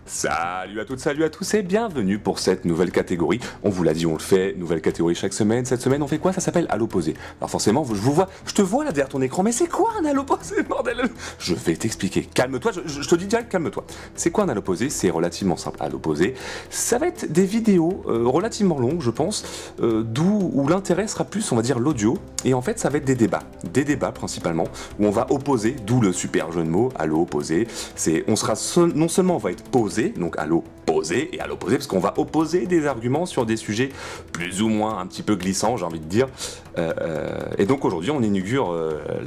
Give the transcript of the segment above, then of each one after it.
Salut à toutes, salut à tous et bienvenue pour cette nouvelle catégorie. On vous l'a dit, on le fait, nouvelle catégorie chaque semaine. Cette semaine, on fait quoi? Ça s'appelle à l'opposé. Alors forcément, je te vois là derrière ton écran, mais c'est quoi un à l'opposé, bordel? Je vais t'expliquer. Calme-toi, je te dis direct, calme-toi. C'est quoi un à l'opposé? C'est relativement simple. À l'opposé, ça va être des vidéos relativement longues, je pense, où l'intérêt sera plus, on va dire, l'audio. Et en fait, ça va être des débats principalement, où on va opposer, d'où le super jeu de mots, à l'opposé. Non seulement on va être posé, donc à l'opposé, et à l'opposé, parce qu'on va opposer des arguments sur des sujets plus ou moins un petit peu glissants, j'ai envie de dire. Et donc aujourd'hui, on inaugure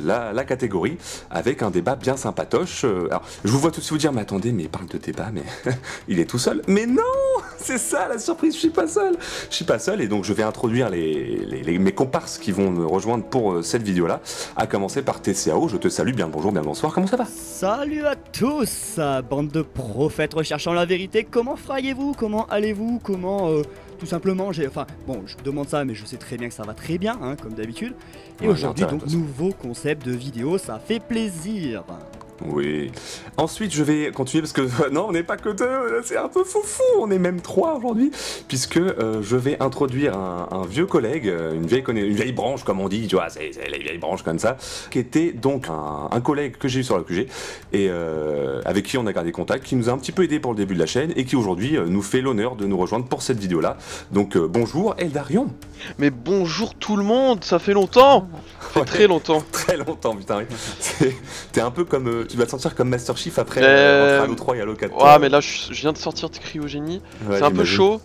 la catégorie avec un débat bien sympatoche. Alors, je vous vois tout de suite vous dire, mais attendez, mais il parle de débat, mais il est tout seul. Mais non, c'est ça la surprise, je suis pas seul, et donc je vais introduire mes comparses qui vont me rejoindre pour cette vidéo-là, à commencer par TCAO. Je te salue, bien le bonjour, bien le bonsoir, comment ça va? Salut à tous, bande de prophètes recherchant la vérité. Comment feriez-vous? Comment allez-vous? Comment tout simplement enfin bon, je demande ça mais je sais très bien que ça va très bien, hein, comme d'habitude. Et aujourd'hui donc nouveau concept de vidéo, ça fait plaisir. Oui. Ensuite, je vais continuer parce que non, on n'est pas que deux, c'est un peu foufou, on est même trois aujourd'hui, puisque je vais introduire un vieux collègue, une vieille branche comme on dit, tu vois, c'est les vieilles branches comme ça, qui était donc un collègue que j'ai eu sur la QG et avec qui on a gardé contact, qui nous a un petit peu aidé pour le début de la chaîne et qui aujourd'hui nous fait l'honneur de nous rejoindre pour cette vidéo-là. Donc bonjour Eldarion. Mais bonjour tout le monde, ça fait longtemps. Ça fait très longtemps. Très longtemps, putain. T'es un peu comme... tu vas te sentir comme Master Chief après entre Halo 3 et Halo 4. Ouais, mais là, je viens de sortir de cryogénie. Ouais, c'est un peu chaud,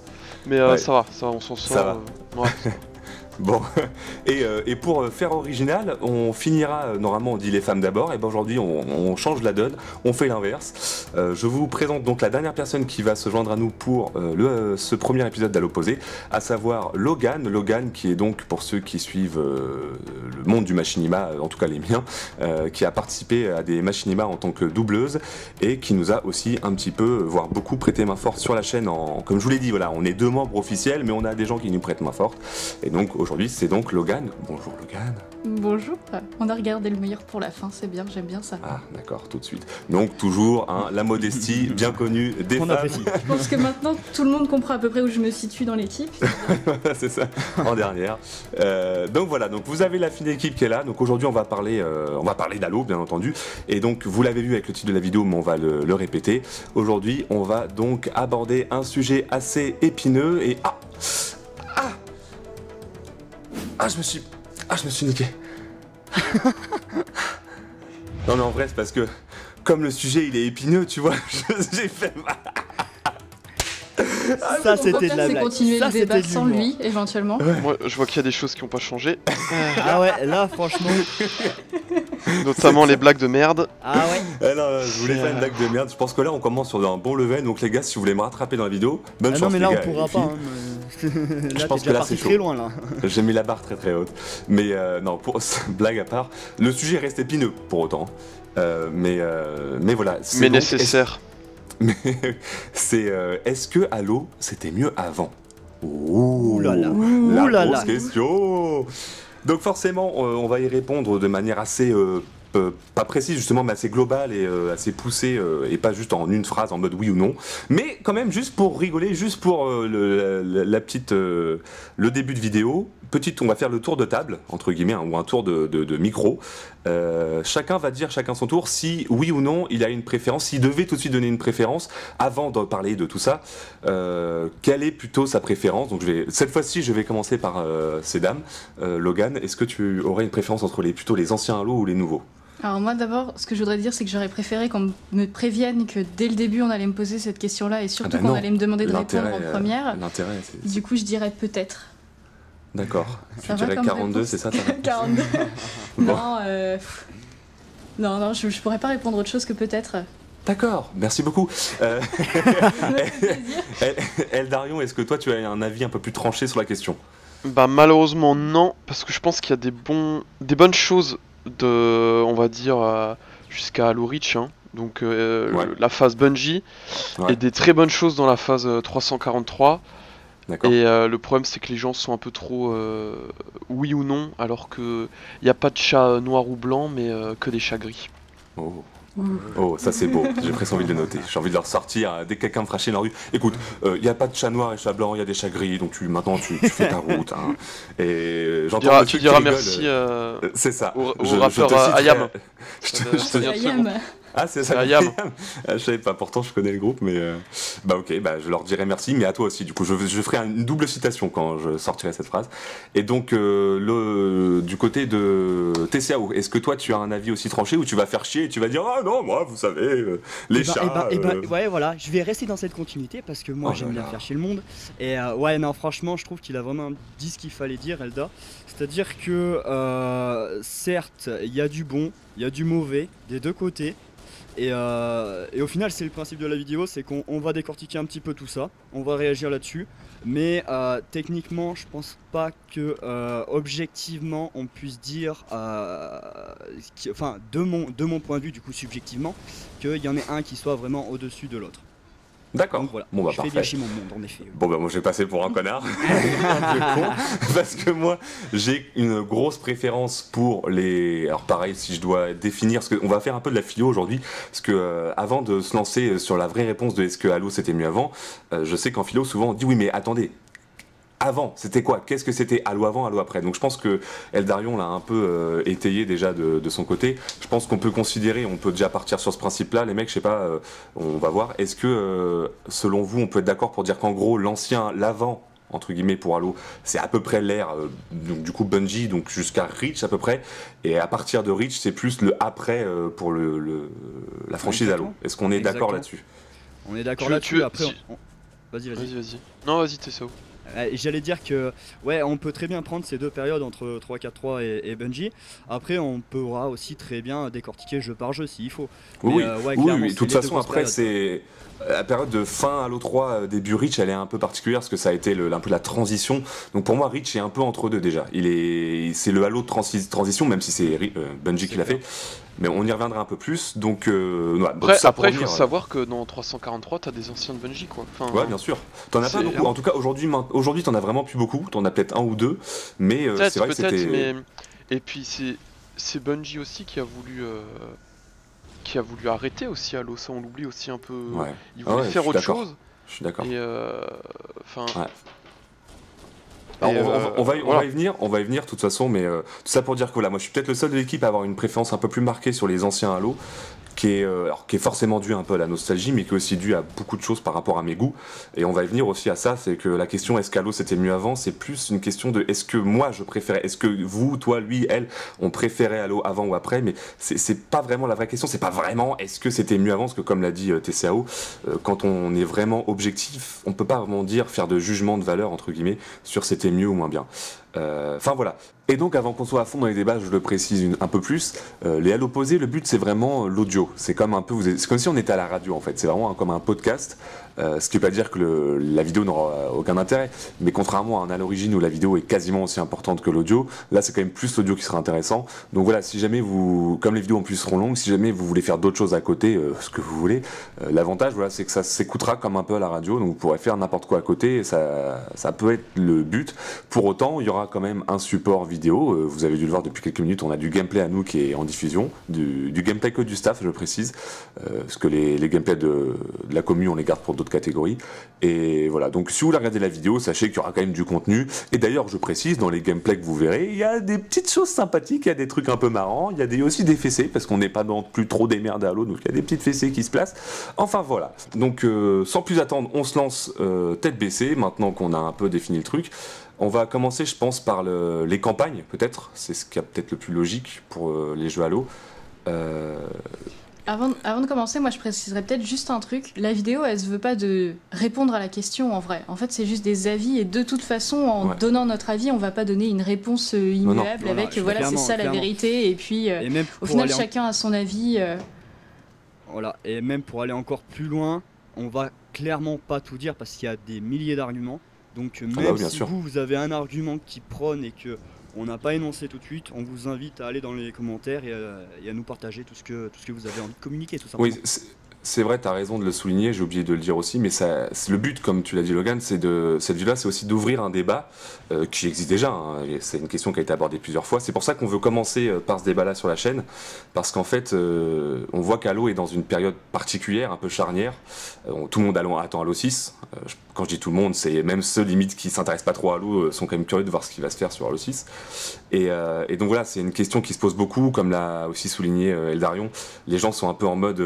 mais ça va, on s'en sort. Ça va. Ouais. Bon, et pour faire original, on finira, normalement on dit les femmes d'abord, et ben aujourd'hui on change la donne, on fait l'inverse. Je vous présente donc la dernière personne qui va se joindre à nous pour ce premier épisode d'À l'opposé, à savoir Logan qui est donc, pour ceux qui suivent le monde du machinima, en tout cas les miens, qui a participé à des machinima en tant que doubleuse, et qui nous a aussi un petit peu, voire beaucoup prêté main forte sur la chaîne, comme je vous l'ai dit, voilà, on est 2 membres officiels, mais on a des gens qui nous prêtent main forte, et donc aujourd'hui c'est donc Logan. Bonjour Logan. Bonjour, on a regardé le meilleur pour la fin, c'est bien, j'aime bien ça. Ah d'accord, tout de suite. Donc toujours la modestie bien connue des femmes. Je pense que maintenant tout le monde comprend à peu près où je me situe dans l'équipe. C'est ça, en dernière. Donc voilà, donc vous avez la fine équipe qui est là. Donc aujourd'hui on va parler d'Halo bien entendu. Et donc vous l'avez vu avec le titre de la vidéo, mais on va le répéter. Aujourd'hui on va donc aborder un sujet assez épineux et je me suis niqué. Non mais en vrai c'est parce que comme le sujet il est épineux, tu vois, j'ai fait mal. Ça c'était de la blague. Continuer le débat sans lui éventuellement. Ouais. Moi je vois qu'il y a des choses qui n'ont pas changé. Ah ouais, là franchement. Notamment les blagues de merde. Ah ouais. Non, je voulais faire une blague de merde. Je pense que là on commence sur un bon level. Donc les gars, si vous voulez me rattraper dans la vidéo, bonne chance. Non mais là les gars, on pourra pas. Là, je pense que là c'est très loin là. J'ai mis la barre très très haute. Mais non, pour blague à part, le sujet reste épineux pour autant. Mais voilà. Mais nécessaire. Mais c'est est-ce que Halo c'était mieux avant? Ouh là là. La grosse question. Donc forcément, on va y répondre de manière assez pas précise justement, mais assez globale et assez poussée, et pas juste en une phrase en mode oui ou non, mais quand même juste pour rigoler, juste pour le début de vidéo. On va faire le tour de table entre guillemets, ou un tour de micro. Chacun va dire chacun son tour si oui ou non il a une préférence, s'il devait tout de suite donner une préférence avant de parler de tout ça. Quelle est plutôt sa préférence? Donc cette fois-ci je vais commencer par ces dames. Logan, est-ce que tu aurais une préférence entre plutôt les anciens Halo ou les nouveaux? Alors moi d'abord, ce que je voudrais dire, c'est que j'aurais préféré qu'on me prévienne que dès le début on allait me poser cette question-là et surtout qu'on allait me demander de répondre en première. Du coup je dirais peut-être. D'accord. Tu dirais 42, c'est ça ta réponse? 42. Bon. Non, je pourrais pas répondre autre chose que peut-être. D'accord, merci beaucoup. Eldarion, est-ce que toi tu as un avis un peu plus tranché sur la question? Bah malheureusement non, parce que je pense qu'il y a des bonnes choses on va dire jusqu'à Halo Reach, hein. Donc la phase Bungie, et des très bonnes choses dans la phase 343. Et le problème c'est que les gens sont un peu trop oui ou non, alors que il n'y a pas de chat noir ou blanc, mais que des chats gris. Oh. Oh, ça c'est beau, j'ai presque envie de le noter. J'ai envie de leur sortir dès que quelqu'un me fera chier dans la rue. Écoute, il n'y a pas de chat noir et chat blanc, il y a des chats gris, donc maintenant tu fais ta route. Hein. Et j'entends tu diras merci c'est ça. Au rappeur Ayam. Ayam. Ah, c'est ça, Ayam. Je savais pas, pourtant je connais le groupe, mais bah ok, bah je leur dirai merci, mais à toi aussi. Du coup, je ferai une double citation quand je sortirai cette phrase. Et donc, du côté de TCAO, est-ce que toi tu as un avis aussi tranché ou tu vas faire chier et tu vas dire ah non, moi, vous savez, les chats. Ouais, voilà, je vais rester dans cette continuité parce que moi j'aime bien faire chier le monde. Et ouais, non, franchement, je trouve qu'il a vraiment dit ce qu'il fallait dire, Elda. C'est-à-dire que certes, il y a du bon, il y a du mauvais des deux côtés. Et au final, c'est le principe de la vidéo, c'est qu'on va décortiquer un petit peu tout ça, on va réagir là-dessus. Mais techniquement, je pense pas que objectivement on puisse dire, enfin de mon point de vue, du coup subjectivement, qu'il y en ait un qui soit vraiment au-dessus de l'autre. D'accord. Donc voilà, bon, bah, je fais bien chier mon monde en effet. Bon bah moi je vais passer pour un connard, parce que moi j'ai une grosse préférence pour les... Alors pareil, si je dois définir, parce qu'on va faire un peu de la philo aujourd'hui, parce que avant de se lancer sur la vraie réponse de est-ce que Halo c'était mieux avant, je sais qu'en philo souvent on dit oui mais attendez, avant, c'était quoi? Qu'est-ce que c'était Halo avant, Halo après? Donc je pense que Eldarion l'a un peu étayé déjà de son côté. Je pense qu'on peut considérer, on peut déjà partir sur ce principe-là. Les mecs, je sais pas, on va voir. Est-ce que, selon vous, on peut être d'accord pour dire qu'en gros, l'avant, entre guillemets, pour Halo, c'est à peu près l'ère, donc du coup Bungie, donc jusqu'à Reach à peu près. Et à partir de Reach, c'est plus le après pour la franchise Halo. Est-ce qu'on est d'accord là-dessus? On est d'accord là-dessus. Après, vas-y. Non, vas-y, t'es ça. J'allais dire que ouais, on peut très bien prendre ces deux périodes entre 3.4.3 et Bungie. Après, on pourra aussi très bien décortiquer jeu par jeu s'il faut. Oui, de toute façon, après, c'est la période de fin Halo 3, début Reach, elle est un peu particulière parce que ça a été un peu la transition. Donc pour moi, Reach est un peu entre deux déjà. C'est le Halo de transition, même si c'est Bungie qui l'a fait. Mais on y reviendra un peu plus. Donc, après, il faut savoir que dans 343, t'as des anciens de Bungie, quoi. Enfin, ouais, bien sûr. T'en as pas beaucoup. En tout cas, aujourd'hui, t'en as vraiment plus beaucoup. T'en as peut-être un ou deux. Mais c'est vrai que c'était. Mais... Et puis, c'est Bungie aussi qui a voulu arrêter aussi Halo. Ça, on l'oublie aussi un peu. Ouais. Il voulait faire autre chose. Je suis d'accord. Et enfin. Ouais. Alors, on va y venir de toute façon, mais tout ça pour dire que voilà, moi je suis peut-être le seul de l'équipe à avoir une préférence un peu plus marquée sur les anciens Halo, qui est forcément dû un peu à la nostalgie, mais qui est aussi dû à beaucoup de choses par rapport à mes goûts. Et on va y venir aussi à ça, c'est que la question est-ce qu'Halo c'était mieux avant, c'est plus une question de est-ce que moi je préférais, est-ce que vous, toi, lui, elle, on préférait Halo avant ou après, mais c'est pas vraiment la vraie question, c'est pas vraiment est-ce que c'était mieux avant, parce que comme l'a dit TCAO, quand on est vraiment objectif, on peut pas vraiment faire de jugement de valeur, entre guillemets, sur c'était mieux ou moins bien. Enfin voilà. Et donc avant qu'on soit à fond dans les débats, je le précise un peu plus, les Halo posés, le but c'est vraiment l'audio. C'est comme un peu, c'est comme si on était à la radio en fait. C'est vraiment comme un podcast. Ce qui ne veut pas dire que la vidéo n'aura aucun intérêt, mais contrairement à un Halo Origin où la vidéo est quasiment aussi importante que l'audio, là c'est quand même plus l'audio qui sera intéressant. Donc voilà, si jamais comme les vidéos en plus seront longues, si jamais vous voulez faire d'autres choses à côté, ce que vous voulez, l'avantage voilà, c'est que ça s'écoutera comme un peu à la radio, donc vous pourrez faire n'importe quoi à côté, et ça peut être le but. Pour autant, il y aura quand même un support vidéo, vous avez dû le voir depuis quelques minutes, on a du gameplay à nous qui est en diffusion, du gameplay que du staff, je précise, parce que les gameplays de la commu on les garde pour d'autres catégories. Et voilà, donc si vous regardez la vidéo, sachez qu'il y aura quand même du contenu. Et d'ailleurs, je précise, dans les gameplays que vous verrez, il y a des petites choses sympathiques, il y a des trucs un peu marrants, il y a aussi des fessées, parce qu'on n'est pas dans plus trop des merdes à Halo, donc il y a des petites fessées qui se placent. Enfin voilà, donc sans plus attendre, on se lance tête baissée, maintenant qu'on a un peu défini le truc. On va commencer, je pense, par les campagnes, peut-être. C'est ce qui est peut-être le plus logique pour les jeux Halo. Avant de commencer, moi je préciserais peut-être juste un truc. La vidéo, elle se veut pas de répondre à la question en vrai. En fait, c'est juste des avis et de toute façon, en donnant notre avis, on va pas donner une réponse immuable avec voilà, c'est ça la vérité. Et puis, au final, chacun a son avis. Voilà, et même pour aller encore plus loin, on va clairement pas tout dire parce qu'il y a des milliers d'arguments. Donc même si vous avez un argument qui prône et que on n'a pas énoncé tout de suite, on vous invite à aller dans les commentaires et à nous partager tout ce que vous avez envie de communiquer, tout simplement. Oui, c'est vrai, t'as raison de le souligner, j'ai oublié de le dire aussi, mais le but, comme tu l'as dit Logan, cette vidéo-là, c'est aussi d'ouvrir un débat qui existe déjà, hein, et c'est une question qui a été abordée plusieurs fois. C'est pour ça qu'on veut commencer par ce débat-là sur la chaîne, parce qu'en fait, on voit qu'Halo est dans une période particulière, un peu charnière. Tout le monde attend Halo 6. Quand je dis tout le monde, c'est même ceux limite qui s'intéressent pas trop à Halo sont quand même curieux de voir ce qui va se faire sur Halo 6. Et donc voilà, c'est une question qui se pose beaucoup, comme l'a aussi souligné Eldarion. Les gens sont un peu en mode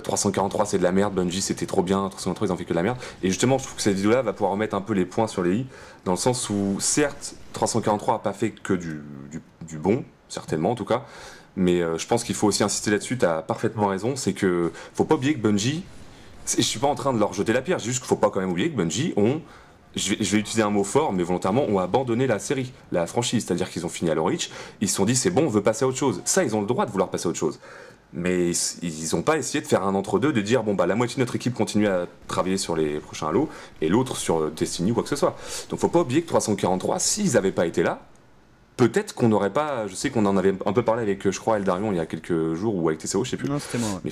343 c'est de la merde, Bungie c'était trop bien, 343 ils ont fait que de la merde. Et justement, je trouve que cette vidéo-là va pouvoir remettre un peu les points sur les i, dans le sens où certes 343 a pas fait que du bon, certainement en tout cas, mais je pense qu'il faut aussi insister là-dessus. T'as parfaitement raison, c'est que faut pas oublier que Bungie, je suis pas en train de leur jeter la pierre, juste qu'il faut pas quand même oublier que Bungie je vais utiliser un mot fort, mais volontairement, ont abandonné la série, la franchise. C'est-à-dire qu'ils ont fini Halo Reach, ils se sont dit c'est bon, on veut passer à autre chose. Ça, ils ont le droit de vouloir passer à autre chose. Mais ils n'ont pas essayé de faire un entre-deux, de dire bon bah la moitié de notre équipe continue à travailler sur les prochains Halo et l'autre sur Destiny ou quoi que ce soit. Donc faut pas oublier que 343, s'ils n'avaient pas été là, peut-être qu'on n'aurait pas. Je sais qu'on en avait un peu parlé avec, je crois, Eldarion il y a quelques jours ou avec TCO, je sais plus. Non, c'était moi. Mais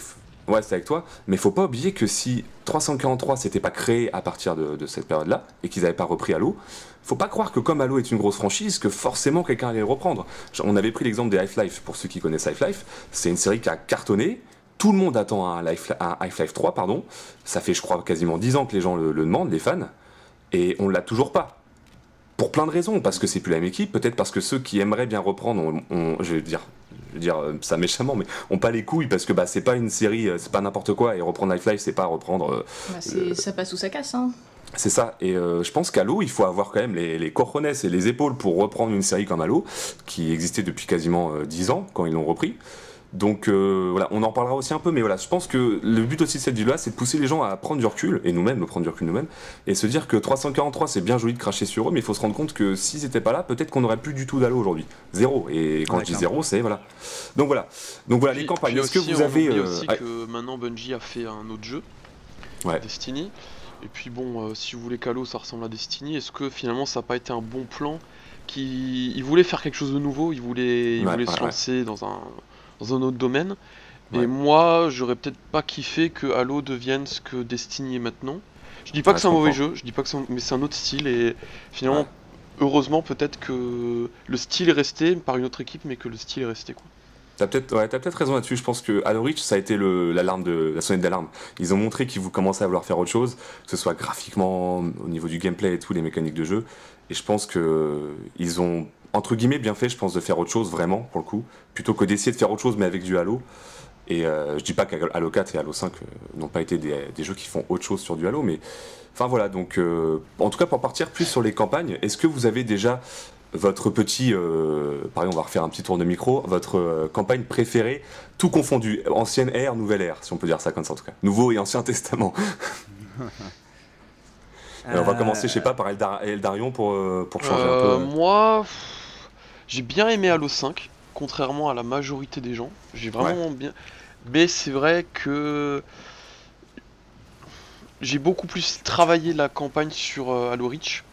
ouais, c'était avec toi. Mais faut pas oublier que si 343 s'était pas créé à partir de cette période-là et qu'ils n'avaient pas repris Halo, faut pas croire que comme Halo est une grosse franchise, que forcément quelqu'un allait le reprendre. On avait pris l'exemple des Half-Life, pour ceux qui connaissent Half-Life. C'est une série qui a cartonné. Tout le monde attend un Half-Life 3, pardon. Ça fait, je crois, quasiment 10 ans que les gens le demandent, les fans. Et on l'a toujours pas. Pour plein de raisons. Parce que c'est plus la même équipe. Peut-être parce que ceux qui aimeraient bien reprendre, je vais dire ça méchamment, mais ont pas les couilles parce que c'est pas une série, c'est pas n'importe quoi. Et reprendre Half-Life, c'est pas reprendre. Ça passe ou ça casse, hein. C'est ça, et je pense qu'Halo, il faut avoir quand même les cojones et les épaules pour reprendre une série comme Halo, qui existait depuis quasiment 10 ans, quand ils l'ont repris. Donc voilà, on en parlera aussi un peu, mais voilà, je pense que le but aussi de cette vidéo-là, c'est de pousser les gens à prendre du recul, et nous-mêmes, prendre du recul nous-mêmes, et se dire que 343, c'est bien joli de cracher sur eux, mais il faut se rendre compte que s'ils n'étaient pas là, peut-être qu'on n'aurait plus du tout d'Halo aujourd'hui. Zéro, et quand je dis zéro, c'est voilà. Donc voilà, les campagnes, est-ce que vous avez... aussi que maintenant Bungie a fait un autre jeu, Destiny. Et puis bon, si vous voulez qu'Halo ça ressemble à Destiny, est-ce que finalement ça n'a pas été un bon plan il voulait faire quelque chose de nouveau, il voulait se lancer dans un autre domaine. Et moi, j'aurais peut-être pas kiffé que Halo devienne ce que Destiny est maintenant. Je dis pas que c'est un mauvais jeu, mais c'est un autre style et finalement, heureusement peut-être que le style est resté par une autre équipe, mais que le style est resté quoi. T'as peut-être raison là-dessus. Je pense que Halo Reach, ça a été la sonnette d'alarme. Ils ont montré qu'ils commençaient à vouloir faire autre chose, que ce soit graphiquement, au niveau du gameplay et tout, les mécaniques de jeu. Et je pense que ils ont, entre guillemets, bien fait, je pense, de faire autre chose vraiment, pour le coup, plutôt que d'essayer de faire autre chose, mais avec du Halo. Et je dis pas qu'Halo 4 et Halo 5 n'ont pas été des jeux qui font autre chose sur du Halo, mais enfin voilà. Donc, en tout cas, pour partir plus sur les campagnes, est-ce que vous avez déjà votre petit, pareil, on va refaire un petit tour de micro, votre campagne préférée, tout confondu, ancienne ère, nouvelle ère, si on peut dire ça comme ça en tout cas, Nouveau et Ancien Testament. On va commencer, je sais pas, par Eldarion pour changer un peu. Moi, j'ai bien aimé Halo 5, contrairement à la majorité des gens. J'ai vraiment bien. Mais c'est vrai que j'ai beaucoup plus travaillé la campagne sur Halo Reach.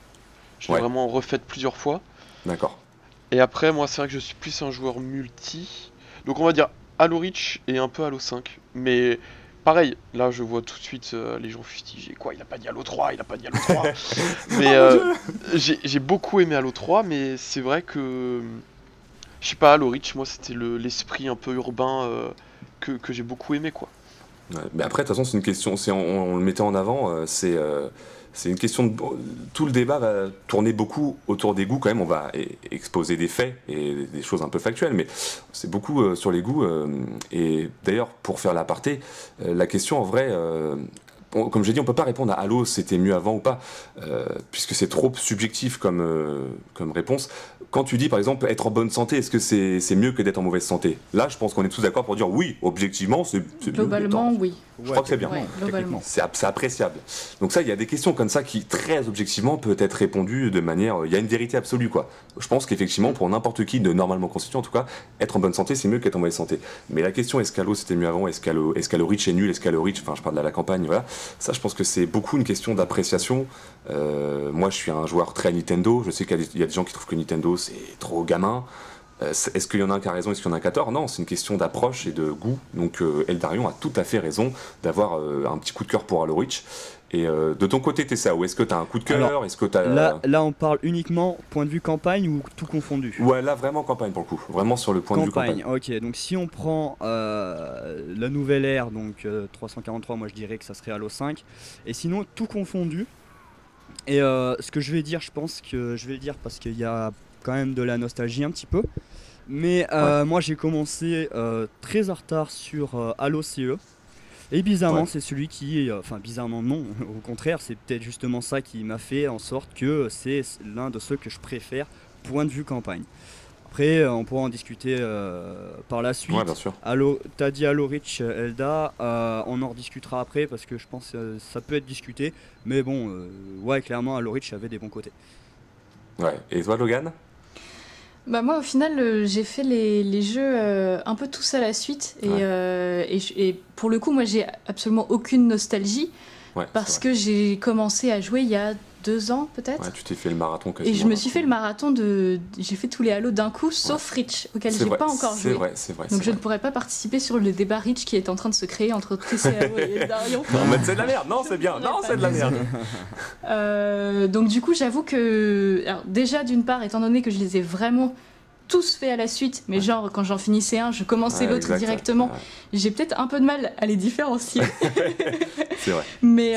Je l'ai vraiment refaite plusieurs fois. D'accord. Et après, moi, c'est vrai que je suis plus un joueur multi. Donc, on va dire Halo Reach et un peu Halo 5. Mais pareil, là, je vois tout de suite les gens fustiger. Quoi, il a pas dit Halo 3, il a pas dit Halo 3. Mais j'ai beaucoup aimé Halo 3, mais c'est vrai que. Je sais pas, Halo Reach, moi, c'était l'esprit un peu urbain que j'ai beaucoup aimé, quoi. Ouais, mais après, de toute façon, c'est une question. On le mettait en avant, c'est une question de... Tout le débat va tourner beaucoup autour des goûts quand même. On va exposer des faits et des choses un peu factuelles, mais c'est beaucoup sur les goûts. Et d'ailleurs, pour faire l'aparté, la question en vrai... comme j'ai dit, on peut pas répondre à Halo, c'était mieux avant ou pas, puisque c'est trop subjectif comme réponse. Quand tu dis, par exemple, être en bonne santé, est-ce que c'est mieux que d'être en mauvaise santé? Là, je pense qu'on est tous d'accord pour dire oui, objectivement, c'est globalement, oui. Je crois que c'est bien. Ouais, globalement. C'est appréciable. Donc ça, il y a des questions comme ça qui, très objectivement, peut être répondues de manière... Il y a une vérité absolue, quoi. Je pense qu'effectivement, pour n'importe qui de normalement constitué, en tout cas, être en bonne santé, c'est mieux qu'être en mauvaise santé. Mais la question, est-ce qu'Halo, c'était mieux avant? Est-ce qu'Halo Reach est nul? Est-ce qu'Halo Reach... Enfin, je parle de la campagne, voilà. Ça, je pense que c'est beaucoup une question d'appréciation. Moi, je suis un joueur très Nintendo. Je sais qu'il y a des gens qui trouvent que Nintendo, c'est trop gamin. Est-ce qu'il y en a un qui a raison, est-ce qu'il y en a un qui a tort? Non, c'est une question d'approche et de goût. Donc Eldarion a tout à fait raison d'avoir un petit coup de cœur pour Halo Reach. Et de ton côté, Tessa, ou est-ce que tu as un coup de cœur? Est-ce que là, on parle uniquement point de vue campagne ou tout confondu? Ouais, là, vraiment campagne pour le coup. Vraiment sur le point de vue campagne. Ok, donc si on prend la nouvelle ère, donc 343, moi je dirais que ça serait Halo 5. Et sinon, tout confondu. Et ce que je vais dire, je pense que je vais le dire parce qu'il y a quand même de la nostalgie un petit peu. Mais moi, j'ai commencé très en retard sur Halo CE. Et bizarrement, c'est celui qui... Enfin, bizarrement, non. Au contraire, c'est peut-être justement ça qui m'a fait en sorte que c'est l'un de ceux que je préfère, point de vue campagne. Après, on pourra en discuter par la suite. Ouais, bien sûr. T'as dit Halo Reach, Elda. On en rediscutera après parce que je pense que ça peut être discuté. Mais bon, ouais, clairement, Halo Reach avait des bons côtés. Ouais. Et toi, Logan? Bah moi au final j'ai fait les jeux un peu tous à la suite et pour le coup moi j'ai absolument aucune nostalgie parce que j'ai commencé à jouer il y a 2 ans peut-être. Ouais, tu t'es fait le marathon quasiment. Et je me suis fait le marathon j'ai fait tous les Halos d'un coup sauf Reach auquel j'ai pas encore joué. C'est vrai. Donc je ne pourrais pas participer sur le débat Reach qui est en train de se créer entre TCAO et Darion. Non mais c'est de la merde, non c'est bien, non c'est de la merde. Donc du coup j'avoue que alors, déjà d'une part étant donné que je les ai vraiment tous fait à la suite, mais genre quand j'en finissais un, je commençais l'autre directement. Ouais. J'ai peut-être un peu de mal à les différencier. C'est vrai. Mais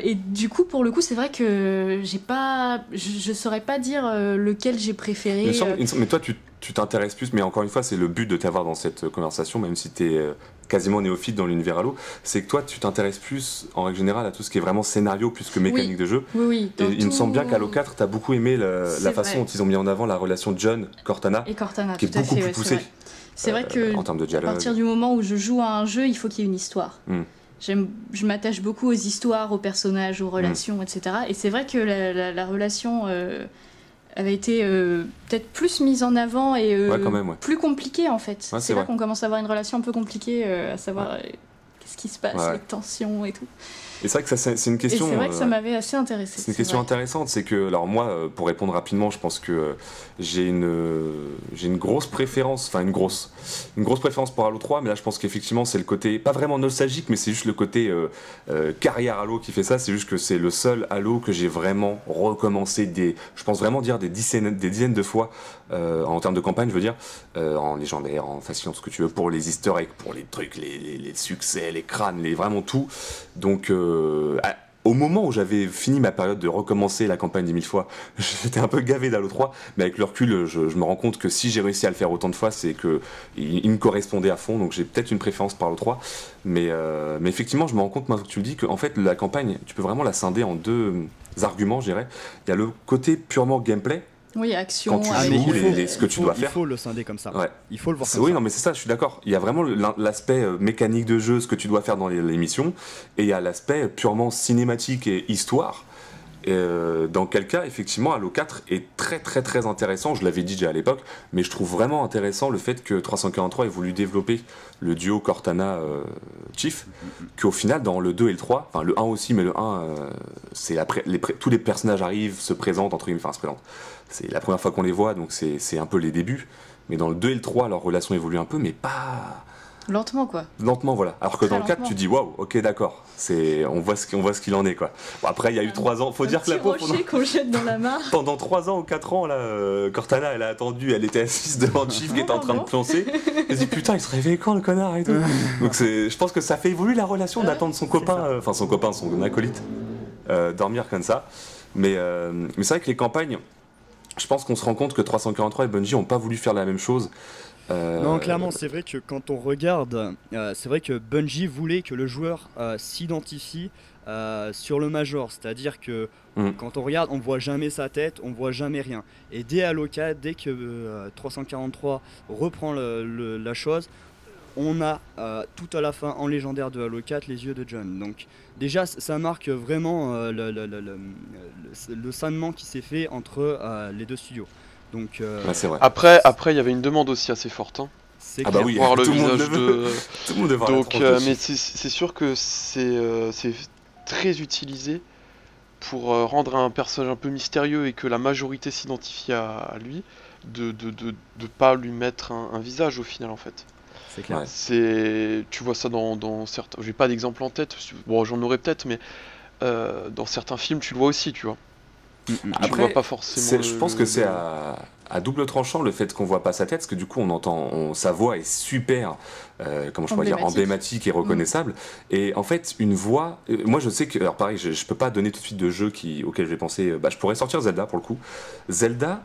et du coup, pour le coup, c'est vrai que je saurais pas dire lequel j'ai préféré. Mais toi, tu t'intéresses plus, mais encore une fois, c'est le but de t'avoir dans cette conversation, même si t'es quasiment néophyte dans l'univers Halo, c'est que toi, tu t'intéresses plus, en règle générale, à tout ce qui est vraiment scénario plus que mécanique de jeu. Oui. Et il me semble bien qu'Halo 4, t'as beaucoup aimé la façon dont ils ont mis en avant la relation John-Cortana, qui est beaucoup plus poussée. C'est vrai que en termes de dialogue. À partir du moment où je joue à un jeu, il faut qu'il y ait une histoire. Je m'attache beaucoup aux histoires, aux personnages, aux relations, etc. Et c'est vrai que la relation avait été peut-être plus mise en avant et plus compliquée en fait. C'est là qu'on commence à avoir une relation un peu compliquée, à savoir qu'est-ce qui se passe, les tensions et tout. Et c'est vrai que c'est une question. Et c'est vrai que ça m'avait assez intéressé. C'est une question intéressante, c'est que, alors moi, pour répondre rapidement, je pense que j'ai une grosse préférence, enfin une grosse préférence pour Halo 3, mais là je pense qu'effectivement c'est le côté, pas vraiment nostalgique, mais c'est juste le côté carrière Halo qui fait ça, c'est juste que c'est le seul Halo que j'ai vraiment recommencé je pense vraiment dire des dizaines de fois, en termes de campagne, je veux dire, en légendaire, en fascinant, ce que tu veux, pour les easter eggs, pour les trucs, les succès, les crânes, vraiment tout. Donc au moment où j'avais fini ma période de recommencer la campagne 10 000 fois, j'étais un peu gavé d'Halo 3, mais avec le recul, je me rends compte que si j'ai réussi à le faire autant de fois, c'est qu'il me correspondait à fond, donc j'ai peut-être une préférence pour Halo 3, mais effectivement, je me rends compte, maintenant que tu le dis, qu'en fait, la campagne, tu peux vraiment la scinder en 2 arguments, je dirais. Il y a le côté purement gameplay. Oui, action. Quand tu joues, ce que tu dois faire. Il faut le scinder comme ça. Ouais. Il faut le voir comme ça. Oui, ça. non, mais c'est ça, je suis d'accord. Il y a vraiment l'aspect mécanique de jeu, ce que tu dois faire dans les missions, et il y a l'aspect purement cinématique et histoire. Dans quel cas, effectivement, Halo 4 est très très très intéressant. Je l'avais dit déjà à l'époque, mais je trouve vraiment intéressant le fait que 343 ait voulu développer le duo Cortana-Chief, qu'au final, dans le 2 et le 3, enfin le 1 aussi, mais le 1, c'est tous les personnages arrivent, se présentent, entre guillemets, enfin se présentent. C'est la première fois qu'on les voit, donc c'est un peu les débuts. Mais dans le 2 et le 3, leur relation évolue un peu, mais pas... Lentement, quoi. Lentement, voilà. Alors que dans le 4, tu dis waouh, ok, d'accord. On voit ce qu'il en est, quoi. Bon, après, il y a eu 3 ans. Faut dire que la pauvre. Qu'on jette dans la mare. Pendant 3 ans ou 4 ans, là, Cortana, elle a attendu, elle était assise devant Chief qui était en train de pioncer. Elle dit putain, il se réveille quand le connard et tout. Donc je pense que ça fait évoluer la relation d'attendre son copain, son acolyte, dormir comme ça. Mais c'est vrai que les campagnes, je pense qu'on se rend compte que 343 et Bungie n'ont pas voulu faire la même chose. Non, clairement, c'est vrai que quand on regarde, c'est vrai que Bungie voulait que le joueur s'identifie sur le Major, c'est-à-dire que quand on regarde, on voit jamais sa tête, on voit jamais rien. Et dès Halo 4, dès que 343 reprend la chose, on a tout à la fin en légendaire de Halo 4 les yeux de John. Donc déjà, ça marque vraiment le scinement qui s'est fait entre les 2 studios. Donc, c'est vrai. Après, il y avait une demande aussi assez forte. C'est clair. Bah oui, voir le visage de. Tout le monde veut voir. Donc, mais c'est sûr que c'est très utilisé pour rendre un personnage un peu mystérieux et que la majorité s'identifie à lui. de pas lui mettre un visage au final en fait. C'est clair. Tu vois ça dans certains. J'ai pas d'exemple en tête. Bon, j'en aurais peut-être, mais dans certains films, tu le vois aussi, tu vois. Après, tu vois pas forcément. Je pense que c'est à double tranchant le fait qu'on voit pas sa tête, parce que du coup on entend, sa voix est super, comment je pourrais dire, emblématique et reconnaissable. Et en fait, une voix, moi je sais que, alors pareil, je peux pas donner tout de suite de jeux auxquels je vais penser. Je pourrais sortir Zelda pour le coup. Zelda,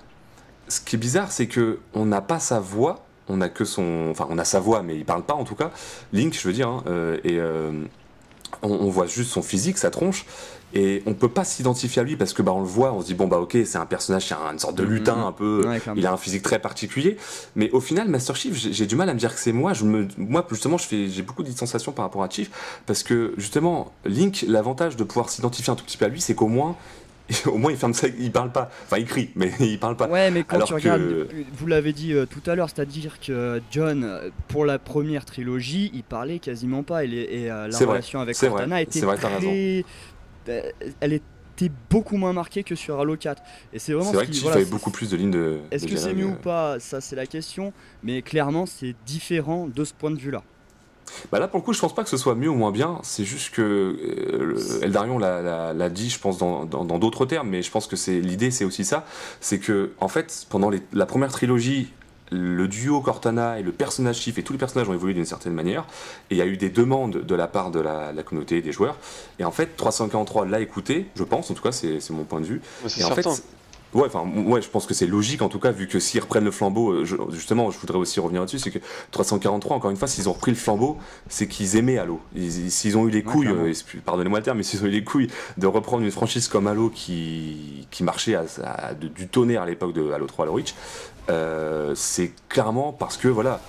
ce qui est bizarre, c'est que on n'a pas sa voix. On a que on a sa voix, mais il parle pas en tout cas. Link, je veux dire, hein, on voit juste son physique, sa tronche, et on peut pas s'identifier à lui parce que on le voit, on se dit bon ok, c'est un personnage, c'est une sorte de lutin un peu, il a un physique très particulier. Mais au final, Master Chief, j'ai du mal à me dire que c'est moi. Moi justement, j'ai beaucoup de sensations par rapport à Chief parce que justement, Link, l'avantage de pouvoir s'identifier un tout petit peu à lui, c'est qu'au moins il ferme ça, il parle pas. Enfin, il crie, mais il parle pas. Ouais, mais quand tu regardes, vous l'avez dit tout à l'heure, c'est-à-dire que John, pour la première trilogie, il parlait quasiment pas. La relation avec Cortana était elle était beaucoup moins marquée que sur Halo 4. Et c'est vraiment vrai que Chief avait beaucoup plus de lignes de. Est-ce que c'est mieux ou pas? Ça, c'est la question. Mais clairement, c'est différent de ce point de vue-là. Là pour le coup je pense pas que ce soit mieux ou moins bien, c'est juste que Eldarion l'a dit je pense dans d'autres termes, mais je pense que l'idée c'est aussi ça, c'est que en fait pendant la première trilogie le duo Cortana et le personnage Chief et tous les personnages ont évolué d'une certaine manière et il y a eu des demandes de la part de la communauté des joueurs et en fait 343 l'a écouté, je pense, en tout cas c'est mon point de vue. Et en fait je pense que c'est logique en tout cas, vu que s'ils reprennent le flambeau, justement, je voudrais aussi revenir là-dessus, c'est que 343, encore une fois, s'ils ont repris le flambeau, c'est qu'ils aimaient Halo. S'ils ont eu les couilles, pardonnez-moi le terme, mais s'ils ont eu les couilles de reprendre une franchise comme Halo qui marchait du tonnerre à l'époque de Halo 3, Halo Reach, c'est clairement parce que voilà.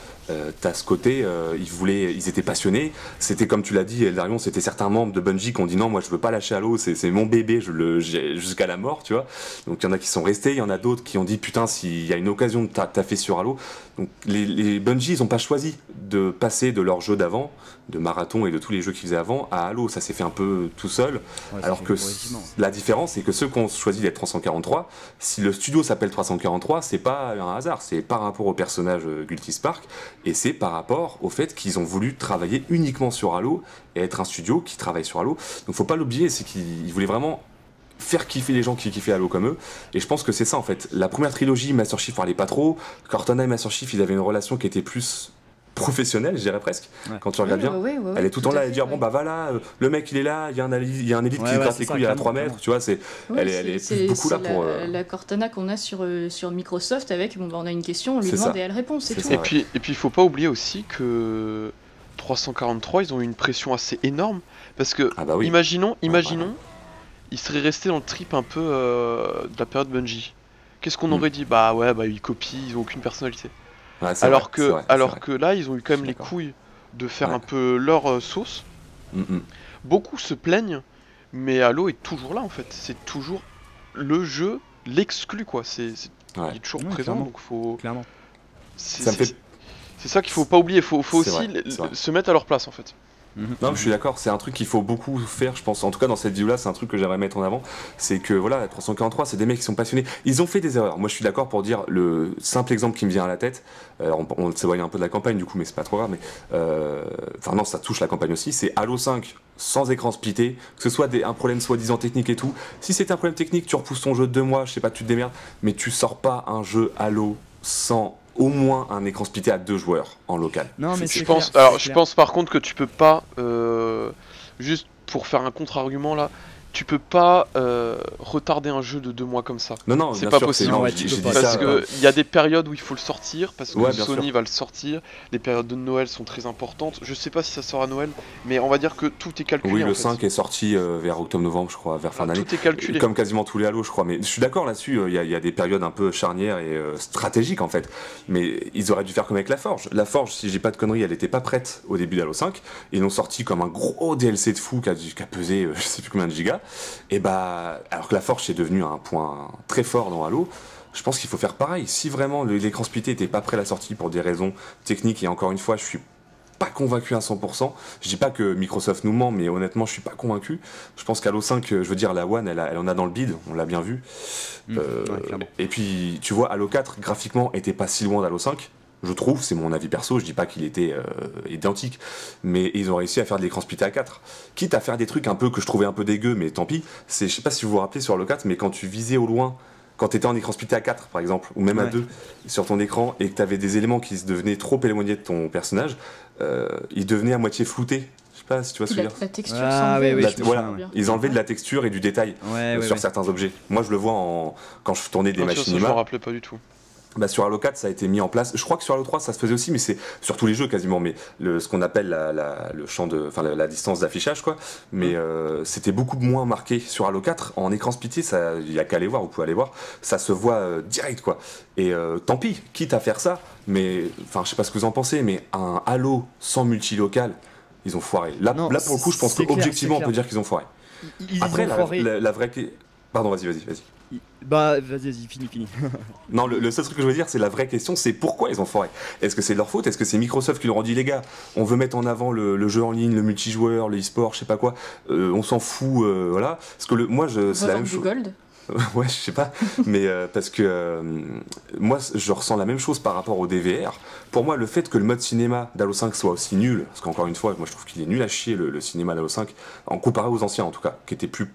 T'as ce côté, ils étaient passionnés. C'était comme tu l'as dit, Eldarion, c'était certains membres de Bungie qui ont dit non, moi je veux pas lâcher Halo, c'est mon bébé, jusqu'à la mort, tu vois. Donc il y en a qui sont restés, il y en a d'autres qui ont dit putain, s'il y a une occasion de taffer sur Halo. Donc les Bungie, ils ont pas choisi de passer de leur jeu d'avant, de Marathon et de tous les jeux qu'ils faisaient avant, à Halo. Ça s'est fait un peu tout seul. Alors que la différence, c'est que ceux qui ont choisi d'être 343, si le studio s'appelle 343, c'est pas un hasard, c'est par rapport au personnage Gulty Spark. Et c'est par rapport au fait qu'ils ont voulu travailler uniquement sur Halo et être un studio qui travaille sur Halo. Donc faut pas l'oublier, c'est qu'ils voulaient vraiment faire kiffer les gens qui kiffaient Halo comme eux. Et je pense que c'est ça en fait. La première trilogie, Master Chief parlait pas trop. Cortana et Master Chief, ils avaient une relation qui était plus professionnelle, je dirais presque. Quand tu regardes bien, elle est tout le temps là à dire bon bah voilà, le mec il est là, il y a un élite qui gratte les couilles à 3 mètres, tu vois, elle est beaucoup là pour la Cortana qu'on a sur Microsoft avec on a une question, on lui demande et elle répond, c'est tout. Et puis il faut pas oublier aussi que 343 ils ont eu une pression assez énorme parce que imaginons ils seraient restés dans le trip un peu de la période Bungie. Qu'est-ce qu'on aurait dit? Ils copient, ils ont aucune personnalité. Ouais, alors que là, ils ont eu quand même les couilles de faire un peu leur sauce. Beaucoup se plaignent, mais Halo est toujours là en fait. C'est toujours le jeu, l'exclu quoi. Il est toujours présent, clairement. Donc faut. Clairement. C'est ça qu'il faut pas oublier. Faut aussi se mettre à leur place en fait. Non, je suis d'accord, c'est un truc qu'il faut beaucoup faire, je pense. En tout cas, dans cette vidéo-là, c'est un truc que j'aimerais mettre en avant. C'est que voilà, 343, c'est des mecs qui sont passionnés. Ils ont fait des erreurs. Moi, je suis d'accord pour dire le simple exemple qui me vient à la tête. On s'éloigne un peu de la campagne, du coup, mais c'est pas trop grave. Mais non, ça touche la campagne aussi. C'est Halo 5 sans écran splitté, que ce soit un problème soi-disant technique et tout. Si c'est un problème technique, tu repousses ton jeu de 2 mois, je sais pas, tu te démerdes, mais tu sors pas un jeu Halo sans au moins un écran splitté à 2 joueurs en local. Non, mais je pense par contre que tu peux pas, juste pour faire un contre-argument là, tu peux pas retarder un jeu de 2 mois comme ça. Non, c'est pas sûr, possible. Parce qu'il y a des périodes où il faut le sortir, parce que Sony va le sortir. Les périodes de Noël sont très importantes. Je sais pas si ça sort à Noël, mais on va dire que tout est calculé. Oui, le 5 est sorti vers octobre-novembre, je crois, vers fin d'année. Tout est calculé. Comme quasiment tous les Halo, je crois. Mais je suis d'accord là-dessus, il y a des périodes un peu charnières et stratégiques en fait. Mais ils auraient dû faire comme avec la Forge. La Forge, si j'ai pas de conneries, elle était pas prête au début d'Halo 5. Ils l'ont sorti comme un gros DLC de fou qui a pesé je sais plus combien de gigas. Et alors que la Forge est devenue un point très fort dans Halo, je pense qu'il faut faire pareil. Si vraiment l'écran splitté n'était pas prêt à la sortie pour des raisons techniques, et encore une fois, je suis pas convaincu à 100%. Je dis pas que Microsoft nous ment, mais honnêtement, je suis pas convaincu. Je pense qu'Halo 5, je veux dire, la One, elle en a dans le bide, on l'a bien vu. Et puis, tu vois, Halo 4, graphiquement, était pas si loin d'Halo 5. Je trouve, c'est mon avis perso, je dis pas qu'il était identique, mais ils ont réussi à faire de l'écran splitté à 4. Quitte à faire des trucs un peu que je trouvais un peu dégueu, mais tant pis. Je sais pas si vous vous rappelez sur Halo 4, mais quand tu visais au loin, quand tu étais en écran splitté à 4 par exemple, ou même à 2 sur ton écran, et que tu avais des éléments qui se devenaient trop éloignés de ton personnage, ils devenaient à moitié floutés. Je sais pas si tu vois ce que je veux dire. La texture voilà, ils enlevaient de la texture et du détail sur certains objets. Moi je le vois quand je tournais des machines. Je me rappelais pas du tout. Bah sur Halo 4 ça a été mis en place, je crois que sur Halo 3 ça se faisait aussi, mais c'est sur tous les jeux quasiment, mais ce qu'on appelle le champ de, enfin la distance d'affichage quoi, mais c'était beaucoup moins marqué sur Halo 4, en écran splitté, il y a qu'à aller voir, vous pouvez aller voir, ça se voit direct quoi, et tant pis, quitte à faire ça, mais enfin je sais pas ce que vous en pensez, mais un Halo sans multilocal, ils ont foiré, là pour le coup je pense qu'objectivement on peut dire qu'ils ont foiré. Après la vraie... Pardon, vas-y. Bah, vas-y, finis. Non, le seul truc que je veux dire, c'est la vraie question, c'est pourquoi ils ont foiré. Est-ce que c'est de leur faute? Est-ce que c'est Microsoft qui leur ont dit, les gars, on veut mettre en avant le jeu en ligne, le multijoueur, le e-sport, je sais pas quoi, on s'en fout, voilà. Parce que c'est la même chose. Gold. Ouais, je sais pas, mais parce que moi, je ressens la même chose par rapport au DVR. Pour moi, le fait que le mode cinéma d'Halo 5 soit aussi nul, parce qu'encore une fois, moi je trouve qu'il est nul à chier le cinéma d'Halo 5, en comparé aux anciens en tout cas, qui étaient plus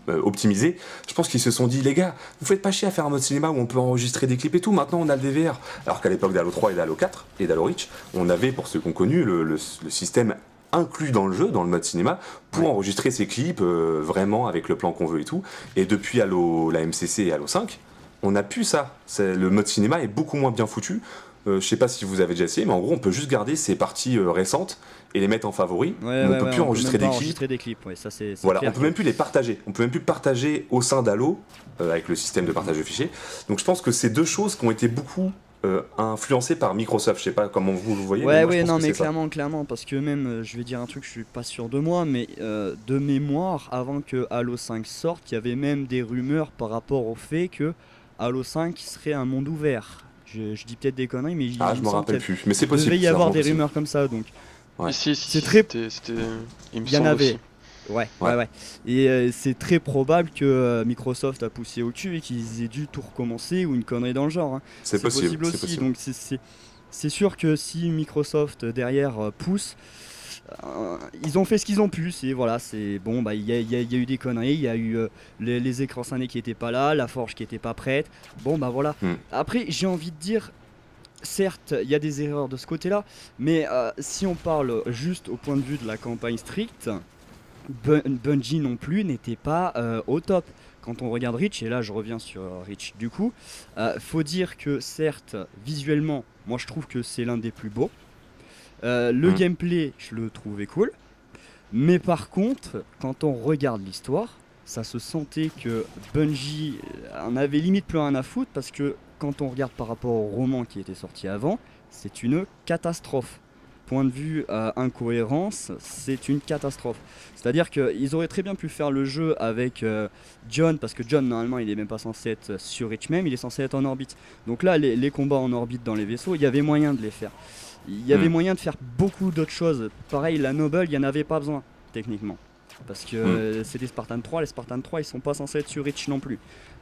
optimisé, je pense qu'ils se sont dit, les gars, vous faites pas chier à faire un mode cinéma où on peut enregistrer des clips et tout, maintenant on a le DVR. Alors qu'à l'époque d'Halo 3 et d'Halo 4 et d'Halo Reach, on avait, pour ceux qui ont connu, le système inclus dans le jeu, dans le mode cinéma, pour enregistrer ces clips vraiment avec le plan qu'on veut et tout. Et depuis la MCC et Halo 5, on a plus ça. Le mode cinéma est beaucoup moins bien foutu. Je sais pas si vous avez déjà essayé, mais en gros on peut juste garder ces parties récentes et les mettre en favoris. On peut plus enregistrer des clips. Voilà, on peut même plus les partager. On peut même plus partager au sein d'Halo avec le système de partage de fichiers. Donc je pense que c'est deux choses qui ont été beaucoup influencées par Microsoft. Je sais pas comment vous le voyez. Mais clairement, parce que même, je vais dire un truc, je suis pas sûr de moi, mais de mémoire, avant que Halo 5 sorte, il y avait même des rumeurs par rapport au fait que Halo 5 serait un monde ouvert. Je dis peut-être des conneries, mais je me rappelle plus. Mais c'est possible. Il devait y avoir des rumeurs comme ça, donc. C'est très. Il y en avait. Ouais. Et c'est très probable que Microsoft a poussé au cul et qu'ils aient dû tout recommencer ou une connerie dans le genre. Hein. C'est possible aussi. Donc c'est sûr que si Microsoft derrière pousse. Ils ont fait ce qu'ils ont pu, c'est bon, il y a eu des conneries, il y a eu les écrans scindés qui étaient pas là, la forge qui était pas prête, voilà. Après j'ai envie de dire, certes il y a des erreurs de ce côté là, mais si on parle juste au point de vue de la campagne stricte, Bungie non plus n'était pas au top. Quand on regarde Reach, et là je reviens sur Reach du coup, faut dire que certes visuellement, moi je trouve que c'est l'un des plus beaux. Le gameplay, je le trouvais cool, mais par contre, quand on regarde l'histoire, ça se sentait que Bungie en avait limite plus rien à foutre, parce que quand on regarde par rapport au roman qui était sorti avant, c'est une catastrophe. Point de vue incohérence, c'est une catastrophe. C'est-à-dire qu'ils auraient très bien pu faire le jeu avec John, parce que John normalement il est même pas censé être sur Reach même, il est censé être en orbite. Donc là les combats en orbite dans les vaisseaux, il y avait moyen de les faire. Il y avait moyen de faire beaucoup d'autres choses. Pareil, la Noble, il n'y en avait pas besoin, techniquement. Parce que c'est des Spartan 3, les Spartan 3, ils sont pas censés être sur Reach non plus.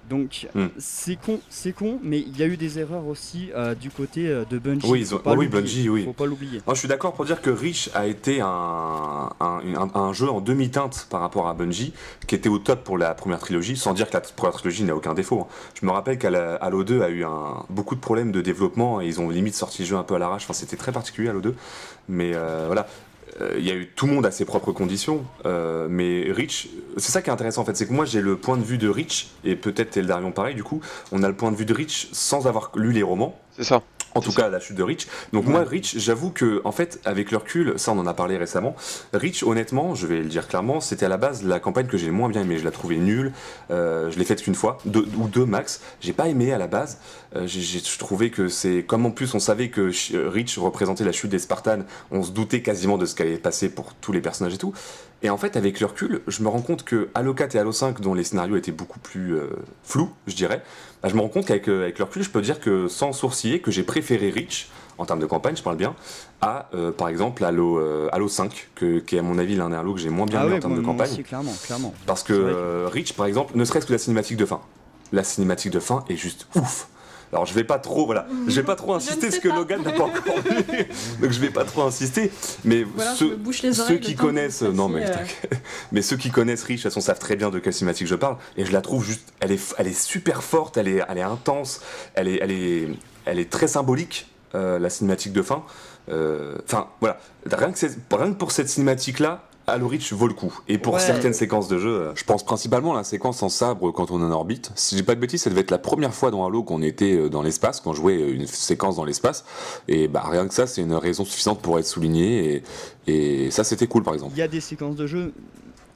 Donc, c'est con, mais il y a eu des erreurs aussi du côté de Bungie. Bungie, faut pas l'oublier. Moi, je suis d'accord pour dire que Reach a été un jeu en demi-teinte par rapport à Bungie, qui était au top pour la première trilogie, sans dire que la première trilogie n'a aucun défaut. Je me rappelle qu'Halo 2 a eu beaucoup de problèmes de développement, et ils ont limite sorti le jeu un peu à l'arrache. Enfin, c'était très particulier, Halo 2. Mais voilà. Il y a eu tout le monde à ses propres conditions, mais Reach, c'est ça qui est intéressant en fait, c'est que moi j'ai le point de vue de Reach, et peut-être Eldarion pareil du coup, on a le point de vue de Reach sans avoir lu les romans. C'est ça. En tout cas, la chute de Reach. Donc moi, Reach, j'avoue que, en fait, avec le recul, ça on en a parlé récemment, Reach, honnêtement, je vais le dire clairement, c'était à la base la campagne que j'ai le moins bien aimée. Je la trouvais nulle, je l'ai faite qu'une fois, ou deux max. J'ai pas aimé à la base. Je trouvais que c'est, comme en plus on savait que Reach représentait la chute des Spartans, on se doutait quasiment de ce qui allait passer pour tous les personnages et tout. Et en fait, avec le recul, je me rends compte que Halo 4 et Halo 5, dont les scénarios étaient beaucoup plus flous, je dirais, je me rends compte qu'avec le recul, je peux dire que sans sourciller, que j'ai préféré Reach en termes de campagne, je parle bien, à par exemple Halo 5, qui est à mon avis l'un des Halo que j'ai moins bien vu en termes de campagne. Aussi, clairement. Parce que Reach, par exemple, ne serait-ce que la cinématique de fin. La cinématique de fin est juste ouf. Alors je vais pas trop insister parce que Logan n'a pas encore vu, donc je vais pas trop insister. Mais voilà, ceux qui connaissent, mais ceux qui connaissent Reach, de toute façon, savent très bien de quelle cinématique je parle. Et je la trouve juste, elle est super forte, elle est intense, elle est très symbolique, la cinématique de fin. Enfin voilà, rien que pour cette cinématique là. Halo Reach vaut le coup. Et pour certaines séquences de jeu, je pense principalement à la séquence en sabre quand on est en orbite. Si j'ai pas de bêtises, ça devait être la première fois dans Halo qu'on était dans l'espace, qu'on jouait une séquence dans l'espace. Et bah rien que ça, c'est une raison suffisante pour être souligné. Et ça, c'était cool, par exemple. Il y a des séquences de jeu.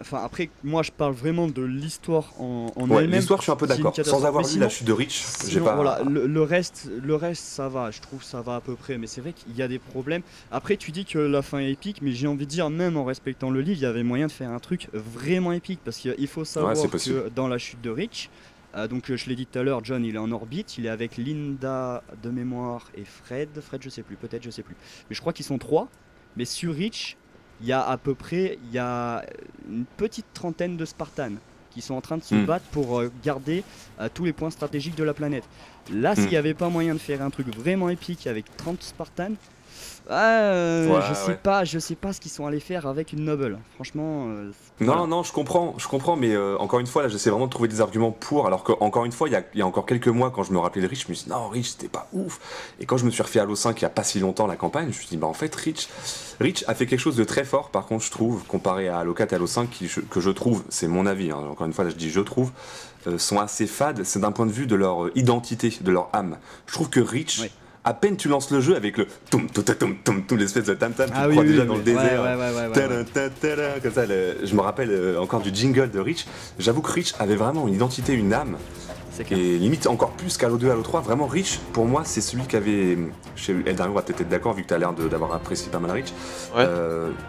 Enfin, après, moi je parle vraiment de l'histoire en elle-même. L'histoire, je suis un peu d'accord. Sans avoir vu la chute de Reach, j'ai pas. Voilà, le reste, ça va. Je trouve ça va à peu près. Mais c'est vrai qu'il y a des problèmes. Après, tu dis que la fin est épique, mais j'ai envie de dire, même en respectant le livre, il y avait moyen de faire un truc vraiment épique. Parce qu'il faut savoir que dans la chute de Reach, donc je l'ai dit tout à l'heure, John il est en orbite, il est avec Linda de mémoire et Fred je sais plus, peut-être, je sais plus. Mais je crois qu'ils sont 3. Mais sur Reach, il y a à peu près une petite trentaine de Spartans qui sont en train de se battre pour garder tous les points stratégiques de la planète. Là, s'il n'y avait pas moyen de faire un truc vraiment épique avec 30 Spartans, je sais pas ce qu'ils sont allés faire avec une Noble. Franchement. Non, je comprends, mais encore une fois, là, j'essaie vraiment de trouver des arguments pour. Alors qu'encore une fois, il y a encore quelques mois, quand je me rappelais de Reach, je me suis dit non, Reach, c'était pas ouf. Et quand je me suis refait Halo 5 il y a pas si longtemps la campagne, je me suis dit en fait, Reach a fait quelque chose de très fort. Par contre, je trouve, comparé à Halo 4 et Halo 5, que je trouve, c'est mon avis. Hein, encore une fois, là, je dis je trouve, sont assez fades. C'est d'un point de vue de leur identité, de leur âme. Je trouve que Reach. Oui. À peine tu lances le jeu avec le l'espèce de tam-tam qui croit déjà dans le désert. Comme ça, je me rappelle encore du jingle de Reach. J'avoue que Reach avait vraiment une identité, une âme. Et limite encore plus qu'Halo 2, Halo 3. Vraiment, Reach, pour moi, c'est celui qui avait. Eldario va peut-être être d'accord, vu que tu as l'air d'avoir apprécié pas mal Reach. Ouais.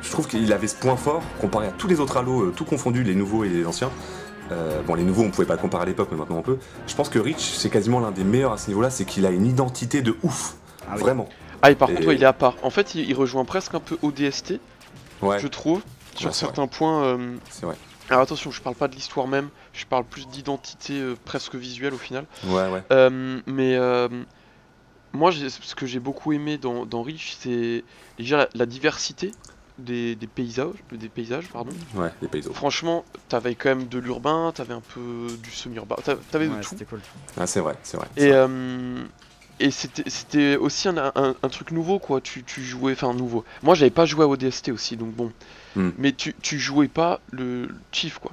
Je trouve qu'il avait ce point fort, comparé à tous les autres Halo, tout confondu, les nouveaux et les anciens. Bon, les nouveaux on pouvait pas comparer à l'époque, mais maintenant on peut. Je pense que Reach c'est quasiment l'un des meilleurs à ce niveau-là, c'est qu'il a une identité de ouf, vraiment. Ah et par contre il est à part. En fait il rejoint presque un peu ODST, je trouve, sur certains points. C'est vrai. Alors attention, je parle pas de l'histoire même, je parle plus d'identité presque visuelle au final. Mais moi ce que j'ai beaucoup aimé dans Reach, c'est déjà la diversité. Des paysages. Ouais, des paysages. Franchement, t'avais quand même de l'urbain, t'avais un peu du semi-urbain, t'avais de tout. C'était cool. Ah, c'est vrai. Et c'était aussi un truc nouveau, quoi. Tu jouais, enfin nouveau. Moi, j'avais pas joué à ODST aussi, donc bon. Mais tu jouais pas le Chief, quoi.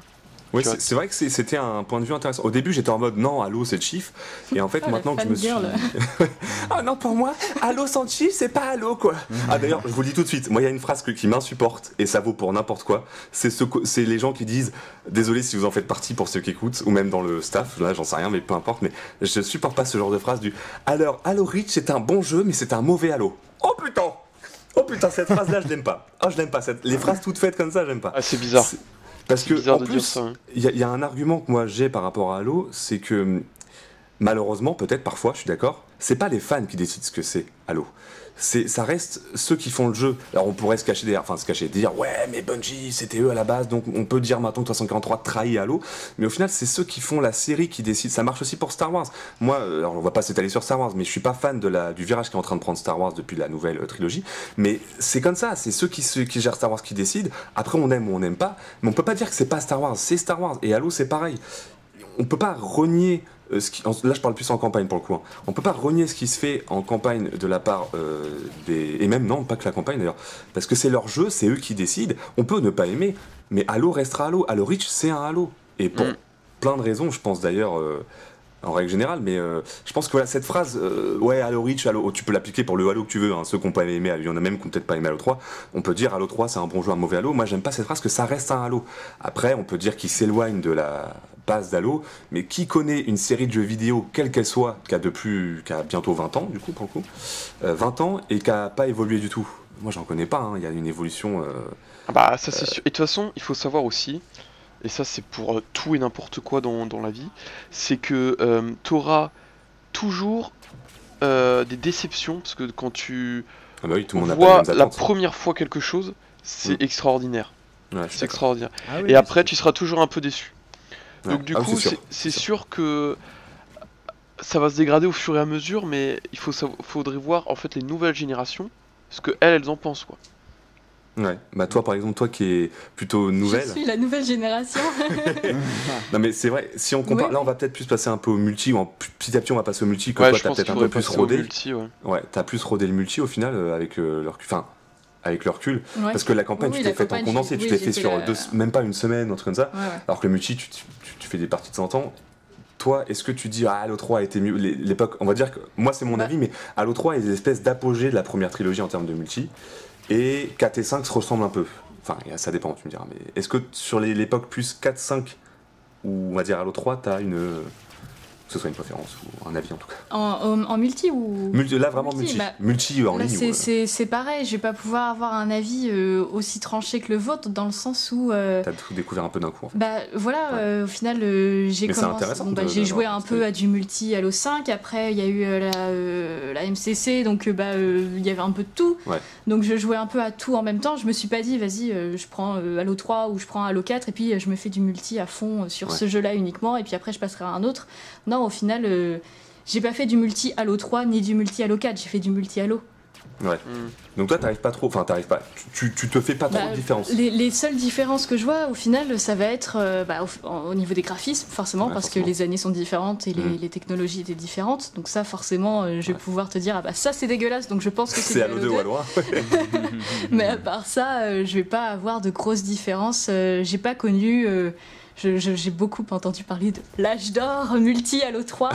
Oui, c'est vrai que c'était un point de vue intéressant. Au début, j'étais en mode non, Halo c'est Chief. Et en fait, maintenant que je me suis. Ah non, pour moi, Halo sans Chief, c'est pas Halo quoi. Ah d'ailleurs, je vous le dis tout de suite, moi il y a une phrase qui m'insupporte, et ça vaut pour n'importe quoi. C'est les gens qui disent, désolé si vous en faites partie pour ceux qui écoutent, ou même dans le staff, là j'en sais rien, mais peu importe, mais je supporte pas ce genre de phrase du alors, Halo Reach c'est un bon jeu, mais c'est un mauvais Halo. Oh putain, cette phrase là, je l'aime pas. Oh, je l'aime pas. Les phrases toutes faites comme ça, j'aime pas. Ah, c'est bizarre. Parce que, en plus, il y a un argument que moi j'ai par rapport à Halo, c'est que malheureusement, peut-être parfois, je suis d'accord, c'est pas les fans qui décident ce que c'est Halo. Ça reste ceux qui font le jeu. Alors on pourrait se cacher dire ouais mais Bungie c'était eux à la base, donc on peut dire maintenant que 343 trahit Halo, mais au final c'est ceux qui font la série qui décident. Ça marche aussi pour Star Wars. Moi, alors on va pas s'étaler sur Star Wars, mais je suis pas fan du virage qui est en train de prendre Star Wars depuis la nouvelle trilogie, mais c'est comme ça, c'est ceux qui gèrent Star Wars qui décident. Après on aime ou on n'aime pas, mais on peut pas dire que c'est pas Star Wars, c'est Star Wars, et Halo c'est pareil. On peut pas renier là je parle plus en campagne pour le coup, hein. On peut pas renier ce qui se fait en campagne de la part et même non, pas que la campagne d'ailleurs, parce que c'est leur jeu, c'est eux qui décident. On peut ne pas aimer, mais Halo restera Halo. Halo Reach c'est un Halo, et pour plein de raisons, je pense d'ailleurs en règle générale, mais je pense que voilà, cette phrase ouais Halo Reach, Halo, tu peux l'appliquer pour le Halo que tu veux, hein. Ceux qui n'ont pas aimé, il y en a même qui n'ont peut-être pas aimé Halo 3, on peut dire Halo 3 c'est un bon jeu, un mauvais Halo. Moi j'aime pas cette phrase, que ça reste un Halo. Après on peut dire qu'il s'éloigne de la base d'Halo, mais qui connaît une série de jeux vidéo, quelle qu'elle soit, qui a bientôt 20 ans, du coup, pour le coup, 20 ans, et qui n'a pas évolué du tout. Moi, j'en connais pas, hein. Il y a une évolution... Bah, ça c'est sûr. Et de toute façon, il faut savoir aussi, et ça c'est pour tout et n'importe quoi dans la vie, c'est que t'auras toujours des déceptions, parce que quand tu tout le monde vois la première fois quelque chose, c'est extraordinaire. Ouais, c'est extraordinaire. Ah oui, et après, tu seras toujours un peu déçu. Ouais. Donc du coup, c'est sûr que ça va se dégrader au fur et à mesure, mais faudrait voir en fait les nouvelles générations, ce que elles en pensent, quoi. Ouais, bah toi par exemple, toi qui es plutôt nouvelle. Je suis la nouvelle génération. Non mais c'est vrai, si on compare, là on va peut-être plus passer un peu au multi, ou petit à petit on va passer au multi, que ouais, toi t'as peut-être un peu plus rodé. Multi, ouais, t'as plus rodé le multi au final avec le recul, Ouais. parce que la campagne tu t'es faite en condensé, tu t'es fait sur même pas une semaine, un truc comme ça, alors que le multi tu fais des parties de 100 ans. Toi, est-ce que tu dis Halo 3 a été mieux, l'époque, on va dire que moi c'est mon avis, mais Halo 3 est des espèces d'apogée de la première trilogie en termes de multi. Et 4 et 5 se ressemblent un peu. Enfin, ça dépend, tu me diras. Mais est-ce que sur l'époque plus 4, 5, ou on va dire Halo 3, t'as que ce soit une préférence ou un avis en tout cas. En multi ou là vraiment multi. Multi en ligne. C'est pareil, je vais pas pouvoir avoir un avis aussi tranché que le vôtre dans le sens où. T'as tout découvert un peu d'un coup. En fait. Bah voilà, au final j'ai j'ai joué un peu à du multi Halo 5. Après il y a eu la MCC, donc il y avait un peu de tout. Ouais. Donc je jouais un peu à tout en même temps. Je me suis pas dit vas-y je prends Halo 3 ou je prends Halo 4 et puis je me fais du multi à fond sur ce jeu-là uniquement et puis après je passerai à un autre. Non, au final, j'ai pas fait du multi Halo 3 ni du multi Halo 4, j'ai fait du multi Halo. Ouais. Donc toi, t'arrives pas trop, enfin tu te fais pas trop de différence. Les seules différences que je vois, au final, ça va être au niveau des graphismes, forcément, parce que les années sont différentes et les technologies étaient différentes. Donc ça, forcément, je vais pouvoir te dire, ça c'est dégueulasse, donc je pense que c'est Halo 2 ou Halo 1. Mais à part ça, je vais pas avoir de grosses différences. J'ai pas connu... J'ai beaucoup entendu parler de l'âge d'or multi Halo 3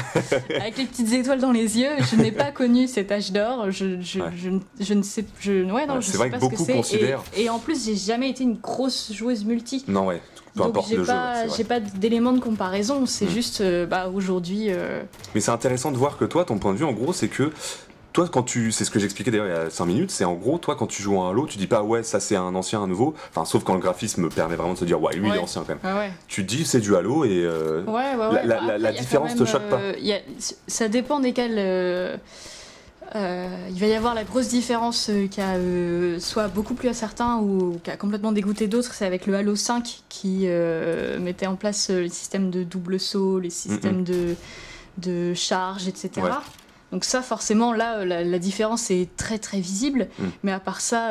avec les petites étoiles dans les yeux. Je n'ai pas connu cet âge d'or. Je ne sais. Je sais vrai pas que beaucoup ce que c'est. Considèrent... Et en plus, j'ai jamais été une grosse joueuse multi. Non, ouais. Peu importe le jeu. J'ai pas d'éléments de comparaison. C'est juste aujourd'hui. Mais c'est intéressant de voir que toi, ton point de vue, en gros, c'est que. Toi, c'est ce que j'expliquais d'ailleurs il y a 5 minutes, c'est en gros, toi, quand tu joues à Halo, tu dis pas ouais, ça c'est un ancien, un nouveau, enfin, sauf quand le graphisme permet vraiment de se dire ouais, lui il est ancien quand même. Ouais. Tu te dis c'est du Halo et la différence te choque pas. Ça dépend desquels. Il va y avoir la grosse différence qui a soit beaucoup plu à certains ou qui a complètement dégoûté d'autres, c'est avec le Halo 5 qui mettait en place les systèmes de double saut, les systèmes de charge, etc. Ouais. Donc ça, forcément, là, la différence est très très visible. Mais à part ça,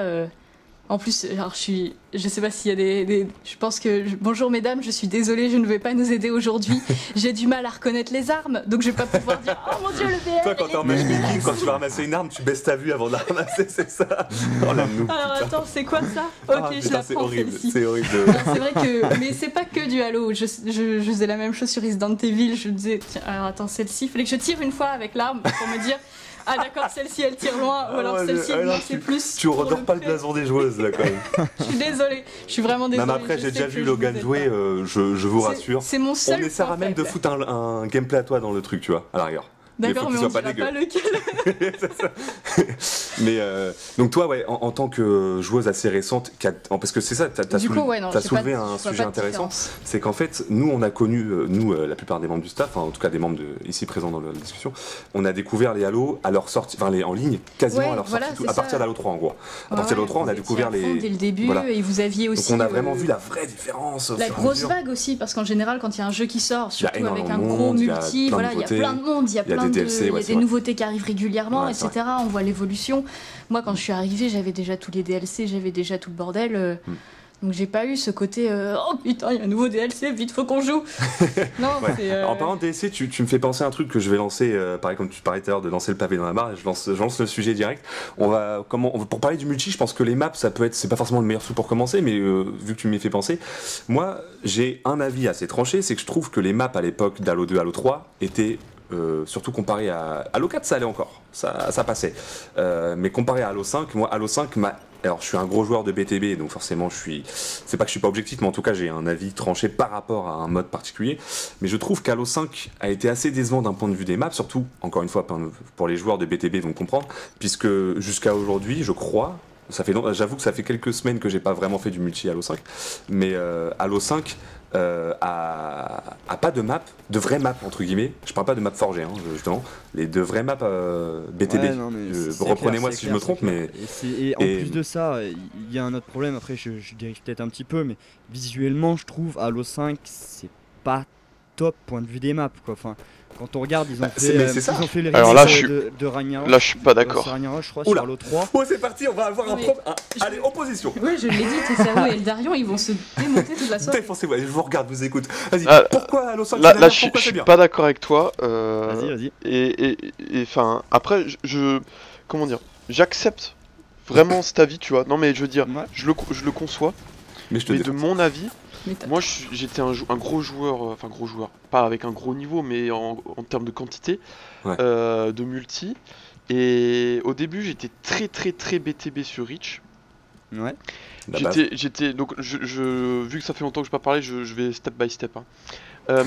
en plus, alors je sais pas s'il y a je pense que bonjour mesdames, je suis désolée, je ne vais pas nous aider aujourd'hui. J'ai du mal à reconnaître les armes, donc je vais pas pouvoir dire oh mon dieu le VR. Toi, quand t'es en matchmaking, quand tu vas ramasser une arme, tu baisses ta vue avant de la ramasser, c'est ça. Oh la noob. Alors attends, c'est quoi ça? Ok, je la prends celle-ci. C'est horrible. C'est vrai que, mais c'est pas que du Halo. Je faisais la même chose sur Resident Evil. Je me disais tiens, alors attends, celle-ci, fallait que je tire une fois avec l'arme pour me dire. Ah d'accord, celle-ci elle tire loin, ou alors celle-ci non, c'est plus. Tu redors pas le blason des joueuses là quand même. Je suis désolée, je suis vraiment désolée. Même après, j'ai déjà vu Logan jouer, je vous rassure. C'est mon seul. On essaiera même de foutre un gameplay à toi dans le truc, tu vois, à l'arrière. D'accord, mais on dira pas lequel. Mais donc toi, ouais, en tant que joueuse assez récente, parce que c'est ça, t'as soulevé un sujet intéressant, c'est qu'en fait, nous, on a connu, la plupart des membres du staff, en tout cas des membres ici présents dans la discussion, on a découvert les Halo à leur sortie, enfin en ligne, quasiment à leur sortie, à partir d'Halo 3 en gros. À partir d'Halo 3, on a découvert les... Dès le début, et vous aviez aussi... Donc on a vraiment vu la vraie différence. La grosse vague aussi, parce qu'en général, quand il y a un jeu qui sort, surtout avec un gros multi, voilà, il y a plein de monde, il y a plein DLC, il y a des nouveautés qui arrivent régulièrement, etc. On voit l'évolution. Moi, quand je suis arrivée, j'avais déjà tous les DLC, j'avais déjà tout le bordel. Donc j'ai pas eu ce côté oh putain, il y a un nouveau DLC, vite faut qu'on joue. Non, en parlant de DLC, tu me fais penser à un truc que je vais lancer, pareil comme tu parlais tout à l'heure de lancer le pavé dans la mare, je lance le sujet direct. Pour parler du multi, je pense que les maps, c'est pas forcément le meilleur truc pour commencer, mais vu que tu m'y fais penser, moi j'ai un avis assez tranché, c'est que je trouve que les maps à l'époque d'Halo 2, Halo 3 étaient surtout comparé à Halo 4, ça allait encore, ça passait. Mais comparé à Halo 5, moi Halo 5 alors je suis un gros joueur de BTB, donc forcément c'est pas que je suis pas objectif, mais en tout cas j'ai un avis tranché par rapport à un mode particulier. Mais je trouve qu'Halo 5 a été assez décevant d'un point de vue des maps, surtout encore une fois pour les joueurs de BTB vont comprendre, puisque jusqu'à aujourd'hui je crois, J'avoue que ça fait quelques semaines que j'ai pas vraiment fait du multi Halo 5, mais Halo 5 a pas de map, de vraies maps entre guillemets. Je parle pas de map forgées, hein, justement, de vraies maps BTB. Ouais, non, reprenez-moi si je me trompe, mais et en plus de ça, il y a un autre problème. Après, je dérive peut-être un petit peu, mais visuellement, je trouve Halo 5 c'est pas top point de vue des maps, quoi. Enfin, quand on regarde, ils ont fait les remake de Ragnarok. Là, je suis pas d'accord. Ragnarok, je crois, sur Halo 3. Oh, c'est parti, on va avoir allez, opposition. Oui, je l'ai dit, TSAO et Eldarion, ils vont se démonter toute la soirée. Défoncez, je vous regarde, vous écoute. Vas-y, pourquoi Halo 5 là, je suis pas d'accord avec toi. Vas-y. Et enfin, après, comment dire, j'accepte vraiment cet avis, tu vois. Non, mais je veux dire, je le conçois. Mais de mon avis. Moi j'étais un gros joueur, pas avec un gros niveau, mais en termes de quantité, de multi. Et au début j'étais très BTB sur Reach. Ouais. J'étais donc vu que ça fait longtemps que je n'ai pas parlé, je vais step by step. Hein.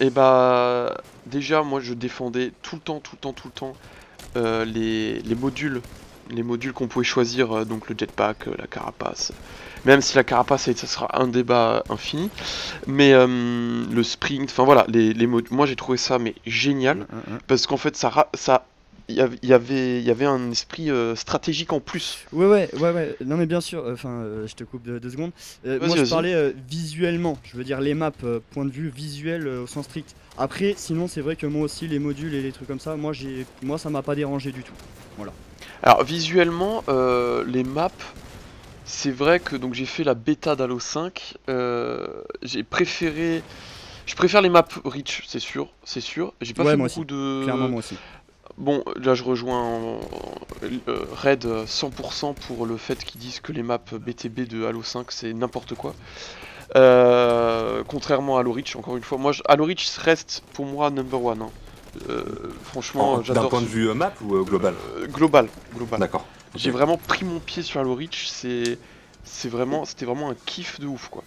Et bah déjà moi je défendais tout le temps les modules. Les modules qu'on pouvait choisir, donc le jetpack, la carapace. Même si la carapace, ça sera un débat infini. Mais le sprint, enfin voilà, les modules. Moi j'ai trouvé ça mais génial. Parce qu'en fait, il y avait un esprit stratégique en plus. Ouais. Non mais bien sûr, je te coupe 2 secondes. Moi je parlais visuellement, je veux dire les maps, point de vue visuel au sens strict. Après, sinon c'est vrai que moi aussi, les modules et les trucs comme ça, moi ça m'a pas dérangé du tout. Voilà. Alors visuellement, les maps, c'est vrai que donc j'ai fait la bêta d'Halo 5, je préfère les maps Reach, c'est sûr. J'ai pas fait beaucoup de... Clairement moi aussi. Bon, là je rejoins Red 100% pour le fait qu'ils disent que les maps BTB de Halo 5 c'est n'importe quoi. Contrairement à Halo Reach, encore une fois, Halo Reach reste pour moi number one. Hein. Franchement, j'adore. D'un point de vue map ou global Global. D'accord. J'ai vraiment pris mon pied sur Halo Reach, c'était vraiment un kiff de ouf quoi.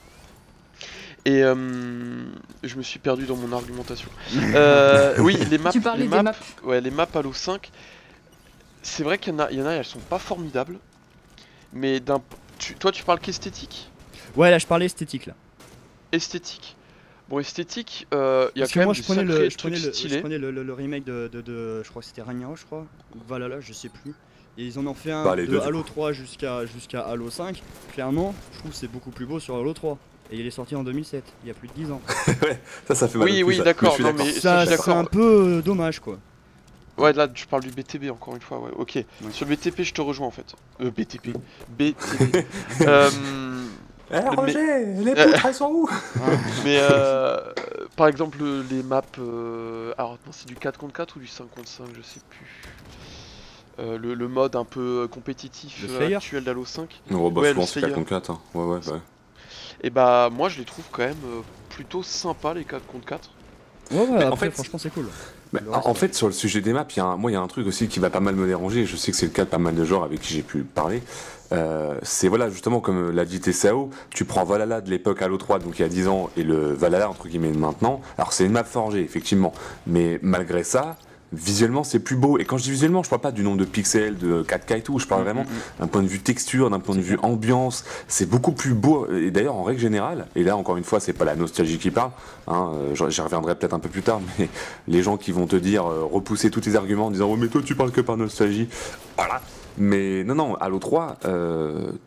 Et je me suis perdu dans mon argumentation. Oui, les maps. Tu parlais des maps. Ouais, les maps Halo 5. C'est vrai qu'il y en a, elles sont pas formidables. Mais toi, tu parles qu'esthétique ? Ouais, là, je parlais esthétique là. Esthétique. Bon, esthétique, il y a quand même des sacrés trucs stylés. Je prenais le remake de je crois que c'était Ragnarok, je crois. Valhalla, je sais plus. Et ils en ont fait un de Halo 3 jusqu'à Halo 5. Clairement, je trouve que c'est beaucoup plus beau sur Halo 3. Et il est sorti en 2007, il y a plus de 10 ans. Ouais, ça fait mal. Oui, d'accord. Ça c'est un peu dommage quoi. Ouais, là je parle du BTB encore une fois, ouais, ok. Ouais. Sur le BTP, je te rejoins en fait. BTP. Roger, les poutres elles sont où? Mais par exemple, les maps. Alors, non, c'est du 4 contre 4 ou du 5 contre 5, je sais plus. Le mode un peu compétitif actuel d'Halo 5. Non, bah, je pense que c'est 4 contre 4. Hein. Ouais. Et bah, moi je les trouve quand même plutôt sympas les 4 contre 4. Ouais, en fait, franchement, c'est cool. En fait, sur le sujet des maps, il y a un truc aussi qui va pas mal me déranger. Je sais que c'est le cas de pas mal de joueurs avec qui j'ai pu parler. C'est voilà, justement, comme l'a dit TSAO, tu prends Valhalla de l'époque Halo 3, donc il y a 10 ans, et le Valhalla, entre guillemets, de maintenant. Alors, c'est une map forgée, effectivement. Mais malgré ça, visuellement, c'est plus beau. Et quand je dis visuellement, je parle pas du nombre de pixels, de 4K et tout. Je parle vraiment d'un point de vue texture, d'un point de vue ambiance. C'est beaucoup plus beau. Et d'ailleurs, en règle générale, et là, encore une fois, c'est pas la nostalgie qui parle. Hein, j'y reviendrai peut-être un peu plus tard, mais les gens qui vont te dire, repousser tous tes arguments en disant, oh, mais toi, tu parles que par nostalgie. Voilà. Mais non, Halo 3,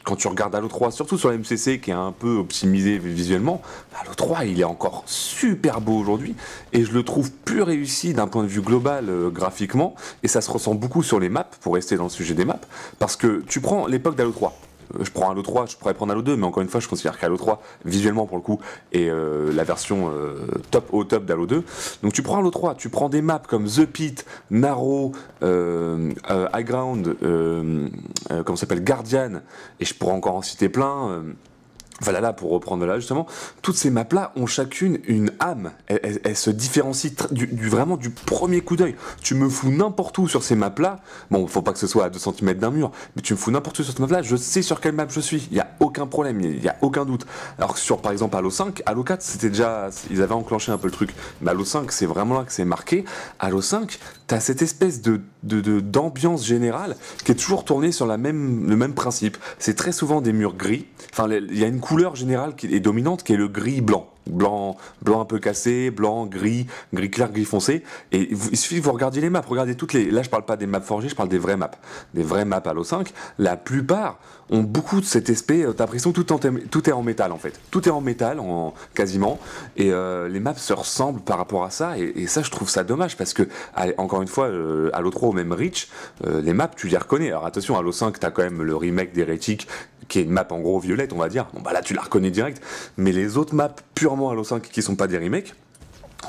quand tu regardes Halo 3, surtout sur la MCC qui est un peu optimisé visuellement, Halo 3 il est encore super beau aujourd'hui et je le trouve plus réussi d'un point de vue global graphiquement, et ça se ressent beaucoup sur les maps, pour rester dans le sujet des maps, parce que tu prends l'époque d'Halo 3. Je prends Halo 3, je pourrais prendre Halo 2, mais encore une fois, je considère qu'Halo 3, visuellement pour le coup, est la version top d'Halo 2. Donc tu prends Halo 3, tu prends des maps comme The Pit, Narrow, High Ground, comment ça s'appelle, Guardian, et je pourrais encore en citer plein. Valhalla, pour reprendre là justement, toutes ces maps-là ont chacune une âme. Elles se différencient vraiment du premier coup d'œil. Tu me fous n'importe où sur ces maps-là. Bon, faut pas que ce soit à 2 cm d'un mur, mais tu me fous n'importe où sur cette map-là, je sais sur quelle map je suis. Il y a aucun problème, il y a aucun doute. Alors que sur, par exemple, Halo 5, Halo 4, c'était déjà, ils avaient enclenché un peu le truc. Mais Halo 5, c'est vraiment là que c'est marqué. Halo 5, t'as cette espèce d'ambiance générale qui est toujours tournée sur le même principe. C'est très souvent des murs gris. Enfin, il y a une couleur générale qui est dominante, qui est le gris-blanc. Blanc un peu cassé, blanc, gris clair, gris foncé. Et il suffit que vous regardiez les maps. Regardez toutes les. Là, je parle pas des maps forgées, je parle des vraies maps. Des vraies maps Halo 5. La plupart ont beaucoup de cet aspect. T'as l'impression que tout est en métal en fait. Tout est en métal, quasiment. Et les maps se ressemblent par rapport à ça. Et ça, je trouve ça dommage parce que, encore une fois, Halo 3 ou même Reach, les maps, tu les reconnais. Alors attention, Halo 5, t'as quand même le remake d'Heretic, qui est une map en gros violette, on va dire. Bon, bah là, tu la reconnais direct. Mais les autres maps purement Halo 5 qui sont pas des remakes,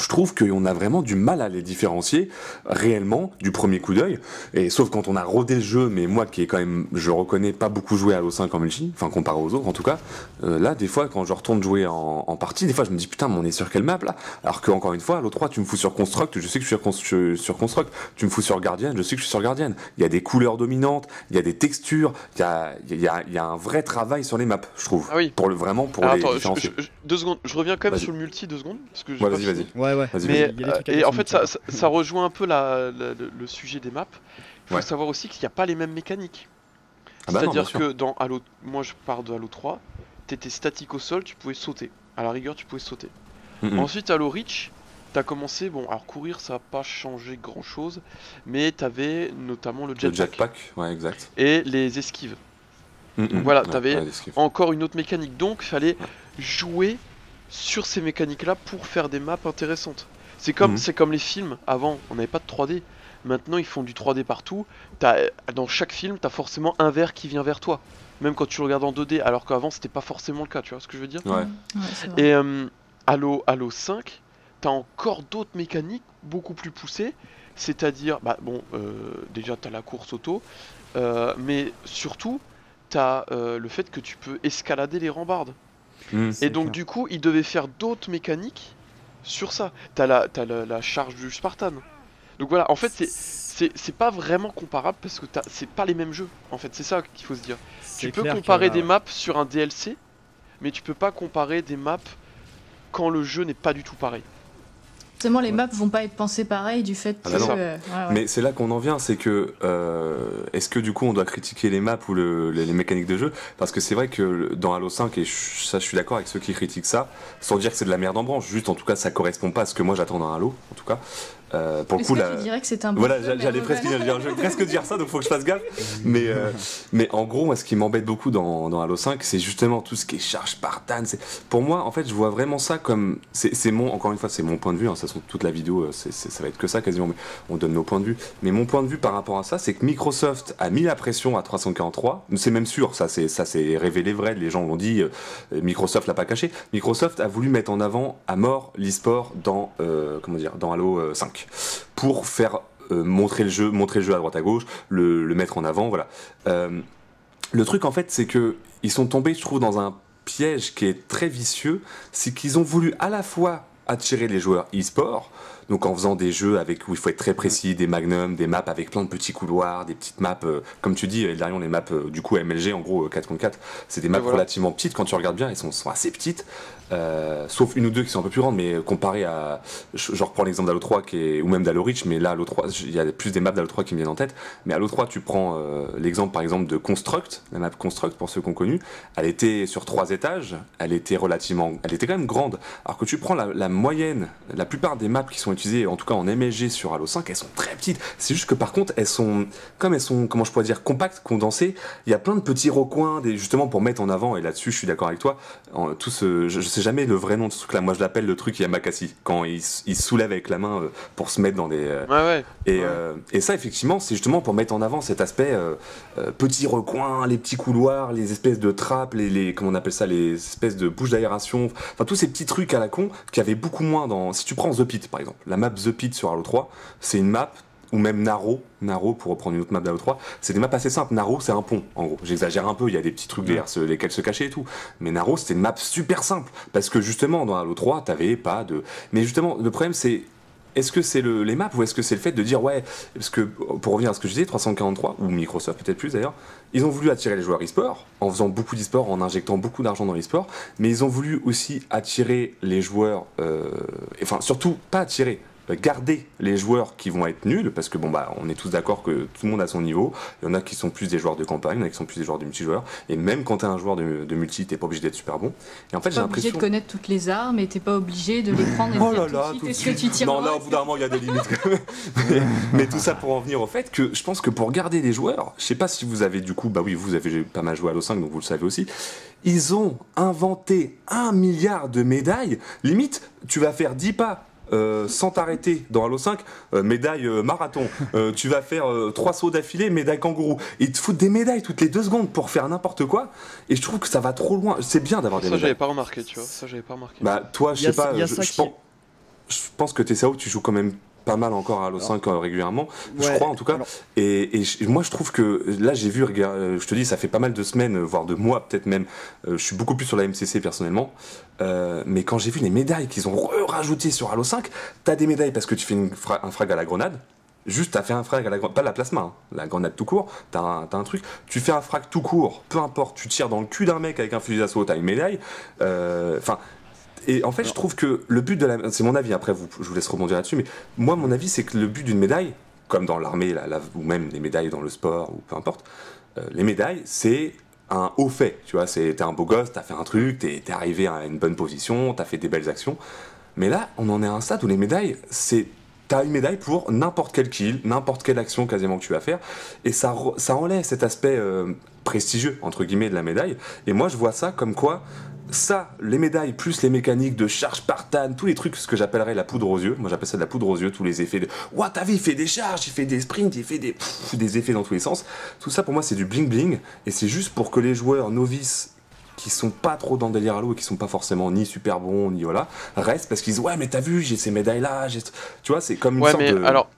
je trouve qu'on a vraiment du mal à les différencier réellement du premier coup d'œil. Et sauf quand on a rodé le jeu, mais moi qui est quand même, je reconnais pas beaucoup joué à Halo 5 en multi, enfin comparé aux autres en tout cas. Là, des fois, quand je retourne jouer en partie, des fois je me dis putain, mais on est sur quelle map là? Alors que encore une fois, Halo 3, tu me fous sur Construct, je sais que je suis sur Construct. Tu me fous sur Guardian, je sais que je suis sur Guardian. Il y a des couleurs dominantes, il y a des textures, il y a un vrai travail sur les maps, je trouve. Ah oui. Vraiment pour alors, les attends, différencier. 2 secondes, je reviens quand même sur le multi 2 secondes. Parce que Vas-y. Ouais. Mais, et en fait, ça rejoint un peu le sujet des maps. Il faut savoir aussi qu'il n'y a pas les mêmes mécaniques. C'est-à-dire que dans Halo, moi je pars de Halo 3, t'étais statique au sol, tu pouvais sauter. À la rigueur, tu pouvais sauter. Ensuite, Halo Reach, t'as commencé, bon, alors courir, ça n'a pas changé grand-chose, mais t'avais notamment le jetpack. Ouais, exact. Et les esquives. Donc voilà, t'avais encore une autre mécanique. Donc, il fallait jouer sur ces mécaniques-là pour faire des maps intéressantes. C'est comme les films. Avant, on n'avait pas de 3D. Maintenant, ils font du 3D partout. Dans chaque film, t'as forcément un verre qui vient vers toi. Même quand tu le regardes en 2D. Alors qu'avant, c'était pas forcément le cas. Tu vois ce que je veux dire? Ouais. Et Halo 5, t'as encore d'autres mécaniques beaucoup plus poussées. C'est-à-dire, déjà, t'as la course auto. Mais surtout, t'as le fait que tu peux escalader les rambardes. Et donc, du coup, ils devaient faire d'autres mécaniques sur ça. T'as la charge du Spartan. Donc voilà, en fait c'est pas vraiment comparable parce que c'est pas les mêmes jeux. En fait, c'est ça qu'il faut se dire. Tu peux comparer des maps sur un DLC, mais tu peux pas comparer des maps quand le jeu n'est pas du tout pareil. Forcément, les maps vont pas être pensées pareil du fait que... Mais c'est là qu'on en vient, c'est que est-ce que du coup on doit critiquer les maps ou les mécaniques de jeu? Parce que c'est vrai que dans Halo 5, et ça je suis d'accord avec ceux qui critiquent ça, sans dire que c'est de la merde en branche, juste en tout cas ça correspond pas à ce que moi j'attends d'un Halo, en tout cas. Pour le coup, tu dirais que c'est un bon voilà, jeu, j'allais presque dire ça, donc faut que je fasse gaffe. Mais en gros, moi, ce qui m'embête beaucoup dans Halo 5, c'est justement tout ce qui est charge Spartan. Pour moi, en fait, je vois vraiment ça comme encore une fois, c'est mon point de vue. Hein, ça sont toute la vidéo, ça va être que ça quasiment. Mais on donne nos points de vue. Mais mon point de vue par rapport à ça, c'est que Microsoft a mis la pression à 343. C'est même sûr, ça c'est révélé vrai. Les gens l'ont dit. Microsoft l'a pas caché. Microsoft a voulu mettre en avant à mort l'e-sport dans Halo 5. Pour faire montrer le jeu à droite à gauche, le mettre en avant, voilà. Le truc en fait, c'est que ils sont tombés, je trouve, dans un piège qui est très vicieux, c'est qu'ils ont voulu à la fois attirer les joueurs e-sport, donc en faisant des jeux où il faut être très précis, des magnums, des maps avec plein de petits couloirs, des petites maps, comme tu dis, Eldarion, les maps du coup MLG, en gros 4 contre 4, c'est des maps relativement petites, quand tu regardes bien, elles sont assez petites, sauf une ou deux qui sont un peu plus grandes, mais comparé à, je reprends l'exemple d'Halo 3 ou même d'Halo Reach, mais là Halo 3, il y a plus des maps d'Halo 3 qui me viennent en tête, mais Halo 3 tu prends l'exemple par exemple de Construct, la map Construct pour ceux qui ont connu, elle était sur 3 étages, elle était quand même grande, alors que tu prends la moyenne, la plupart des maps qui sont utilisées, en tout cas en MLG sur Halo 5, elles sont très petites, c'est juste que par contre elles sont, comment je pourrais dire, compactes, condensées, il y a plein de petits recoins, justement pour mettre en avant, et là-dessus je suis d'accord avec toi, je sais jamais le vrai nom de ce truc là, moi je l'appelle le truc Yamakasi, quand il se soulève avec la main pour se mettre dans des... Et ça effectivement c'est justement pour mettre en avant cet aspect petits recoins, les petits couloirs, les espèces de trappes, comment on appelle ça, les espèces de bouches d'aération, enfin tous ces petits trucs à la con qu'il y avait beaucoup moins dans... Si tu prends The Pit par exemple, la map The Pit sur Halo 3, c'est une map, ou même Naro, pour reprendre une autre map d'Halo 3, c'est des maps assez simples. Naro, c'est un pont, en gros. J'exagère un peu, il y a des petits trucs derrière lesquels se cacher et tout. Mais Naro, c'était une map super simple. Parce que justement, dans Halo 3, t'avais pas de... Mais justement, le problème, c'est... Est-ce que c'est les maps ou est-ce que c'est le fait de dire parce que pour revenir à ce que je disais, 343 ou Microsoft peut-être plus d'ailleurs, ils ont voulu attirer les joueurs e-sport en faisant beaucoup d'e-sport, en injectant beaucoup d'argent dans l'e-sport, mais ils ont voulu aussi attirer les joueurs, surtout pas attirer, garder les joueurs qui vont être nuls, parce que on est tous d'accord que tout le monde a son niveau, il y en a qui sont plus des joueurs de campagne, il y en a qui sont plus des joueurs de multijoueurs, et même quand t'es un joueur de multi, t'es pas obligé d'être super bon. Et en fait, j'ai l'impression... T'es pas obligé de connaître toutes les armes, et t'es pas obligé de les prendre et de faire tout de suite. Est-ce que tu tires? Non, là, au bout d'un moment, il y a des limites. mais tout ça pour en venir au fait que je pense que pour garder les joueurs, je sais pas si vous avez du coup, vous avez pas mal joué à Halo 5, donc vous le savez aussi, ils ont inventé 1 milliard de médailles, limite, tu vas faire 10 pas sans t'arrêter dans Halo 5, médaille marathon, tu vas faire 3 sauts d'affilée, médaille kangourou, ils te foutent des médailles toutes les 2 secondes pour faire n'importe quoi, et je trouve que ça va trop loin. C'est bien d'avoir des médailles. Ça j'avais pas remarqué, tu vois, Toi, je sais pas, je pense que TSAO, tu joues quand même pas mal encore à Halo 5 régulièrement, je crois en tout cas. Et moi je trouve que là j'ai vu, je te dis, ça fait pas mal de semaines, voire de mois peut-être même, je suis beaucoup plus sur la MCC personnellement, mais quand j'ai vu les médailles qu'ils ont rajoutées sur Halo 5, t'as des médailles parce que tu fais un frag à la grenade. Juste, t'as fait un frag à la grenade, pas la plasma, hein, la grenade tout court, t'as un truc, tu fais un frag tout court, peu importe, tu tires dans le cul d'un mec avec un fusil d'assaut, t'as une médaille, et en fait, je trouve que le but de la... C'est mon avis, après, je vous laisse rebondir là-dessus, mais moi, mon avis, c'est que le but d'une médaille, comme dans l'armée, ou même les médailles dans le sport, ou peu importe, les médailles, c'est un haut fait, tu vois, t'es un beau gosse, t'as fait un truc, t'es arrivé à une bonne position, t'as fait des belles actions, mais là, on en est à un stade où les médailles, t'as une médaille pour n'importe quel kill, n'importe quelle action quasiment que tu vas faire, et ça enlève cet aspect prestigieux, entre guillemets, de la médaille, et moi, je vois ça comme quoi... Ça, les médailles, plus les mécaniques de charge Spartan, tous les trucs, ce que j'appellerais la poudre aux yeux. Moi, j'appelle ça de la poudre aux yeux, tous les effets de « Ouah, t'as vu, il fait des charges, il fait des sprints, il fait des effets dans tous les sens. » Tout ça, pour moi, c'est du bling-bling. Et c'est juste pour que les joueurs novices qui sont pas trop dans le délire Halo et qui sont pas forcément ni super bons, ni voilà, restent parce qu'ils disent « Ouais, mais t'as vu, j'ai ces médailles-là. » Tu vois, c'est comme une sorte de... Alors...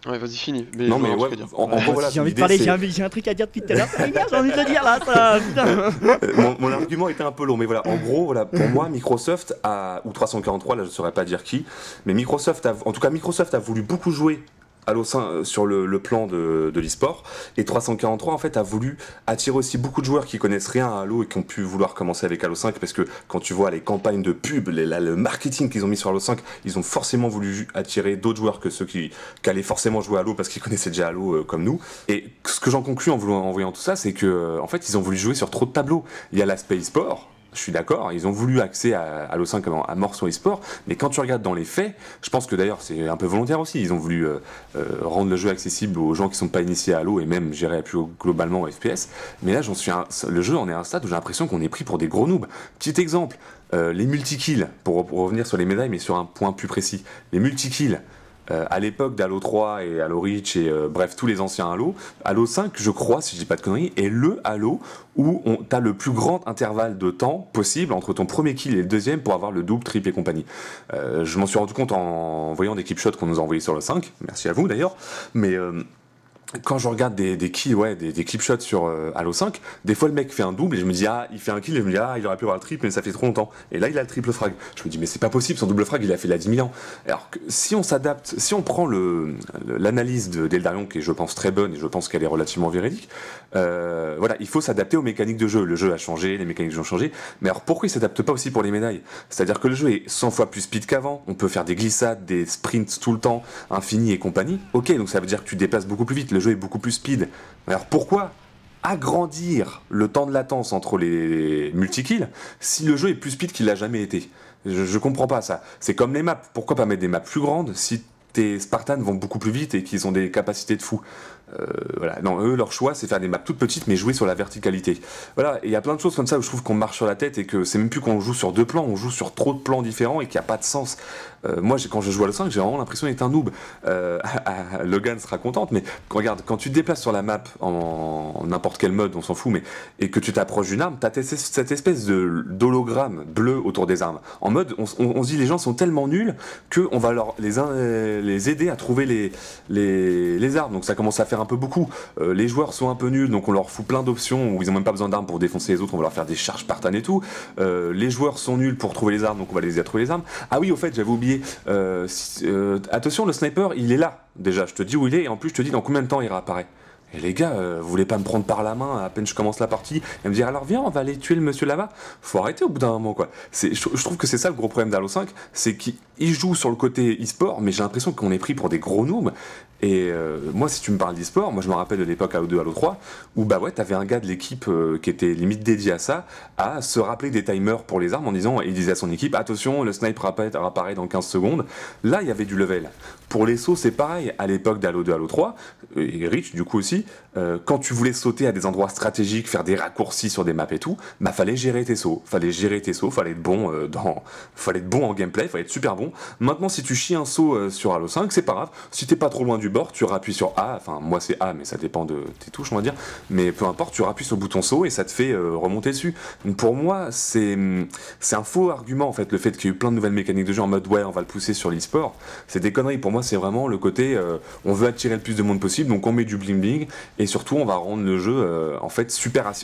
Ouais, vas-y, finis. Non, mais ouais, en gros, voilà, j'ai envie de parler, j'ai un truc à dire depuis tout à l'heure. J'ai envie de le dire là, ça, putain. Mon argument était un peu long, mais voilà, en gros, voilà, pour moi, Microsoft ou 343, là je ne saurais pas dire qui, mais Microsoft a voulu beaucoup jouer Halo 5 sur le plan de l'e-sport, et 343 en fait a voulu attirer aussi beaucoup de joueurs qui connaissent rien à Halo et qui ont pu vouloir commencer avec Halo 5, parce que quand tu vois les campagnes de pub, le marketing qu'ils ont mis sur Halo 5, ils ont forcément voulu attirer d'autres joueurs que ceux qui allaient forcément jouer à Halo parce qu'ils connaissaient déjà Halo comme nous. Et ce que j'en conclus en voyant tout ça, c'est que en fait ils ont voulu jouer sur trop de tableaux. Il y a l'aspect e-sport. Je suis d'accord, ils ont voulu accès à Halo 5 à mort sur e-sport, mais quand tu regardes dans les faits, je pense que d'ailleurs c'est un peu volontaire aussi, ils ont voulu rendre le jeu accessible aux gens qui ne sont pas initiés à Halo et même gérer plus globalement au FPS, mais là le jeu en est à un stade où j'ai l'impression qu'on est pris pour des gros noobs. Petit exemple, les multi-kills, pour revenir sur les médailles mais sur un point plus précis, les multi-kills, à l'époque d'Halo 3 et Halo Reach et bref tous les anciens Halo 5 je crois si je dis pas de conneries est le Halo où t'as le plus grand intervalle de temps possible entre ton premier kill et le deuxième pour avoir le double, triple et compagnie. Je m'en suis rendu compte en voyant des clipshots qu'on nous a envoyés sur le 5, merci à vous d'ailleurs, mais quand je regarde des kills, des clipshots sur Halo 5, des fois le mec fait un double et je me dis il fait un kill et je me dis il aurait pu avoir le triple mais ça fait trop longtemps. Et là il a le triple frag. Je me dis mais c'est pas possible, son double frag il a fait il y a 10 000 ans. Alors que si on s'adapte, si on prend l'analyse d'Eldarion qui est je pense très bonne et je pense qu'elle est relativement véridique, voilà, il faut s'adapter aux mécaniques de jeu. Le jeu a changé, les mécaniques ont changé, mais alors pourquoi il s'adapte pas aussi pour les médailles? C'est-à-dire que le jeu est 100 fois plus speed qu'avant, on peut faire des glissades, des sprints tout le temps, infini et compagnie. Ok, donc ça veut dire que tu te déplaces beaucoup plus vite, le jeu est beaucoup plus speed. Alors pourquoi agrandir le temps de latence entre les multi-kills si le jeu est plus speed qu'il l'a jamais été? Je comprends pas ça. C'est comme les maps. Pourquoi pas mettre des maps plus grandes si tes Spartans vont beaucoup plus vite et qu'ils ont des capacités de fou? Voilà. Non, eux, leur choix, c'est faire des maps toutes petites, mais jouer sur la verticalité. Voilà. Et il y a plein de choses comme ça où je trouve qu'on marche sur la tête et que c'est même plus qu'on joue sur 2 plans, on joue sur trop de plans différents et qu'il n'y a pas de sens. Moi, quand je joue à Halo 5, j'ai vraiment l'impression d'être un noob. Logan sera contente, mais regarde, quand tu te déplaces sur la map en n'importe quel mode, on s'en fout, et que tu t'approches d'une arme, t'as cette espèce d'hologramme bleu autour des armes. En mode, on se dit les gens sont tellement nuls qu'on va les aider à trouver les armes. Donc ça commence à faire un peu beaucoup. Les joueurs sont un peu nuls, donc on leur fout plein d'options où ils n'ont même pas besoin d'armes pour défoncer les autres, on va leur faire des charges Spartan et tout. Les joueurs sont nuls pour trouver les armes, donc on va les aider à trouver les armes. Ah oui, au fait, j'avais oublié. Attention, le sniper, il est là. Déjà, je te dis où il est, et en plus, je te dis dans combien de temps il réapparaît. Et les gars, vous voulez pas me prendre par la main à peine je commence la partie et me dire alors viens, on va aller tuer le monsieur là-bas. Faut arrêter au bout d'un moment, quoi. Je trouve que c'est ça le gros problème d'Halo 5, c'est qu'il joue sur le côté e-sport, mais j'ai l'impression qu'on est pris pour des gros noobs. Et moi, si tu me parles d'e-sport, moi je me rappelle de l'époque Halo 2, Halo 3, où bah ouais, t'avais un gars de l'équipe qui était limite dédié à ça, à se rappeler des timers pour les armes en disant, il disait à son équipe, attention, le sniper apparaît dans 15 secondes. Là, il y avait du level. Pour les sauts, c'est pareil. À l'époque d'Halo 2, Halo 3, et Reach du coup aussi, quand tu voulais sauter à des endroits stratégiques, faire des raccourcis sur des maps et tout, bah fallait gérer tes sauts, fallait être bon fallait être bon en gameplay, fallait être super bon. Maintenant, si tu chies un saut sur Halo 5, c'est pas grave. Si t'es pas trop loin du bord, tu rappuies sur A, enfin moi c'est A, mais ça dépend de tes touches, on va dire. Mais peu importe, tu rappuies sur le bouton saut et ça te fait remonter dessus. Donc pour moi, c'est un faux argument en fait, le fait qu'il y ait eu plein de nouvelles mécaniques de jeu en mode ouais, on va le pousser sur l'e-sport. C'est des conneries. Pour moi, c'est vraiment le côté on veut attirer le plus de monde possible, donc on met du bling bling et surtout on va rendre le jeu en fait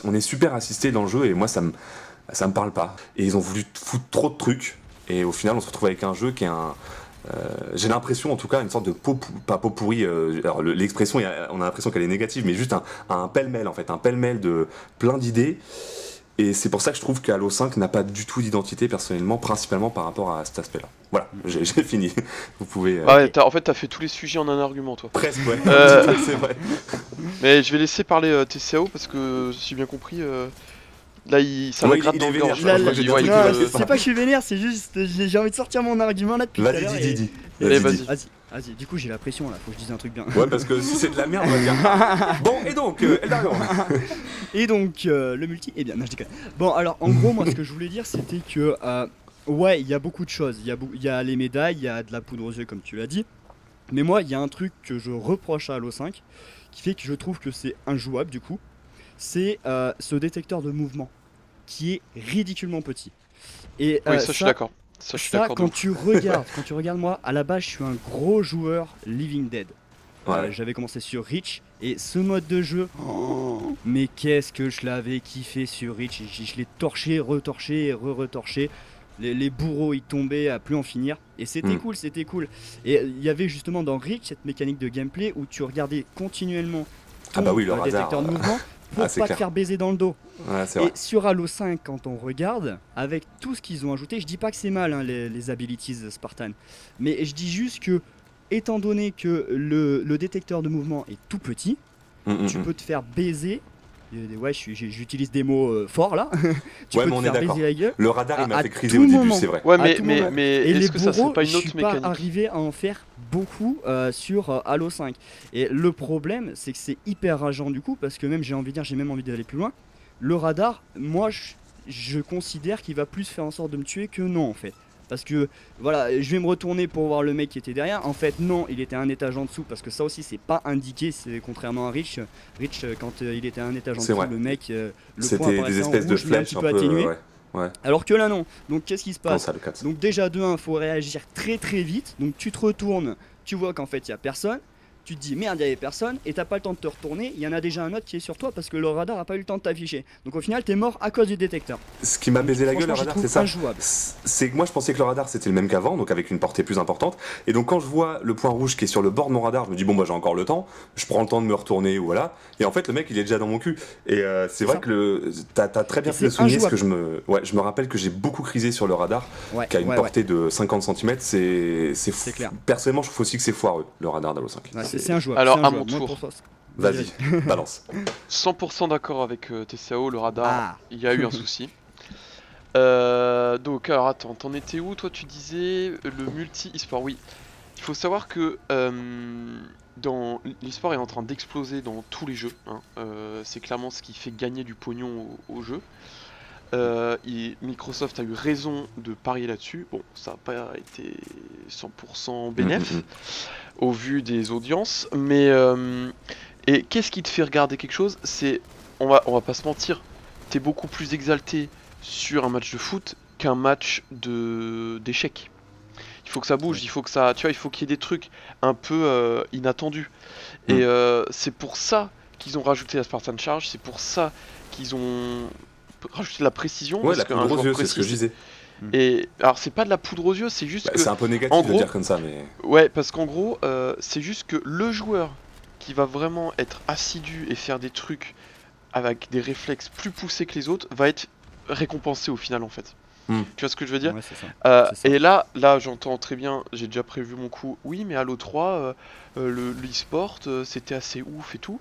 on est super assisté dans le jeu et moi ça me parle pas. Et ils ont voulu foutre trop de trucs et au final on se retrouve avec un jeu qui est j'ai l'impression en tout cas une sorte de pas pot pourri, alors l'expression on a l'impression qu'elle est négative, mais juste un pêle-mêle en fait, un pêle-mêle de plein d'idées. Et c'est pour ça que je trouve qu'Halo 5 n'a pas du tout d'identité personnellement, principalement par rapport à cet aspect-là. Voilà, j'ai fini. Vous pouvez. En fait, t'as fait tous les sujets en un argument, toi. Presque, ouais. C'est vrai. Mais je vais laisser parler TCAO parce que si j'ai bien compris, là ça me gratte dans le gorge. C'est pas que je suis vénère, c'est juste j'ai envie de sortir mon argument là depuis tout à l'heure. Vas-y. Vas-y, du coup j'ai la pression là, faut que je dise un truc bien. Ouais, parce que si c'est de la merde, on va dire. Bon, et donc, Eldarion. Et donc, le multi, eh bien, non, je déconne. Bon, alors, en gros, moi, ce que je voulais dire, c'était que, ouais, il y a beaucoup de choses. Il y a les médailles, il y a de la poudre aux yeux, comme tu l'as dit. Mais moi, il y a un truc que je reproche à Halo 5, qui fait que je trouve que c'est injouable, du coup. C'est ce détecteur de mouvement, qui est ridiculement petit. Et, oui, ça, je suis d'accord. Quand tu regardes, moi, à la base, je suis un gros joueur Living Dead. Ouais. J'avais commencé sur Reach et ce mode de jeu, mais qu'est-ce que je l'avais kiffé sur Reach. Je l'ai torché, retorché, retorché. Les bourreaux ils tombaient à plus en finir et c'était cool. Et il y avait justement dans Reach cette mécanique de gameplay où tu regardais continuellement ton le détecteur de mouvement pour pas te faire baiser dans le dos. Ouais, c'est vrai. Et sur Halo 5, quand on regarde, avec tout ce qu'ils ont ajouté, je dis pas que c'est mal les abilities Spartan, mais je dis juste que étant donné que le détecteur de mouvement est tout petit, tu peux te faire baiser. Ouais, j'utilise des mots forts là. Tu peux te faire baiser la gueule. Le radar il m'a fait criser au début, c'est vrai. Ouais, mais est-ce que ça c'est pas une autre mécanique ? Je suis pas arrivé à en faire beaucoup sur Halo 5. Et le problème, c'est que c'est hyper rageant du coup, parce que même j'ai même envie d'aller plus loin. Le radar, moi, je considère qu'il va plus faire en sorte de me tuer que non en fait. Parce que voilà, je vais me retourner pour voir le mec qui était derrière. En fait, non, il était un étage en dessous. Parce que ça aussi, c'est pas indiqué. C'est contrairement à Reach. Reach, quand il était un étage en dessous, le mec, le c'était des espèces de flèches un peu atténué. Ouais. Alors que là, non. Donc, qu'est-ce qui se passe ? Donc, déjà, de 1, il faut réagir très très vite. Donc, tu te retournes, tu vois qu'en fait, il n'y a personne. Tu te dis merde, il n'y avait personne et t'as pas le temps de te retourner, il y en a déjà un autre qui est sur toi parce que le radar a pas eu le temps de t'afficher. Donc au final t'es mort à cause du détecteur. Ce qui m'a baisé la gueule le radar, c'est ça. C'est que moi je pensais que le radar c'était le même qu'avant, donc avec une portée plus importante. Et donc quand je vois le point rouge qui est sur le bord de mon radar, je me dis bon bah j'ai encore le temps, je prends le temps de me retourner ou voilà. Et en fait le mec il est déjà dans mon cul. Et c'est vrai que t'as très bien fait de souligner, parce que je me rappelle que j'ai beaucoup crisé sur le radar, qui a une portée de 50 cm. C'est clair. Personnellement je trouve aussi que c'est foireux le radar d'Halo 5. C'est injouable. Alors à mon tour, vas-y, balance. 100% d'accord avec TCAO, le radar, il y a eu un souci. Donc alors attends, t'en étais où toi? Tu disais le multi-e-sport, oui. Il faut savoir que dans l'e-sport est en train d'exploser dans tous les jeux. C'est clairement ce qui fait gagner du pognon au jeu. Microsoft a eu raison de parier là-dessus. Bon, ça n'a pas été 100% bénéf au vu des audiences, mais et qu'est-ce qui te fait regarder quelque chose? C'est, on va pas se mentir, t'es beaucoup plus exalté sur un match de foot qu'un match d'échecs. Il faut que ça bouge, il faut que ça, tu vois, il faut qu'il y ait des trucs un peu inattendus. Et c'est pour ça qu'ils ont rajouté la Spartan Charge, c'est pour ça qu'ils ont rajouté la précision. Ouais, la poudre aux yeux, c'est ce que je disais. Et alors c'est pas de la poudre aux yeux, c'est juste que c'est un peu négatif de dire comme ça, mais ouais, parce qu'en gros c'est juste que le joueur qui va vraiment être assidu et faire des trucs avec des réflexes plus poussés que les autres va être récompensé au final en fait. Tu vois ce que je veux dire? Ouais, c'est ça. Et là j'entends très bien, j'ai déjà prévu mon coup. Oui, mais Halo 3, l'e-sport, c'était assez ouf et tout.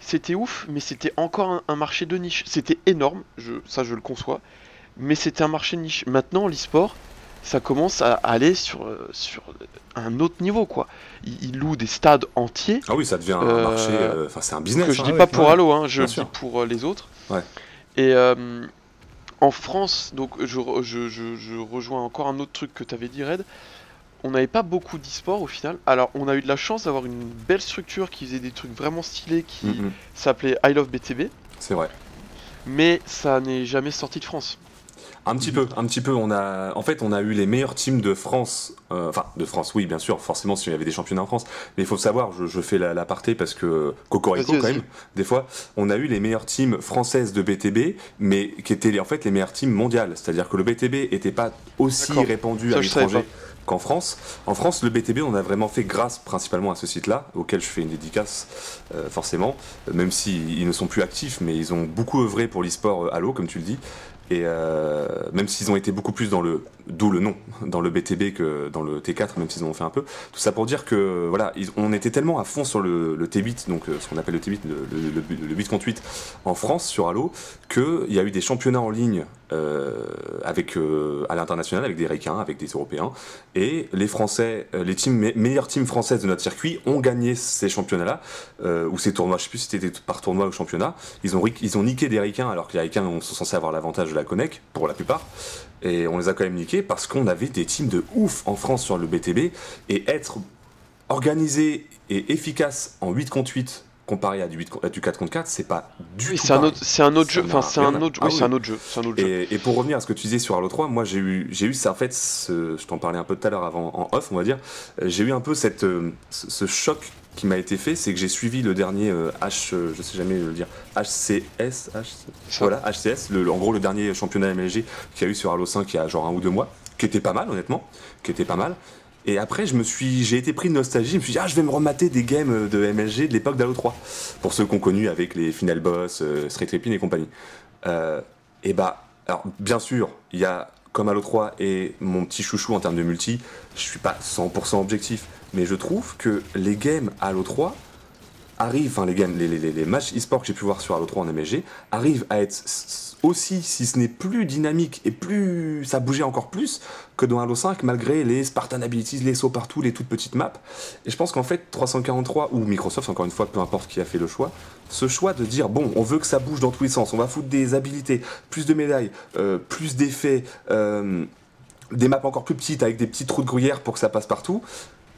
C'était ouf, mais c'était encore un marché de niche. C'était énorme, ça je le conçois, mais c'était un marché de niche. Maintenant, l'e-sport, ça commence à aller sur un autre niveau, quoi. Ils louent des stades entiers. Ah oui, ça devient un marché, enfin c'est un business. Que je dis pas pour Halo, hein, je le dis pour les autres. Ouais. Et en France, donc je rejoins encore un autre truc que tu avais dit, Red. On n'avait pas beaucoup d'e-sport au final. Alors, on a eu de la chance d'avoir une belle structure qui faisait des trucs vraiment stylés qui s'appelait I Love BTB. C'est vrai. Mais ça n'est jamais sorti de France. Un petit peu. On a eu les meilleurs teams de France. Enfin, de France, oui, bien sûr. Forcément, s'il y avait des championnats en France. Mais il faut savoir, je fais l'aparté parce que Cocorico, quand même, des fois, on a eu les meilleures teams françaises de BTB, mais qui étaient en fait les meilleures teams mondiales. C'est-à-dire que le BTB n'était pas aussi répandu à l'étranger qu'en France. En France, le BTB, on a vraiment fait grâce principalement à ce site-là, auquel je fais une dédicace, forcément, même s'ils ne sont plus actifs, mais ils ont beaucoup œuvré pour l'e-sport Halo, comme tu le dis. Et même s'ils ont été beaucoup plus d'où le nom, dans le BTB que dans le T4, même s'ils en ont fait un peu. Tout ça pour dire que voilà, on était tellement à fond sur le T8, donc ce qu'on appelle le T8, le 8 contre 8 en France sur Halo, qu'il y a eu des championnats en ligne à l'international avec des Ricains, avec des Européens, et les Français, les meilleures teams françaises de notre circuit ont gagné ces championnats-là, ou ces tournois, je sais plus si c'était par tournoi ou championnat. Ils ont niqué des Ricains alors que les Ricains sont censés avoir l'avantage de la Connect, pour la plupart, et on les a quand même niqués parce qu'on avait des teams de ouf en France sur le BTB, et être organisé et efficace en 8 contre 8 comparé à du 4 contre 4, c'est pas du tout pareil. C'est un autre jeu. Enfin, c'est un autre jeu. Et pour revenir à ce que tu disais sur Halo 3, moi j'ai eu ça en fait, je t'en parlais un peu tout à l'heure avant en off, on va dire. J'ai eu un peu ce choc qui m'a été fait, c'est que j'ai suivi le dernier je sais jamais le dire, HCS, en gros le dernier championnat MLG qu'il y a eu sur Halo 5 il y a genre 1 ou 2 mois, qui était pas mal honnêtement, Et après, j'ai été pris de nostalgie. Je me suis dit, je vais me remater des games de MLG de l'époque d'Halo 3. Pour ceux qu'on connu avec les Final Boss, Street Repin et compagnie. Alors, bien sûr, il y a, comme Halo 3 et mon petit chouchou en termes de multi, je suis pas 100% objectif. Mais je trouve que les games Halo 3 arrivent, enfin les matchs e-sport que j'ai pu voir sur Halo 3 en MLG, arrivent à être aussi, si ce n'est plus dynamique et plus ça bougeait encore plus que dans Halo 5, malgré les Spartan Abilities, les sauts partout, les toutes petites maps. Et je pense qu'en fait 343 ou Microsoft, encore une fois, peu importe qui a fait le choix, ce choix de dire bon, on veut que ça bouge dans tous les sens, on va foutre des habilités, plus de médailles, plus d'effets, des maps encore plus petites avec des petits trous de gruyère pour que ça passe partout.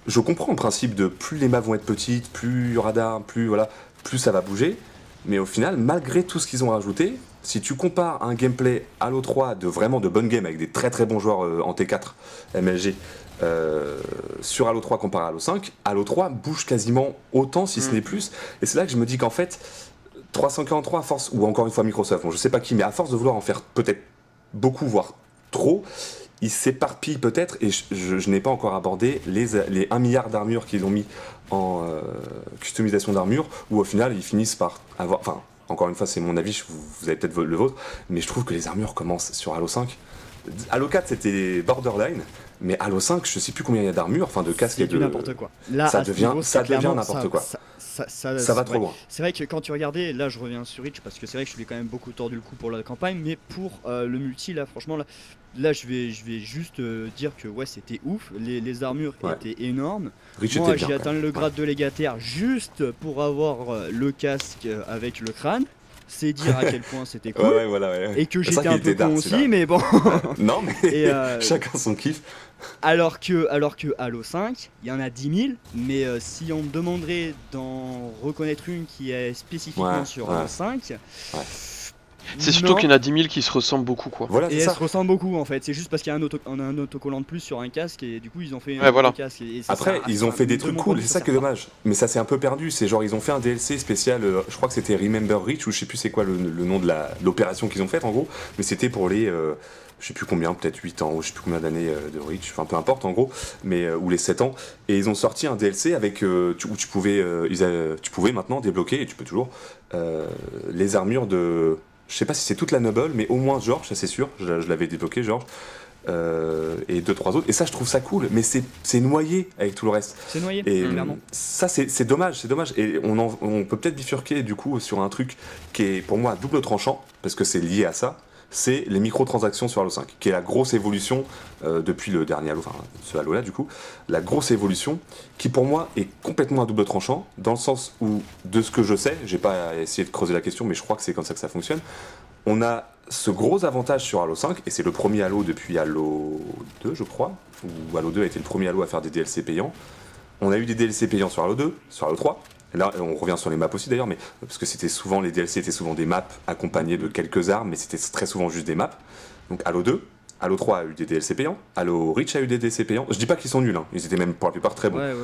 Je comprends le principe de plus les maps vont être petites, plus il y aura d'armes, plus ça va bouger. Mais au final, malgré tout ce qu'ils ont rajouté, si tu compares un gameplay Halo 3 de vraiment de bonnes games avec des très très bons joueurs en T4 MLG sur Halo 3 comparé à Halo 5, Halo 3 bouge quasiment autant si ce n'est plus. Et c'est là que je me dis qu'en fait, 343 à force, ou encore une fois Microsoft, bon, je sais pas qui, mais à force de vouloir en faire peut-être beaucoup, voire trop, ils s'éparpillent peut-être, et je n'ai pas encore abordé les 1 milliard d'armures qu'ils ont mis en customisation d'armure, où au final ils finissent par avoir... Enfin, encore une fois, c'est mon avis, vous avez peut-être le vôtre, mais je trouve que les armures commencent sur Halo 5. Halo 4 c'était borderline, mais Halo 5, je sais plus combien il y a d'armures, enfin de casques et de... n'importe quoi. Là, ça devient n'importe quoi. Ça va trop loin. C'est vrai que quand tu regardais, là je reviens sur Reach parce que c'est vrai que je lui ai quand même beaucoup tordu le cou pour la campagne, mais pour le multi, là franchement, là je vais juste dire que ouais, c'était ouf, les armures étaient énormes. Reach moi était j'ai atteint le grade de légataire juste pour avoir le casque avec le crâne. C'est dire à quel point c'était cool. Et que j'étais un peu con aussi, mais bon. Non, mais chacun son kiff. Alors que Halo 5, il y en a 10 000, mais si on me demanderait d'en reconnaître une qui est spécifiquement sur Halo 5... C'est surtout qu'il y en a 10 000 qui se ressemblent beaucoup, quoi. Voilà, et elles se ressemblent beaucoup en fait, c'est juste parce qu'il y a un autocollant de plus sur un casque et du coup ils ont fait un casque. Et après ils ont fait des trucs cool, c'est ça qui est dommage. Mais ça c'est un peu perdu, c'est genre ils ont fait un DLC spécial, je crois que c'était Remember Reach ou je sais plus c'est quoi le nom de l'opération qu'ils ont faite en gros, mais c'était pour les... je sais plus combien, peut-être 8 ans, ou je sais plus combien d'années de Reach, enfin peu importe en gros, mais ou les 7 ans, et ils ont sorti un DLC avec où tu pouvais maintenant débloquer, et tu peux toujours, les armures de... Je sais pas si c'est toute la Noble, mais au moins George, ça c'est sûr, je l'avais débloqué George, et 2-3 autres, et ça je trouve ça cool, mais c'est noyé avec tout le reste. C'est noyé, et clairement. Ça c'est dommage, et on peut peut-être bifurquer du coup sur un truc qui est pour moi à double tranchant, parce que c'est lié à ça, c'est les microtransactions sur Halo 5, qui est la grosse évolution depuis le dernier Halo, enfin ce Halo là du coup, la grosse évolution qui pour moi est complètement à double tranchant, dans le sens où, de ce que je sais, j'ai pas essayé de creuser la question, mais je crois que c'est comme ça que ça fonctionne, on a ce gros avantage sur Halo 5, et c'est le premier Halo depuis Halo 2 je crois, où Halo 2 a été le premier Halo à faire des DLC payants. On a eu des DLC payants sur Halo 2, sur Halo 3, et là on revient sur les maps aussi d'ailleurs, mais parce que c'était souvent, les DLC étaient souvent des maps accompagnés de quelques armes, mais c'était très souvent juste des maps. Donc Halo 2, Halo 3 a eu des DLC payants, Halo Reach a eu des DLC payants, je dis pas qu'ils sont nuls, hein. Ils étaient même pour la plupart très bons. Ouais.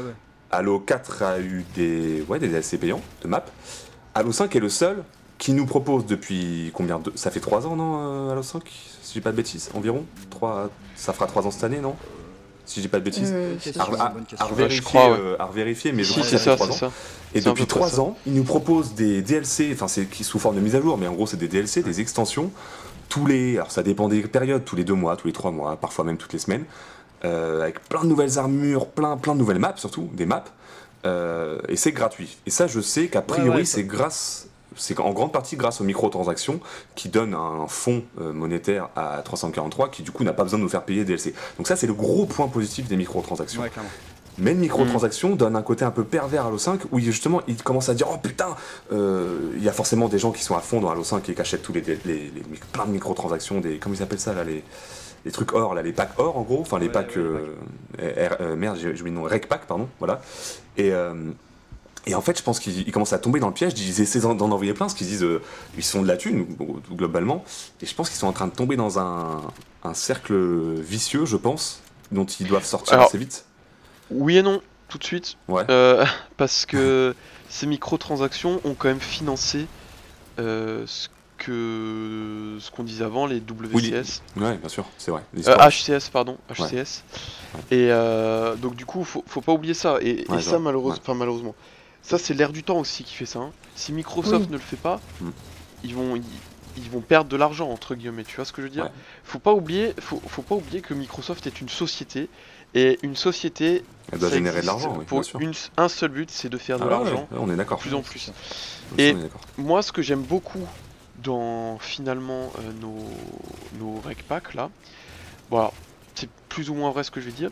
Halo 4 a eu des DLC payants de maps. Halo 5 est le seul qui nous propose depuis combien de... Ça fait 3 ans, non, Halo 5 si je dis pas de bêtises, environ 3... Ça fera 3 ans cette année, non, si je dis pas de bêtises, à revérifier, mais je crois que ça fait 3 ans. Et depuis 3 ans, ils nous proposent des DLC, enfin c'est sous forme de mise à jour, mais en gros c'est des DLC, des extensions, alors ça dépend des périodes, tous les 2 mois, tous les 3 mois, parfois même toutes les semaines, avec plein de nouvelles armures, plein de nouvelles maps surtout, des maps, et c'est gratuit. Et ça je sais qu'a priori c'est en grande partie grâce aux microtransactions qui donnent un fonds monétaire à 343 qui du coup n'a pas besoin de nous faire payer DLC. Donc ça c'est le gros point positif des microtransactions. Ouais, clairement. Mais une microtransaction donne un côté un peu pervers à Halo 5 où justement ils commencent à dire oh putain, il y a forcément des gens qui sont à fond dans Halo 5 et qui achètent tous plein de microtransactions, comment ils appellent ça là, les trucs or, là, les packs or en gros, enfin les packs merde j'ai oublié le nom, rec pack pardon, voilà. Et en fait, je pense qu'ils commencent à tomber dans le piège, ils essaient d'en envoyer plein, parce qu'ils disent ils sont de la thune, globalement, et je pense qu'ils sont en train de tomber dans un cercle vicieux, je pense, dont ils doivent sortir assez vite. Oui et non, tout de suite, ouais. Parce que ces microtransactions ont quand même financé ce qu'on disait avant, les WCS. Oui, ouais, bien sûr, c'est vrai. HCS, pardon, HCS. Ouais. Et donc du coup, faut pas oublier ça, et ça malheureusement. Ça c'est l'air du temps aussi qui fait ça. Hein. Si Microsoft ne le fait pas, ils vont perdre de l'argent entre guillemets. Tu vois ce que je veux dire ? Ouais. Faut pas oublier que Microsoft est une société, et une société elle doit générer de l'argent. Oui, pour un seul but, c'est de faire de l'argent. Ouais, on est d'accord. Plus en plus. Et moi, ce que j'aime beaucoup dans finalement nos rec packs là, voilà, c'est plus ou moins vrai ce que je vais dire,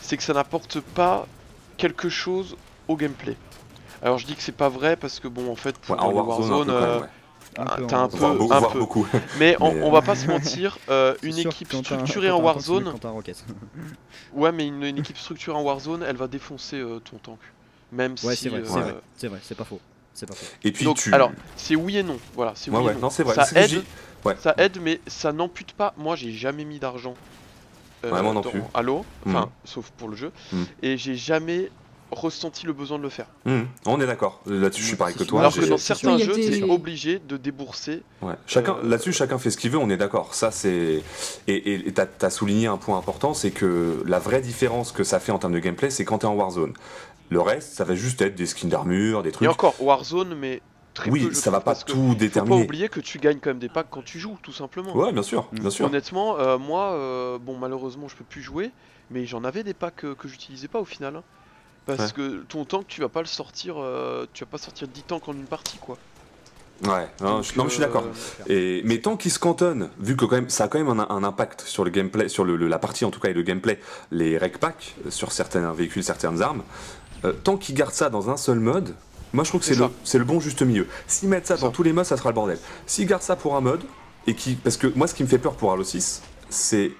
c'est que ça n'apporte pas quelque chose au gameplay. Alors je dis que c'est pas vrai parce que bon en fait pour Warzone t'as un peu, beaucoup. Mais on va pas se mentir, une équipe structurée en Warzone, ouais mais une équipe structurée en Warzone, elle va défoncer ton tank, même si c'est vrai, c'est pas faux. Et puis alors c'est oui et non, voilà, c'est oui et non. Non, c'est vrai. Ça aide, mais ça n'ampute pas. Moi j'ai jamais mis d'argent dans Halo, enfin sauf pour le jeu, et j'ai jamais ressenti le besoin de le faire. On est d'accord. Là-dessus, je suis pareil que toi. Alors que dans certains jeux, tu es obligé de débourser. Ouais. Là-dessus, chacun fait ce qu'il veut. On est d'accord. Ça, c'est et t'as souligné un point important, c'est que la vraie différence que ça fait en termes de gameplay, c'est quand t'es en Warzone. Le reste, ça va juste être des skins d'armure, des trucs. Et encore Warzone, mais très peu. Ça va pas tout déterminer. Faut pas oublier que tu gagnes quand même des packs quand tu joues, tout simplement. Ouais, bien sûr, bien sûr. Honnêtement, moi, bon, malheureusement, je peux plus jouer, mais j'en avais des packs que j'utilisais pas au final. Hein. Parce que ton tank, tu vas pas le sortir, tu vas pas sortir 10 tanks en une partie, quoi. Ouais, non, je suis d'accord. Mais tant qu'il se cantonne, vu que quand même, ça a quand même un impact sur le gameplay, sur la partie en tout cas et le gameplay, les rec packs sur certains véhicules, certaines armes, tant qu'ils gardent ça dans un seul mode, moi je trouve que c'est le bon juste milieu. S'ils mettent ça dans tous les modes, ça sera le bordel. S'ils gardent ça pour un mode, parce que moi ce qui me fait peur pour Halo 6, c'est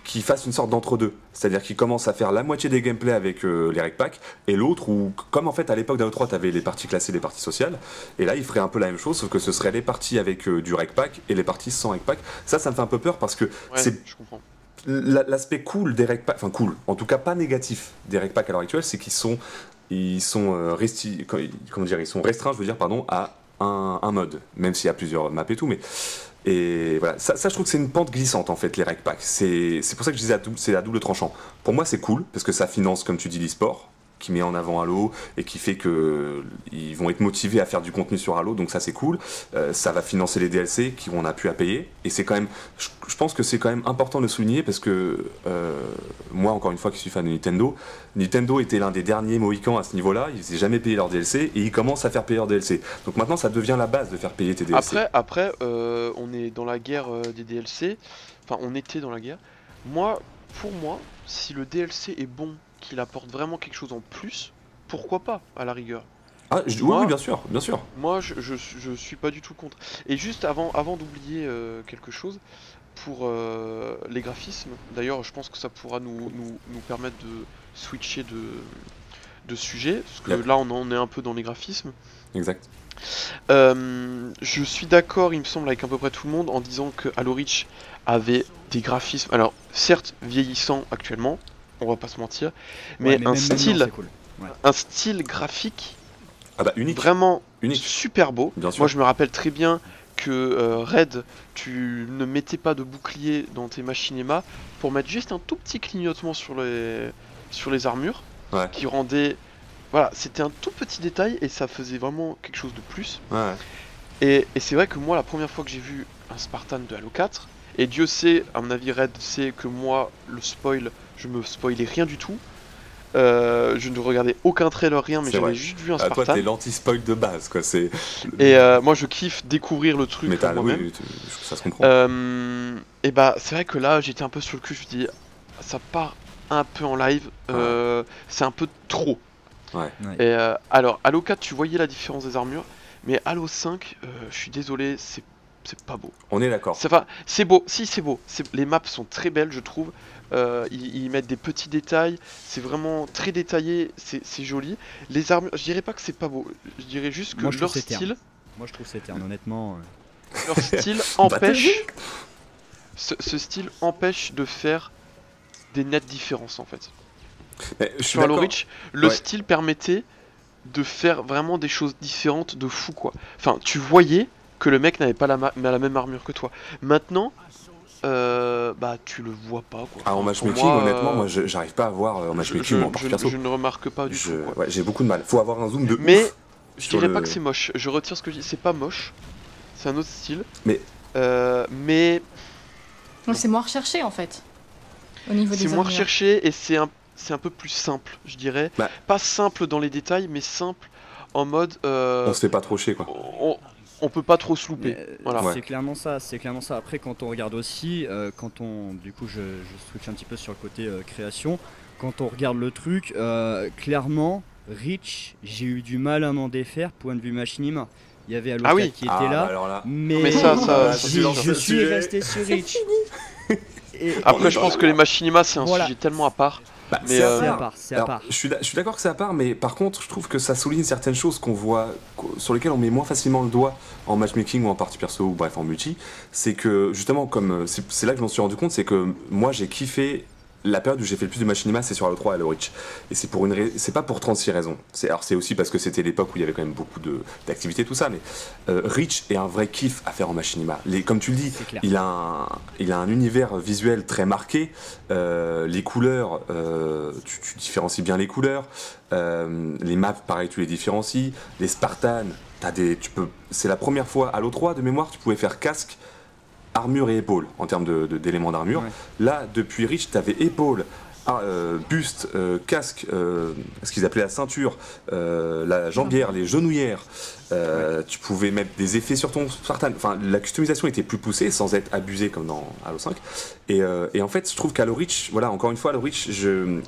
qu'ils fassent une sorte d'entre-deux, c'est-à-dire qu'ils commencent à faire la moitié des gameplays avec les rec packs, et l'autre où, comme en fait à l'époque d'Halo 3 t'avais les parties classées, les parties sociales, et là ils feraient un peu la même chose, sauf que ce serait les parties avec du rec pack et les parties sans rec pack. Ça me fait un peu peur parce que je comprends. L'aspect cool des rec packs, enfin cool, en tout cas pas négatif des rec packs à l'heure actuelle, c'est qu'ils sont restreints, je veux dire, pardon, à un mode, même s'il y a plusieurs maps et tout, mais Et voilà, ça je trouve que c'est une pente glissante en fait, les rec packs. C'est pour ça que je disais c'est à double tranchant. Pour moi c'est cool, parce que ça finance, comme tu dis, l'e-sport, qui met en avant Halo et qui fait que ils vont être motivés à faire du contenu sur Halo, donc ça c'est cool. Ça va financer les DLC qu'on a pu à payer, et c'est quand même, je pense que c'est quand même important de le souligner, parce que moi encore une fois qui suis fan de Nintendo était l'un des derniers mohicans à ce niveau-là. Ils faisaient jamais payer leurs DLC et ils commencent à faire payer leurs DLC. Donc maintenant ça devient la base de faire payer tes DLC. Après on est dans la guerre des DLC, enfin on était dans la guerre. Pour moi, si le DLC est bon, qu'il apporte vraiment quelque chose en plus, pourquoi pas, à la rigueur. Oui, bien sûr. Moi, je suis pas du tout contre. Et juste avant d'oublier quelque chose, pour les graphismes, d'ailleurs, je pense que ça pourra nous permettre de switcher de sujet, parce que là, on en est un peu dans les graphismes. Exact. Je suis d'accord, il me semble, avec à peu près tout le monde, en disant que Halo Reach avait des graphismes, alors certes vieillissants actuellement, on va pas se mentir, mais un style, cool. Un style graphique unique. Vraiment super beau. Moi je me rappelle très bien que Red, tu ne mettais pas de bouclier dans tes machinemas pour mettre juste un tout petit clignotement sur les armures, qui rendait... Voilà, c'était un tout petit détail et ça faisait vraiment quelque chose de plus. Et c'est vrai que moi, la première fois que j'ai vu un Spartan de Halo 4, et Dieu sait, à mon avis Red sait que moi, le spoil, je me spoilais rien du tout. Je ne regardais aucun trailer, rien, mais j'avais juste vu un Spartan. Toi, t'es l'anti-spoil de base, quoi. Et moi, je kiffe découvrir le truc moi-même. Oui, ça se comprend. Et bah, c'est vrai que là, j'étais un peu sur le cul. Je me dis, ça part un peu en live. C'est un peu trop. Et alors, Halo 4, tu voyais la différence des armures, mais Halo 5, je suis désolé, c'est pas beau. On est d'accord. C'est beau, c'est beau. Les maps sont très belles, je trouve. Ils mettent des petits détails, c'est vraiment très détaillé, c'est joli. Les armures, je dirais pas que c'est pas beau, je dirais juste que leur style... Moi je trouve c'est terne, honnêtement. Leur style empêche... ce style empêche de faire des nettes différences en fait. Sur Halo Reach, le style permettait de faire vraiment des choses différentes de fou quoi. Enfin, tu voyais que le mec n'avait pas la même armure que toi. Maintenant, tu le vois pas quoi. En matchmaking, honnêtement, moi j'arrive pas à voir en matchmaking. Je ne remarque pas du tout. Quoi. J'ai beaucoup de mal. Faut avoir un zoom de mais ouf. Je dirais pas que c'est moche. Je retire ce que je dis. C'est pas moche. C'est un autre style. Mais. C'est moins recherché en fait. Au niveau des C'est moins recherché et c'est un peu plus simple, je dirais. Pas simple dans les détails, mais simple en mode. On se fait pas trop chier quoi. On peut pas trop se louper. Voilà. C'est clairement ça. Après, quand on regarde aussi, du coup, je switch un petit peu sur le côté création. Quand on regarde le truc, clairement, Reach, j'ai eu du mal à m'en défaire. Point de vue machinima, il y avait Halo 4 qui était là, mais je suis resté sur Reach. Après, je pense que les machinima, c'est un sujet tellement à part. C'est à part. Je suis d'accord que c'est à part, mais par contre, je trouve que ça souligne certaines choses qu'on voit, sur lesquelles on met moins facilement le doigt en matchmaking ou en partie perso ou bref en multi. C'est que justement, c'est là que je m'en suis rendu compte, c'est que moi j'ai kiffé la période où j'ai fait le plus de machinima, c'est sur Halo 3 et Halo Reach. Et c'est pas pour 36 raisons. C'est aussi parce que c'était l'époque où il y avait quand même beaucoup d'activités, tout ça. Mais Reach est un vrai kiff à faire en machinima. Comme tu le dis, il a un univers visuel très marqué. Les couleurs, tu différencies bien les couleurs. Les maps, pareil, tu les différencies. Les Spartans, c'est la première fois Halo 3 de mémoire, tu pouvais faire casque, armure et épaule en termes d'éléments d'armure. Là, depuis Reach, tu avais épaule, buste, casque, ce qu'ils appelaient la ceinture, la jambière, les genouillères. Tu pouvais mettre des effets sur ton Spartan. Enfin, la customisation était plus poussée sans être abusée comme dans Halo 5. Et en fait, je trouve qu'Halo Reach, voilà, encore une fois, Halo Reach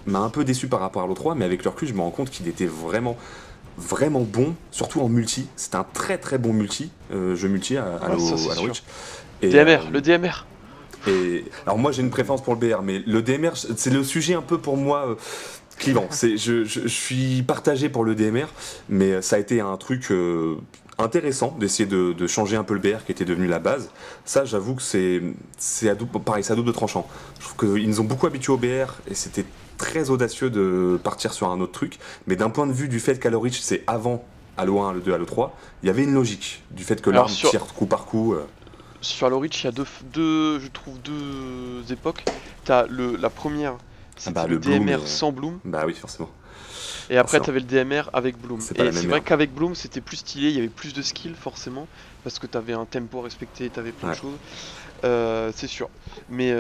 m'a un peu déçu par rapport à Halo 3, mais avec le recul, je me rends compte qu'il était vraiment bon, surtout en multi. C'est un très très bon jeu multi à Halo Reach. Le DMR. Alors moi j'ai une préférence pour le BR, mais le DMR c'est le sujet un peu pour moi clivant. Je suis partagé pour le DMR, mais ça a été un truc intéressant d'essayer de changer un peu le BR qui était devenu la base. Ça j'avoue que c'est à double tranchant. Je trouve qu'ils nous ont beaucoup habitués au BR et c'était très audacieux de partir sur un autre truc, mais d'un point de vue du fait qu'Halo Reach c'est avant Halo 1, Halo 2, Halo 3, il y avait une logique du fait que l'arme tire coup par coup. sur Halo Reach, il y a je trouve deux époques. T'as la première, c'était le DMR sans Bloom. Bah oui, forcément. Et après, t'avais le DMR avec Bloom. Et c'est vrai qu'avec Bloom, c'était plus stylé, il y avait plus de skills forcément, parce que t'avais un tempo respecté, t'avais plein de choses. C'est sûr. Mais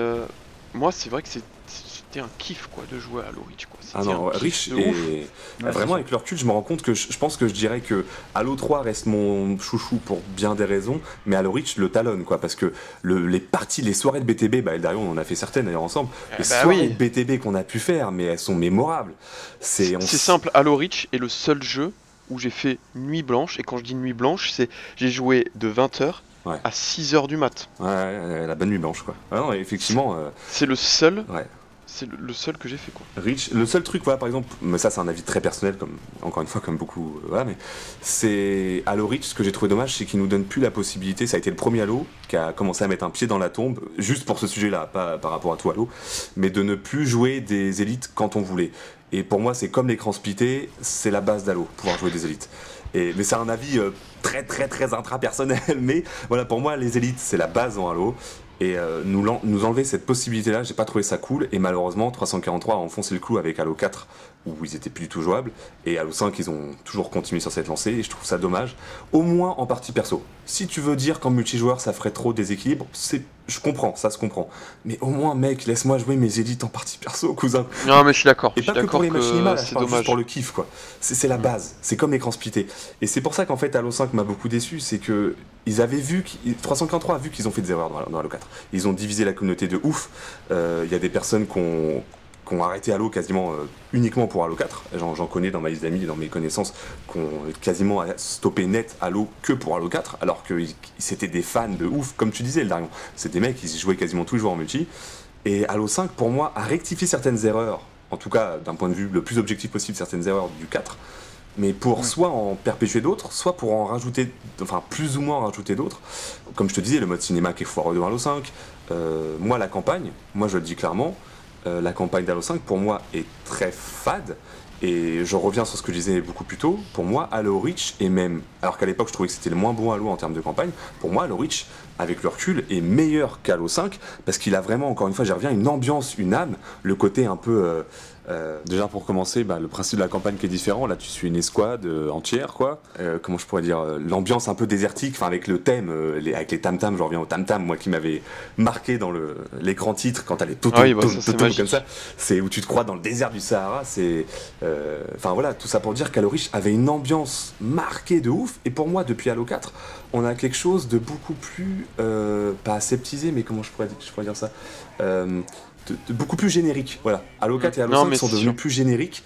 moi, c'est vrai que c'était un kiff quoi de jouer à Halo Reach quoi. Ah non, Reach et vraiment avec le recul, je me rends compte que je pense que je dirais que Halo 3 reste mon chouchou pour bien des raisons, mais Halo Reach le talonne quoi, parce que les soirées de BTB, Eldarion on en a fait certaines d'ailleurs ensemble, les soirées de BTB qu'on a pu faire, mais elles sont mémorables. C'est simple, Halo Reach est le seul jeu où j'ai fait nuit blanche, et quand je dis nuit blanche, c'est j'ai joué de 20h à 6h du mat. Ouais, la bonne nuit blanche quoi. Ah non, effectivement. C'est le seul. Ouais. C'est le seul que j'ai fait quoi. Reach, le seul truc, voilà, par exemple, mais ça c'est un avis très personnel, encore une fois, comme beaucoup, mais c'est Halo Reach, ce que j'ai trouvé dommage, c'est qu'il nous donne plus la possibilité, ça a été le premier Halo qui a commencé à mettre un pied dans la tombe, juste pour ce sujet-là, pas par rapport à tout Halo, mais de ne plus jouer des élites quand on voulait. Et pour moi, c'est comme l'écran splitté, c'est la base d'Halo, pouvoir jouer des élites. Mais c'est un avis très très très intra-personnel, mais voilà, pour moi, les élites, c'est la base en Halo. Et nous enlever cette possibilité-là, j'ai pas trouvé ça cool. Et malheureusement, 343 a enfoncé le clou avec Halo 4, où ils étaient plus du tout jouables. Et Halo 5, ils ont toujours continué sur cette lancée. Et je trouve ça dommage. Au moins en partie perso. Si tu veux dire qu'en multijoueur, ça ferait trop déséquilibre, je comprends, ça se comprend. Mais au moins, mec, laisse-moi jouer mes élites en partie perso, cousin. Non, mais je suis d'accord. Et pas que pour les machinima, je parle juste pour le kiff, quoi. C'est la base. C'est comme l'écran splitté. Et c'est pour ça qu'en fait, Halo 5 m'a beaucoup déçu. C'est que ils avaient vu, 343 a vu qu'ils ont fait des erreurs dans Halo 4. Ils ont divisé la communauté de ouf. Il y a des personnes qui ont arrêté Halo quasiment uniquement pour Halo 4. J'en connais dans ma liste d'amis et dans mes connaissances qui ont quasiment stoppé net Halo que pour Halo 4, alors que c'était des fans de ouf, comme tu disais, Eldarion. C'est des mecs qui jouaient quasiment tous les jours en multi. Et Halo 5, pour moi, a rectifié certaines erreurs, en tout cas d'un point de vue le plus objectif possible, certaines erreurs du 4, mais pour soit en perpétuer d'autres, soit pour en rajouter, enfin plus ou moins en rajouter d'autres. Comme je te disais, le mode cinéma qui est foireux de Halo 5, moi la campagne, moi je le dis clairement, la campagne d'Halo 5 pour moi est très fade, et je reviens sur ce que je disais beaucoup plus tôt, pour moi Halo Reach est même, alors qu'à l'époque je trouvais que c'était le moins bon Halo en termes de campagne, pour moi Halo Reach avec le recul est meilleur qu'Halo 5, parce qu'il a vraiment, encore une fois j'y reviens, une ambiance, une âme, le côté un peu... déjà pour commencer, le principe de la campagne qui est différent, là tu suis une escouade entière quoi, comment je pourrais dire, l'ambiance un peu désertique, enfin avec le thème, avec les tam-tams, je reviens au tam-tam, moi qui m'avait marqué dans l'écran titre quand elle est tout comme ça, c'est où tu te crois dans le désert du Sahara, c'est... Enfin voilà, tout ça pour dire qu'Halo Reach avait une ambiance marquée de ouf, et pour moi depuis Halo 4, on a quelque chose de beaucoup plus, pas aseptisé, mais comment je pourrais dire ça, beaucoup plus générique, voilà. Halo 4 et Halo 5 sont devenus plus génériques,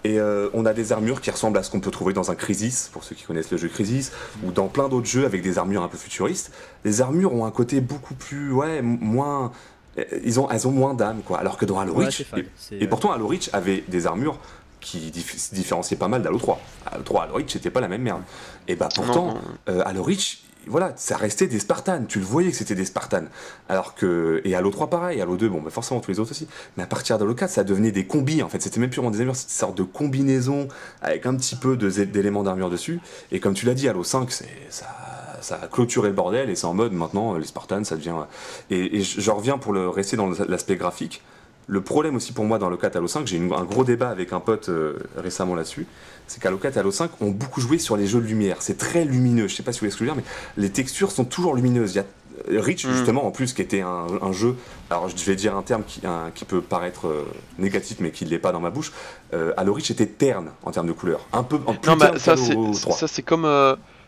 et on a des armures qui ressemblent à ce qu'on peut trouver dans un Crysis, pour ceux qui connaissent le jeu Crysis, ou dans plein d'autres jeux avec des armures un peu futuristes. Les armures ont un côté beaucoup plus, moins... elles ont moins d'âme, quoi, alors que dans Halo Reach... Et pourtant Halo Reach avait des armures qui se différenciaient pas mal d'Halo 3. Halo Reach, c'était pas la même merde. Et pourtant, Halo Reach... Voilà, ça restait des Spartans, tu le voyais que c'était des Spartans. Alors que, et Halo 3 pareil, Halo 2, forcément tous les autres aussi. Mais à partir d'Halo 4, ça devenait des combis, en fait, c'était même plus vraiment des armures, c'était une sorte de combinaison avec un petit peu d'éléments d'armure dessus. Et comme tu l'as dit, Halo 5, ça a clôturé le bordel, et c'est en mode maintenant, les Spartans, ça devient... Et je reviens pour rester dans l'aspect graphique. Le problème aussi pour moi dans Halo 4 et Halo 5, j'ai eu un gros débat avec un pote récemment là-dessus, c'est qu'Halo 4 et Halo 5 ont beaucoup joué sur les jeux de lumière. C'est très lumineux, je sais pas si vous voyez ce que je veux dire, mais les textures sont toujours lumineuses. Il y a Reach justement en plus qui était un jeu, alors je vais dire un terme qui peut paraître négatif mais qui ne l'est pas dans ma bouche. Halo Reach était terne en termes de couleurs, un peu en plus terne qu'Halo 3. Ça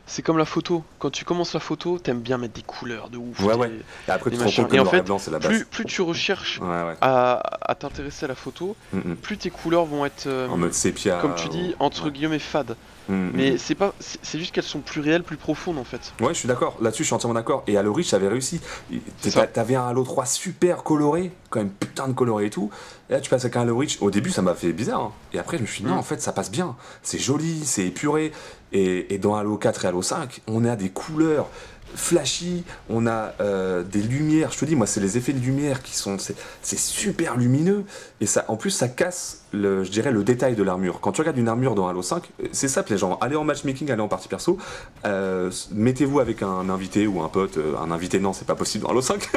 c'est comme la photo. Quand tu commences la photo, t'aimes bien mettre des couleurs de ouf. Ouais. Et après tu te rends compte que le noir et blanc c'est la base. Plus tu recherches à t'intéresser à la photo, plus tes couleurs vont être en mode sépia, comme tu dis, entre guillemets fades. Mais c'est juste qu'elles sont plus réelles, plus profondes en fait. Ouais, je suis d'accord. Là-dessus, je suis entièrement d'accord. Et Halo Reach avait réussi. T'avais un Halo 3 super coloré, quand même putain de coloré et tout. Et là, tu passes avec un Halo Reach. Au début, ça m'a fait bizarre. Hein. Et après, je me suis dit, non, en fait, ça passe bien. C'est joli, c'est épuré. Et dans Halo 4 et Halo 5, on a des couleurs. flashy, on a des lumières, je te dis, moi, c'est les effets de lumière qui sont... C'est super lumineux, et ça, en plus, ça casse, je dirais, le détail de l'armure. Quand tu regardes une armure dans Halo 5, c'est ça, les gens, allez en matchmaking, allez en partie perso, mettez-vous avec un invité ou un pote, un invité, non, c'est pas possible dans Halo 5,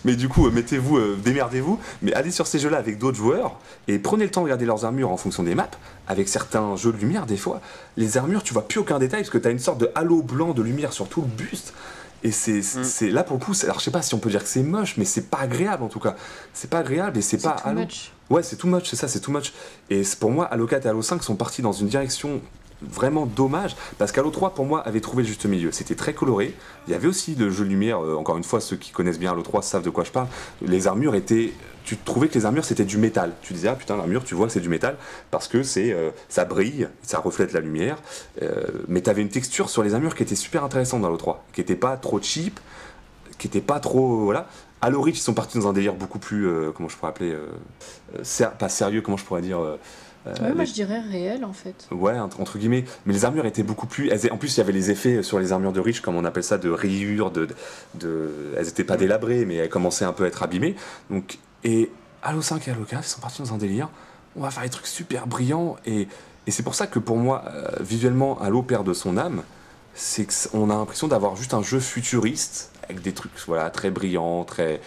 mais du coup, mettez-vous, démerdez-vous, mais allez sur ces jeux-là avec d'autres joueurs, et prenez le temps de regarder leurs armures en fonction des maps. Avec certains jeux de lumière, des fois, les armures, tu vois plus aucun détail, parce que tu as une sorte de halo blanc de lumière sur tout le buste. Et c'est là, pour le coup, alors je sais pas si on peut dire que c'est moche, mais c'est pas agréable en tout cas. C'est pas agréable et c'est pas Halo. Much. Ouais, c'est too much, c'est ça, c'est too much. Et pour moi, Halo 4 et Halo 5 sont partis dans une direction vraiment dommage, parce qu'Halo 3 pour moi avait trouvé le juste milieu. C'était très coloré, il y avait aussi le jeu de lumière, encore une fois ceux qui connaissent bien Halo 3 savent de quoi je parle. Les armures étaient, tu trouvais que les armures c'était du métal, tu disais ah putain l'armure tu vois que c'est du métal parce que ça brille, ça reflète la lumière, mais t'avais une texture sur les armures qui était super intéressante dans Halo 3, qui était pas trop cheap, qui était pas trop voilà. Halo Reach ils sont partis dans un délire beaucoup plus comment je pourrais appeler pas sérieux, comment je pourrais dire moi je dirais réel en fait. Ouais, entre guillemets. Mais les armures étaient beaucoup plus. En plus, il y avait les effets sur les armures de Reach, comme on appelle ça, de rayures, elles étaient pas délabrées, mais elles commençaient un peu à être abîmées. Donc, et Halo 5 et Halo 4, ils sont partis dans un délire. On va faire des trucs super brillants. Et c'est pour ça que pour moi, visuellement, Halo perd de son âme. C'est qu'on a l'impression d'avoir juste un jeu futuriste, avec des trucs voilà, très brillants, très.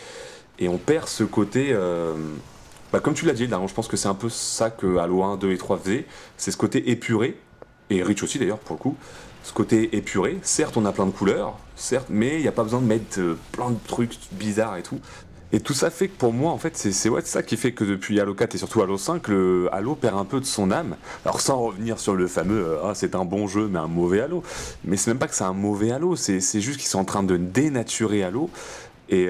Et on perd ce côté. Comme tu l'as dit, je pense que c'est un peu ça que Halo 1, 2 et 3 faisaient. C'est ce côté épuré, et Reach aussi d'ailleurs pour le coup. Ce côté épuré, certes on a plein de couleurs, certes, mais il n'y a pas besoin de mettre plein de trucs bizarres et tout. Et tout ça fait que pour moi, en fait, c'est ça qui fait que depuis Halo 4 et surtout Halo 5, le Halo perd un peu de son âme. Alors sans revenir sur le fameux c'est un bon jeu mais un mauvais Halo. Mais c'est même pas que c'est un mauvais Halo, c'est juste qu'ils sont en train de dénaturer Halo. Et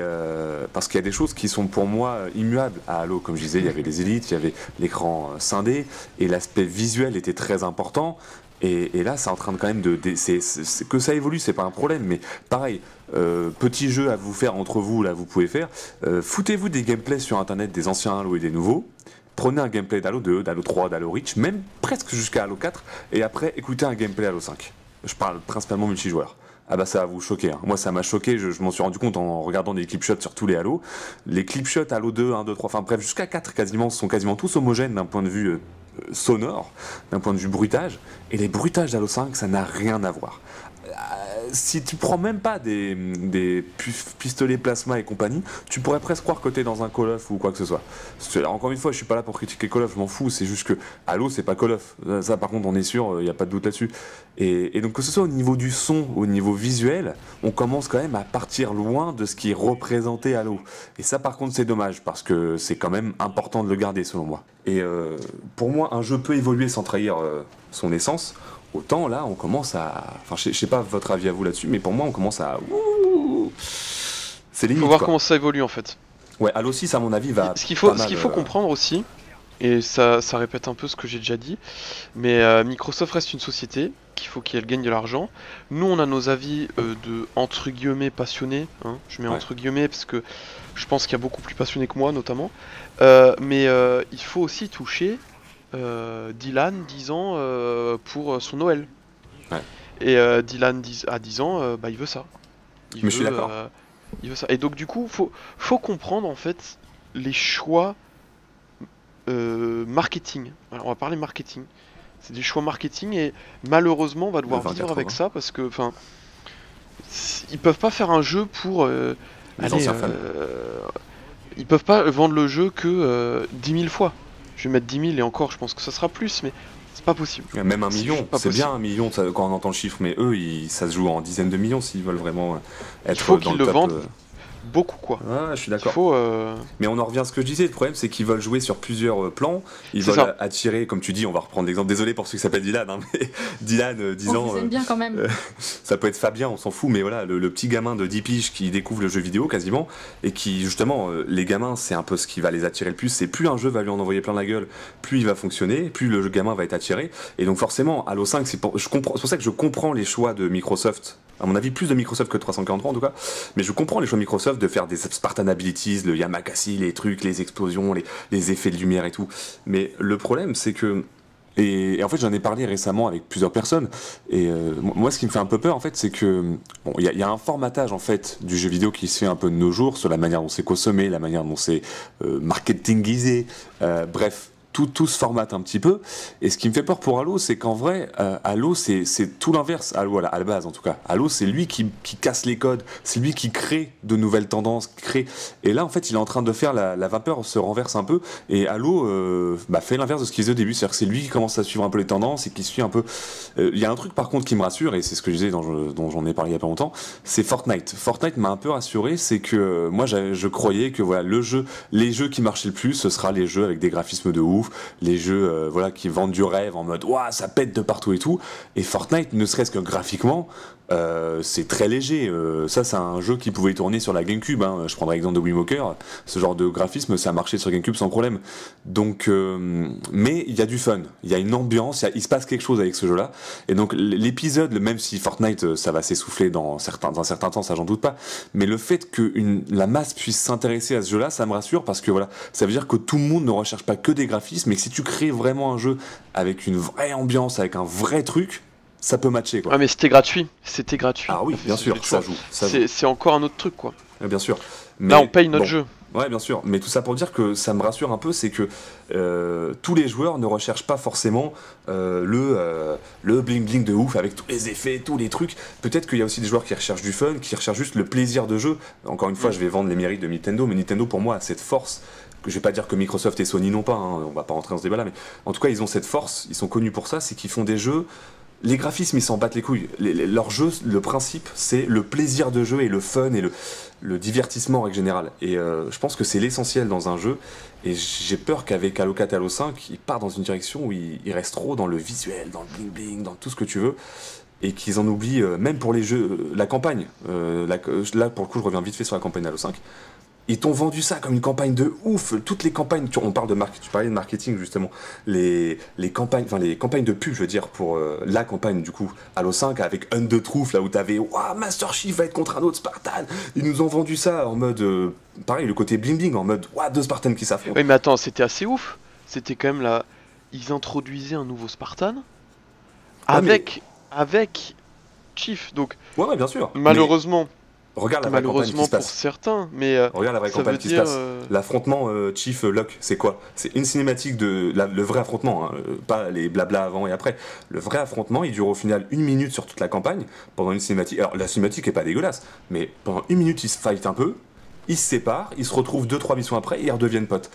parce qu'il y a des choses qui sont pour moi immuables à Halo, comme je disais, il y avait les élites, il y avait l'écran scindé, et l'aspect visuel était très important. Et là, c'est en train de quand même que ça évolue, c'est pas un problème, mais pareil, petit jeu à vous faire entre vous, là vous pouvez faire. Foutez-vous des gameplays sur internet des anciens Halo et des nouveaux. Prenez un gameplay d'Halo 2, d'Halo 3, d'Halo Reach, même presque jusqu'à Halo 4, et après écoutez un gameplay Halo 5. Je parle principalement multijoueur. Ah bah ça va vous choquer, hein. Moi ça m'a choqué, je m'en suis rendu compte en regardant des clipshots sur tous les Halo. Les clipshots Halo 2, 1, 2, 3, enfin bref jusqu'à 4 quasiment, sont quasiment tous homogènes d'un point de vue sonore, d'un point de vue bruitage, et les bruitages d'Halo 5 ça n'a rien à voir. Si tu prends même pas des pistolets plasma et compagnie, tu pourrais presque croire que t'es dans un Call of ou quoi que ce soit. Encore une fois, je suis pas là pour critiquer Call of, je m'en fous, c'est juste que Halo c'est pas Call of. Ça par contre on est sûr, y a pas de doute là-dessus. Et donc que ce soit au niveau du son, au niveau visuel, on commence quand même à partir loin de ce qui est représenté Halo. Et ça par contre c'est dommage, parce que c'est quand même important de le garder selon moi. Et pour moi, un jeu peut évoluer sans trahir son essence. Autant là, on commence à. Enfin, je sais pas votre avis à vous là-dessus, mais pour moi, on commence à. C'est limite. Faut voir comment ça évolue en fait. Ouais, Halo 6, à mon avis, va. Ce qu'il faut comprendre aussi, et ça répète un peu ce que j'ai déjà dit, mais Microsoft reste une société qu'il faut qu'elle gagne de l'argent. Nous, on a nos avis de entre guillemets passionnés. Hein, je mets entre guillemets parce que je pense qu'il y a beaucoup plus passionnés que moi, notamment. Mais il faut aussi toucher. Dylan 10 ans pour son Noël. Ouais. Et Dylan à 10 ans, il veut ça. Je suis d'accord. Il veut ça. Et donc du coup, faut comprendre en fait les choix marketing. Alors, on va parler marketing. C'est des choix marketing et malheureusement on va devoir vivre avec ça parce que ils peuvent pas faire un jeu pour ils peuvent pas vendre le jeu que 10 000 fois. Je vais mettre 10 000 et encore, je pense que ça sera plus, mais c'est pas possible. Même 1 million, c'est bien 1 million quand on entend le chiffre, mais eux, ça se joue en dizaines de millions s'ils veulent vraiment être il faut dans qu'ils le le top, vendent beaucoup, quoi. Ouais, je suis d'accord. Mais on en revient à ce que je disais, le problème c'est qu'ils veulent jouer sur plusieurs plans, ils veulent attirer, comme tu dis, on va reprendre l'exemple, désolé pour ceux qui s'appellent Dylan, hein, mais Dylan, 10 ans... On vous aime bien quand même. Ça peut être Fabien, on s'en fout, mais voilà, le petit gamin de 10 piges qui découvre le jeu vidéo quasiment, et qui justement, les gamins, c'est un peu ce qui va les attirer le plus, c'est plus un jeu va lui en envoyer plein la gueule, plus il va fonctionner, plus le gamin va être attiré, et donc forcément, Halo 5, c'est pour ça que je comprends les choix de Microsoft, à mon avis plus de Microsoft que de 343 en tout cas, mais je comprends les choix de Microsoft de faire des Spartan Abilities, le Yamakasi, les trucs, les explosions, les effets de lumière et tout, mais le problème c'est que Et en fait, j'en ai parlé récemment avec plusieurs personnes. Et moi, ce qui me fait un peu peur, en fait, c'est que il y a un formatage en fait du jeu vidéo qui se fait un peu de nos jours sur la manière dont c'est consommé, la manière dont c'est marketingisé. Bref. Tout se formate un petit peu, et ce qui me fait peur pour Halo, c'est qu'en vrai, Halo, c'est tout l'inverse. Halo, à la base en tout cas. Halo, c'est lui qui casse les codes, c'est lui qui crée de nouvelles tendances, et là en fait, il est en train de faire la vapeur se renverse un peu, et Halo fait l'inverse de ce qu'il faisait au début, c'est-à-dire que c'est lui qui commence à suivre un peu les tendances et qui suit un peu. Il y a un truc par contre qui me rassure, et c'est ce que je disais dont j'en ai parlé il y a pas longtemps, c'est Fortnite. Fortnite m'a un peu rassuré, c'est que moi je croyais que voilà les jeux qui marchaient le plus, ce sera les jeux avec des graphismes de ouf, les jeux qui vendent du rêve en mode ouah ça pète de partout et tout, et Fortnite ne serait-ce que graphiquement c'est très léger, ça c'est un jeu qui pouvait tourner sur la GameCube, hein. Je prendrais l'exemple de Wiimoker, ce genre de graphisme ça marchait sur GameCube sans problème, donc mais il y a du fun, il y a une ambiance, il se passe quelque chose avec ce jeu là, et donc l'épisode, même si Fortnite ça va s'essouffler dans un certain temps, ça j'en doute pas, mais le fait que la masse puisse s'intéresser à ce jeu là, ça me rassure, parce que voilà, ça veut dire que tout le monde ne recherche pas que des graphismes, mais que si tu crées vraiment un jeu avec une vraie ambiance, avec un vrai truc, ça peut matcher quoi. Ah mais c'était gratuit. Ah oui, bien sûr, ça joue. C'est encore un autre truc quoi. Bien sûr. Mais là on paye notre jeu. Ouais, bien sûr. Mais tout ça pour dire que ça me rassure un peu, c'est que tous les joueurs ne recherchent pas forcément le bling bling de ouf avec tous les effets, tous les trucs. Peut-être qu'il y a aussi des joueurs qui recherchent du fun, qui recherchent juste le plaisir de jeu. Encore une fois, je vais vendre les mérites de Nintendo, mais Nintendo pour moi a cette force. Que je vais pas dire que Microsoft et Sony n'ont pas, hein, on va pas rentrer dans ce débat là, mais en tout cas ils ont cette force, ils sont connus pour ça, c'est qu'ils font des jeux, les graphismes ils s'en battent les couilles, leurs jeux, le principe c'est le plaisir de jeu et le fun et le divertissement en règle générale, et je pense que c'est l'essentiel dans un jeu, et j'ai peur qu'avec Halo 4 et Halo 5 ils partent dans une direction où ils restent trop dans le visuel, dans le bling bling, dans tout ce que tu veux, et qu'ils en oublient, même pour les jeux, la campagne, là pour le coup je reviens vite fait sur la campagne Halo 5. Ils t'ont vendu ça comme une campagne de ouf. Toutes les campagnes, on parle de marketing, tu parlais de marketing justement, les campagnes de pub, je veux dire, pour la campagne du coup, Halo 5 avec Un de Truth, là où t'avais waouh, Master Chief va être contre un autre Spartan. Ils nous ont vendu ça en mode, pareil, le côté bling bling, en mode waouh, deux Spartans qui s'affrontent. Oui, mais attends, c'était assez ouf. C'était quand même là, ils introduisaient un nouveau Spartan avec Chief, donc. Ouais, bien sûr. Malheureusement. Regarde la vraie campagne qui se passe. Pour certains, mais regarde la vraie campagne qui se passe. L'affrontement Chief Locke, c'est quoi? C'est une cinématique de le vrai affrontement, hein, pas les blabla avant et après. Le vrai affrontement, il dure au final 1 minute sur toute la campagne pendant une cinématique. Alors la cinématique est pas dégueulasse, mais pendant 1 minute ils se fightent un peu, ils se séparent, ils se retrouvent 2-3 missions après et ils redeviennent potes.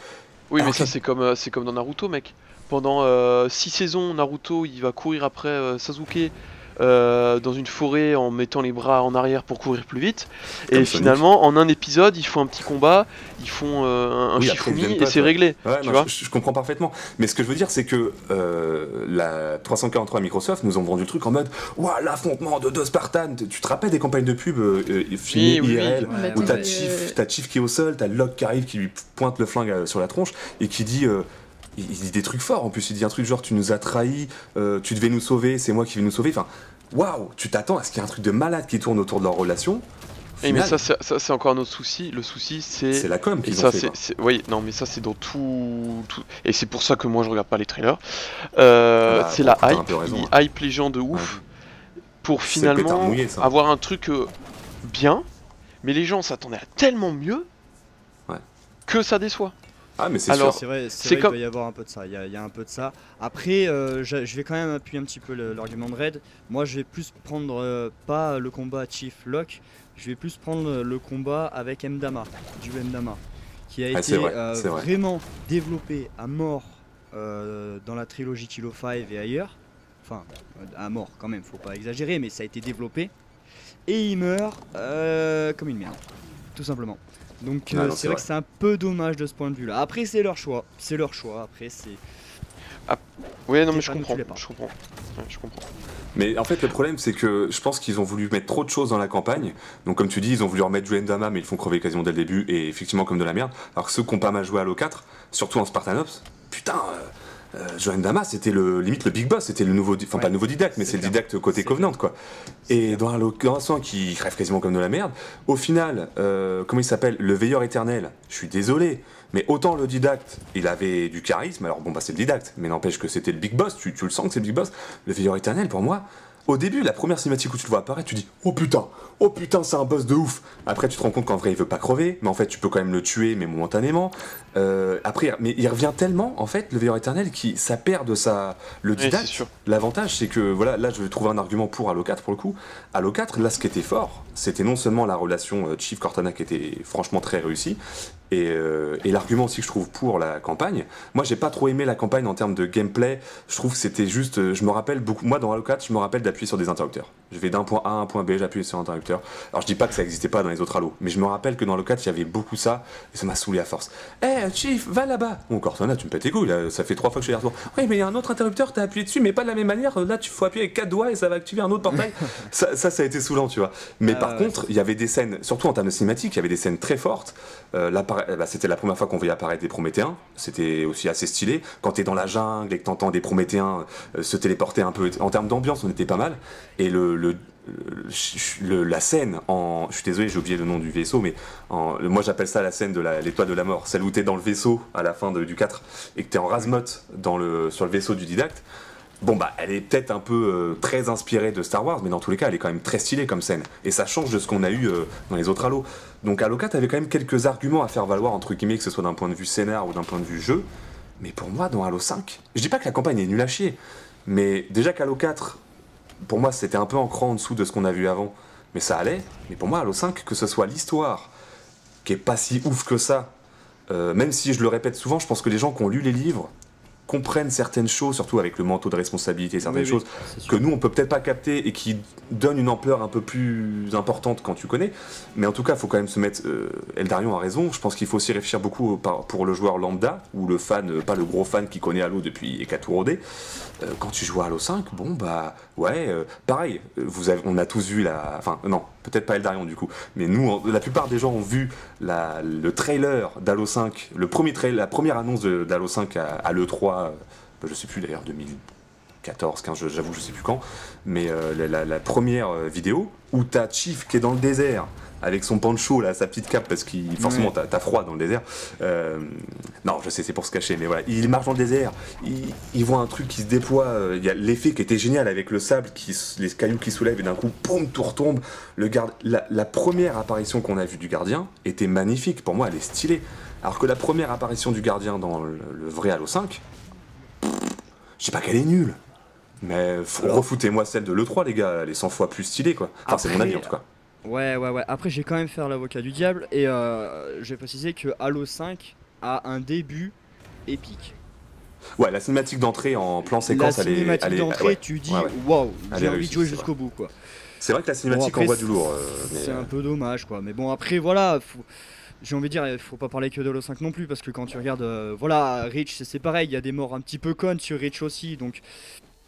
Oui, alors mais ça c'est comme dans Naruto, mec. Pendant 6 saisons, Naruto il va courir après Sasuke. Dans une forêt en mettant les bras en arrière pour courir plus vite, et finalement en un épisode ils font un petit combat, ils font un Shifumi et c'est réglé. Ouais, tu vois, je comprends parfaitement, mais ce que je veux dire c'est que la 343 Microsoft nous ont vendu le truc en mode ouah, l'affrontement de deux Spartans. Tu te rappelles des campagnes de pub filmées IRL où t'as Chief qui est au sol, t'as Locke qui arrive, qui lui pointe le flingue sur la tronche et qui dit il dit des trucs forts en plus, il dit un truc genre tu nous as trahis, tu devais nous sauver, c'est moi qui vais nous sauver, enfin waouh, tu t'attends à ce qu'il y ait un truc de malade qui tourne autour de leur relation. Mais ça c'est encore un autre souci, le souci c'est la com qu'ils ont fait. Oui, non mais ça c'est dans tout, et c'est pour ça que moi je regarde pas les trailers, c'est la hype, ils hype les gens de ouf, pour finalement avoir un truc bien, mais les gens s'attendaient à tellement mieux que ça déçoit. Ah mais c'est sûr. C'est vrai qu'il doit y avoir un peu de ça, il y a un peu de ça. Après, je vais quand même appuyer un petit peu l'argument de Red. Moi je vais plus prendre, pas le combat Chief Locke, je vais plus prendre le combat avec Mdama, du Mdama, qui a été vraiment développé à mort dans la trilogie Kilo 5 et ailleurs. Enfin, à mort quand même, faut pas exagérer, mais ça a été développé. Et il meurt comme une merde, tout simplement. Donc c'est vrai que c'est un peu dommage de ce point de vue là. Après c'est leur choix, après c'est... Ouais non mais je comprends. Mais en fait le problème c'est que je pense qu'ils ont voulu mettre trop de choses dans la campagne. Donc comme tu dis, ils ont voulu remettre du Ndama mais ils font crever quasiment dès le début et effectivement comme de la merde. Alors que ceux qui ont pas mal joué à Halo 4, surtout en Spartanops, putain... Joe Ndama c'était limite le big boss, c'était le nouveau, pas le nouveau didacte, mais c'est le didacte côté Covenant quoi. Et dans Halo 5 qui crève quasiment comme de la merde, au final, comment il s'appelle, le veilleur éternel, je suis désolé, Mais autant le didacte, il avait du charisme, alors bon bah c'est le didacte, mais n'empêche que c'était le big boss, tu le sens que c'est le big boss. Le veilleur éternel, pour moi, au début, la première cinématique où tu le vois apparaître, tu dis oh putain, c'est un boss de ouf. Après, tu te rends compte qu'en vrai, il veut pas crever, mais en fait, tu peux quand même le tuer, mais momentanément. Après, mais il revient tellement, en fait, le veilleur éternel, qui ça perd de le didacte. Oui, l'avantage, c'est que voilà, là, je vais trouver un argument pour Halo 4 pour le coup. Halo 4, là, ce qui était fort, c'était non seulement la relation Chief Cortana qui était franchement très réussie, et l'argument aussi que je trouve pour la campagne. Moi, j'ai pas trop aimé la campagne en termes de gameplay. Je trouve que c'était juste. Je me rappelle beaucoup. Moi, dans Halo 4, je me rappelle d'appuyer sur des interrupteurs. Je vais d'un point A à un point B, j'appuie sur un interrupteur. Alors, je dis pas que ça existait pas dans les autres Halo, mais je me rappelle que dans Halo 4, il y avait beaucoup ça, et ça m'a saoulé à force. Chief, va là-bas. Bon, Cortana, tu me pètes les couilles, là, ça fait 3 fois que je suis derrière toi. Oui, mais il y a un autre interrupteur, t'as appuyé dessus, mais pas de la même manière. Là, tu faut appuyer avec 4 doigts et ça va activer un autre portail. ça a été saoulant, tu vois. Mais par contre, il y avait des scènes, surtout en termes de cinématique, il y avait des scènes très fortes. C'était la première fois qu'on voyait apparaître des Prométhéens. C'était aussi assez stylé. Quand t'es dans la jungle et que t'entends des Prométhéens se téléporter un peu, en termes d'ambiance, on était pas mal. Et la scène je suis désolé, j'ai oublié le nom du vaisseau, mais moi j'appelle ça la scène de l'étoile de la mort, celle où t'es dans le vaisseau à la fin du 4 et que t'es en Razmoth sur le vaisseau du didacte. Bon bah elle est peut-être un peu très inspirée de Star Wars, mais dans tous les cas elle est quand même très stylée comme scène, et ça change de ce qu'on a eu dans les autres Halo. Donc Halo 4 avait quand même quelques arguments à faire valoir, entre guillemets, que ce soit d'un point de vue scénar ou d'un point de vue jeu. Mais pour moi, dans Halo 5, je dis pas que la campagne est nulle à chier, mais déjà qu'Halo 4, pour moi c'était un peu en cran en dessous de ce qu'on a vu avant, mais ça allait. Mais pour moi Halo 5, que ce soit l'histoire qui est pas si ouf que ça, même si je le répète souvent, je pense que les gens qui ont lu les livres comprennent certaines choses, surtout avec le manteau de responsabilité, certaines choses que nous on peut peut-être pas capter et qui donnent une ampleur un peu plus importante quand tu connais. Mais en tout cas, il faut quand même se mettre. Eldarion a raison. Je pense qu'il faut aussi réfléchir beaucoup pour le joueur lambda ou le fan, pas le gros fan qui connaît Halo depuis et qui a tout rodé. Quand tu joues à Halo 5, bon bah ouais, pareil. On a tous vu enfin non, peut-être pas Eldarion du coup, mais nous, la plupart des gens ont vu le trailer d'Halo 5, la première annonce d'Halo 5 à l'E3. Je sais plus d'ailleurs, 2014, 15, j'avoue je sais plus quand, mais la première vidéo où t'as Chief qui est dans le désert avec son poncho là, sa petite cape, parce que forcément t'as froid dans le désert. Non, je sais, c'est pour se cacher, mais voilà, il marche dans le désert, il voit un truc qui se déploie, il y a l'effet qui était génial avec le sable, les cailloux qui soulèvent et d'un coup, boum, tout retombe. La première apparition qu'on a vue du gardien était magnifique, pour moi elle est stylée. Alors que la première apparition du gardien dans le vrai Halo 5, je sais pas qu'elle est nulle, mais refoutez-moi celle de l'E3 les gars, elle est 100 fois plus stylée quoi. Enfin c'est mon avis en tout cas. Ouais. Après j'ai quand même fait l'avocat du diable et je vais préciser que Halo 5 a un début épique. Ouais, la cinématique d'entrée en plan séquence, elle est... La cinématique d'entrée, tu dis waouh, j'ai envie de jouer jusqu'au bout quoi. C'est vrai que la cinématique envoie du lourd. C'est un peu dommage quoi, mais bon après voilà... J'ai envie de dire, il faut pas parler que de Halo 5 non plus, parce que quand tu regardes, Reach, c'est pareil, il y a des morts un petit peu connes sur Reach aussi, donc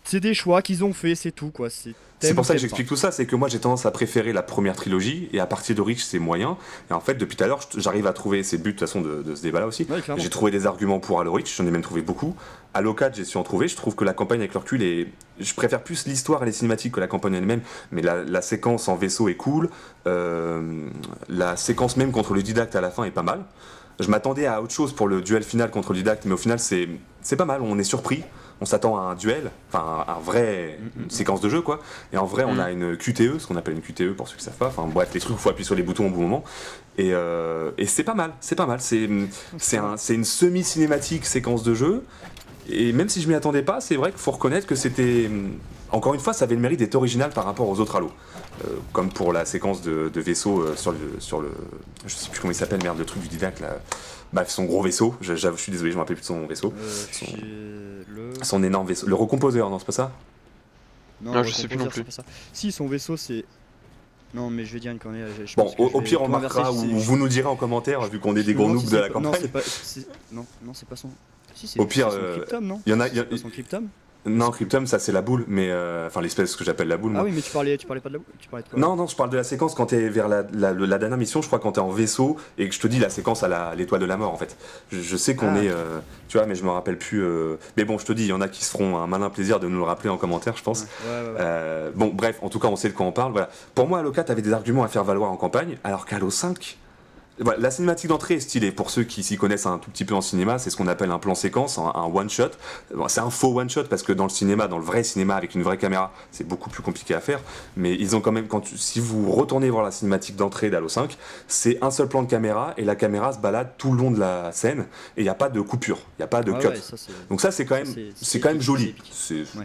c'est des choix qu'ils ont fait, c'est tout quoi. C'est pour ça que j'explique tout ça, c'est que moi j'ai tendance à préférer la première trilogie, et à partir de Reach c'est moyen, et en fait depuis tout à l'heure j'arrive à trouver, c'est le but de toute façon de ce débat là aussi, j'ai trouvé des arguments pour Halo Reach, j'en ai même trouvé beaucoup. Halo 4 j'ai su en trouver, je trouve que la campagne avec le recul je préfère plus l'histoire et les cinématiques que la campagne elle-même, mais la séquence en vaisseau est cool, la séquence même contre le didacte à la fin est pas mal. Je m'attendais à autre chose pour le duel final contre le didacte, mais au final c'est pas mal, on est surpris. On s'attend à un duel, enfin une séquence de jeu quoi, et en vrai on a une QTE, ce qu'on appelle une QTE pour ceux qui savent pas, enfin bref les trucs où il faut appuyer sur les boutons au bon moment, et c'est pas mal, c'est une semi-cinématique séquence de jeu, et même si je m'y attendais pas, c'est vrai qu'il faut reconnaître que c'était, encore une fois ça avait le mérite d'être original par rapport aux autres Halo, comme pour la séquence de vaisseau sur le, je sais plus comment il s'appelle, merde, le truc du didacte là. Bref, son gros vaisseau, je suis désolé, je me rappelle plus de son vaisseau. Son énorme vaisseau. Le recomposeur, non, c'est pas ça? Non, je sais plus non plus. Si, son vaisseau, c'est. Non, mais je vais dire une connerie. Bon, au pire, on marquera ou vous nous direz en commentaire, vu qu'on est des gros noobs de la campagne. Non, c'est pas son. Si, c'est au pire, son Cryptum, non? Il y en a. Son Cryptum? Non, Cryptum, ça c'est la boule, mais enfin l'espèce que j'appelle la boule. Moi. Ah oui, mais tu parlais pas de la boule, tu parlais de quoi? Non, je parle de la séquence quand t'es vers la dernière mission, je crois, quand t'es en vaisseau et que je te dis la séquence à l'étoile de la mort en fait. Je sais qu'on est, tu vois, mais je me rappelle plus. Mais bon, je te dis, il y en a qui se feront un malin plaisir de nous le rappeler en commentaire, je pense. Ouais. Bon, bref, en tout cas, on sait de quoi on parle. Voilà. Pour moi, Halo 4 avait des arguments à faire valoir en campagne, alors qu'Halo 5. Voilà, la cinématique d'entrée est stylée. Pour ceux qui s'y connaissent un tout petit peu en cinéma, c'est ce qu'on appelle un plan séquence, un one-shot. Bon, c'est un faux one-shot parce que dans le cinéma, dans le vrai cinéma avec une vraie caméra, c'est beaucoup plus compliqué à faire. Mais ils ont quand même, si vous retournez voir la cinématique d'entrée d'Halo 5, c'est un seul plan de caméra et la caméra se balade tout le long de la scène et il n'y a pas de coupure, il n'y a pas de cut. Ouais, donc ça, c'est quand même joli.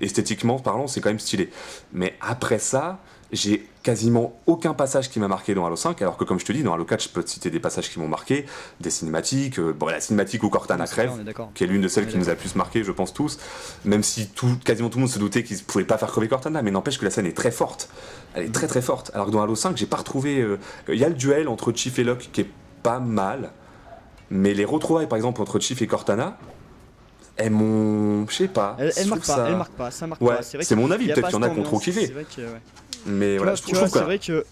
Esthétiquement parlant, c'est quand même stylé. Mais après ça, j'ai quasiment aucun passage qui m'a marqué dans Halo 5, alors que comme je te dis, dans Halo 4, je peux te citer des passages qui m'ont marqué, des cinématiques, la cinématique où Cortana crève, qui est l'une de celles qui nous a le plus marqué, je pense tous, même si quasiment tout le monde se doutait qu'ils ne pouvaient pas faire crever Cortana, mais n'empêche que la scène est très forte, elle est très très forte, alors que dans Halo 5, j'ai pas retrouvé... Il y a le duel entre Chief et Locke qui est pas mal, mais les retrouvailles par exemple entre Chief et Cortana, elles m'ont... je sais pas. Elle marque pas, ça marque pas. C'est mon avis, peut-être qu'il y en a qui ont trop kiffé. Mais voilà, je trouve c'est vrai que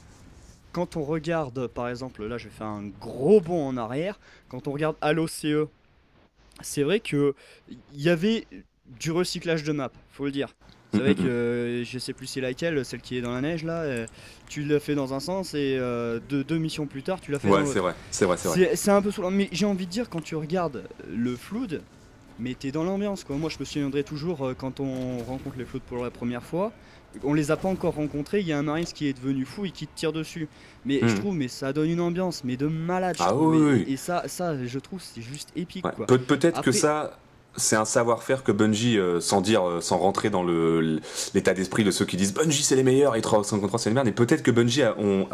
quand on regarde, par exemple, là je vais faire un gros bond en arrière, quand on regarde Halo CE, c'est vrai que il y avait du recyclage de map, faut le dire. C'est vrai que je sais plus c'est laquelle, celle qui est dans la neige là, tu l'as fait dans un sens et deux missions plus tard tu l'as fait dans l'autre. C'est vrai. C'est un peu saoulant, mais j'ai envie de dire quand tu regardes le Flood, mais t'es dans l'ambiance quoi. Moi je me souviendrai toujours quand on rencontre les Flood pour la première fois. On les a pas encore rencontrés, il y a un Marines qui est devenu fou et qui te tire dessus. Mais je trouve, mais ça donne une ambiance, mais de malade. Et ça, je trouve, c'est juste épique. Quoi. Peut-être que ça, c'est un savoir-faire que Bungie, sans rentrer dans l'état d'esprit de ceux qui disent Bungie c'est les meilleurs et 343 c'est les meilleurs, et peut-être que Bungie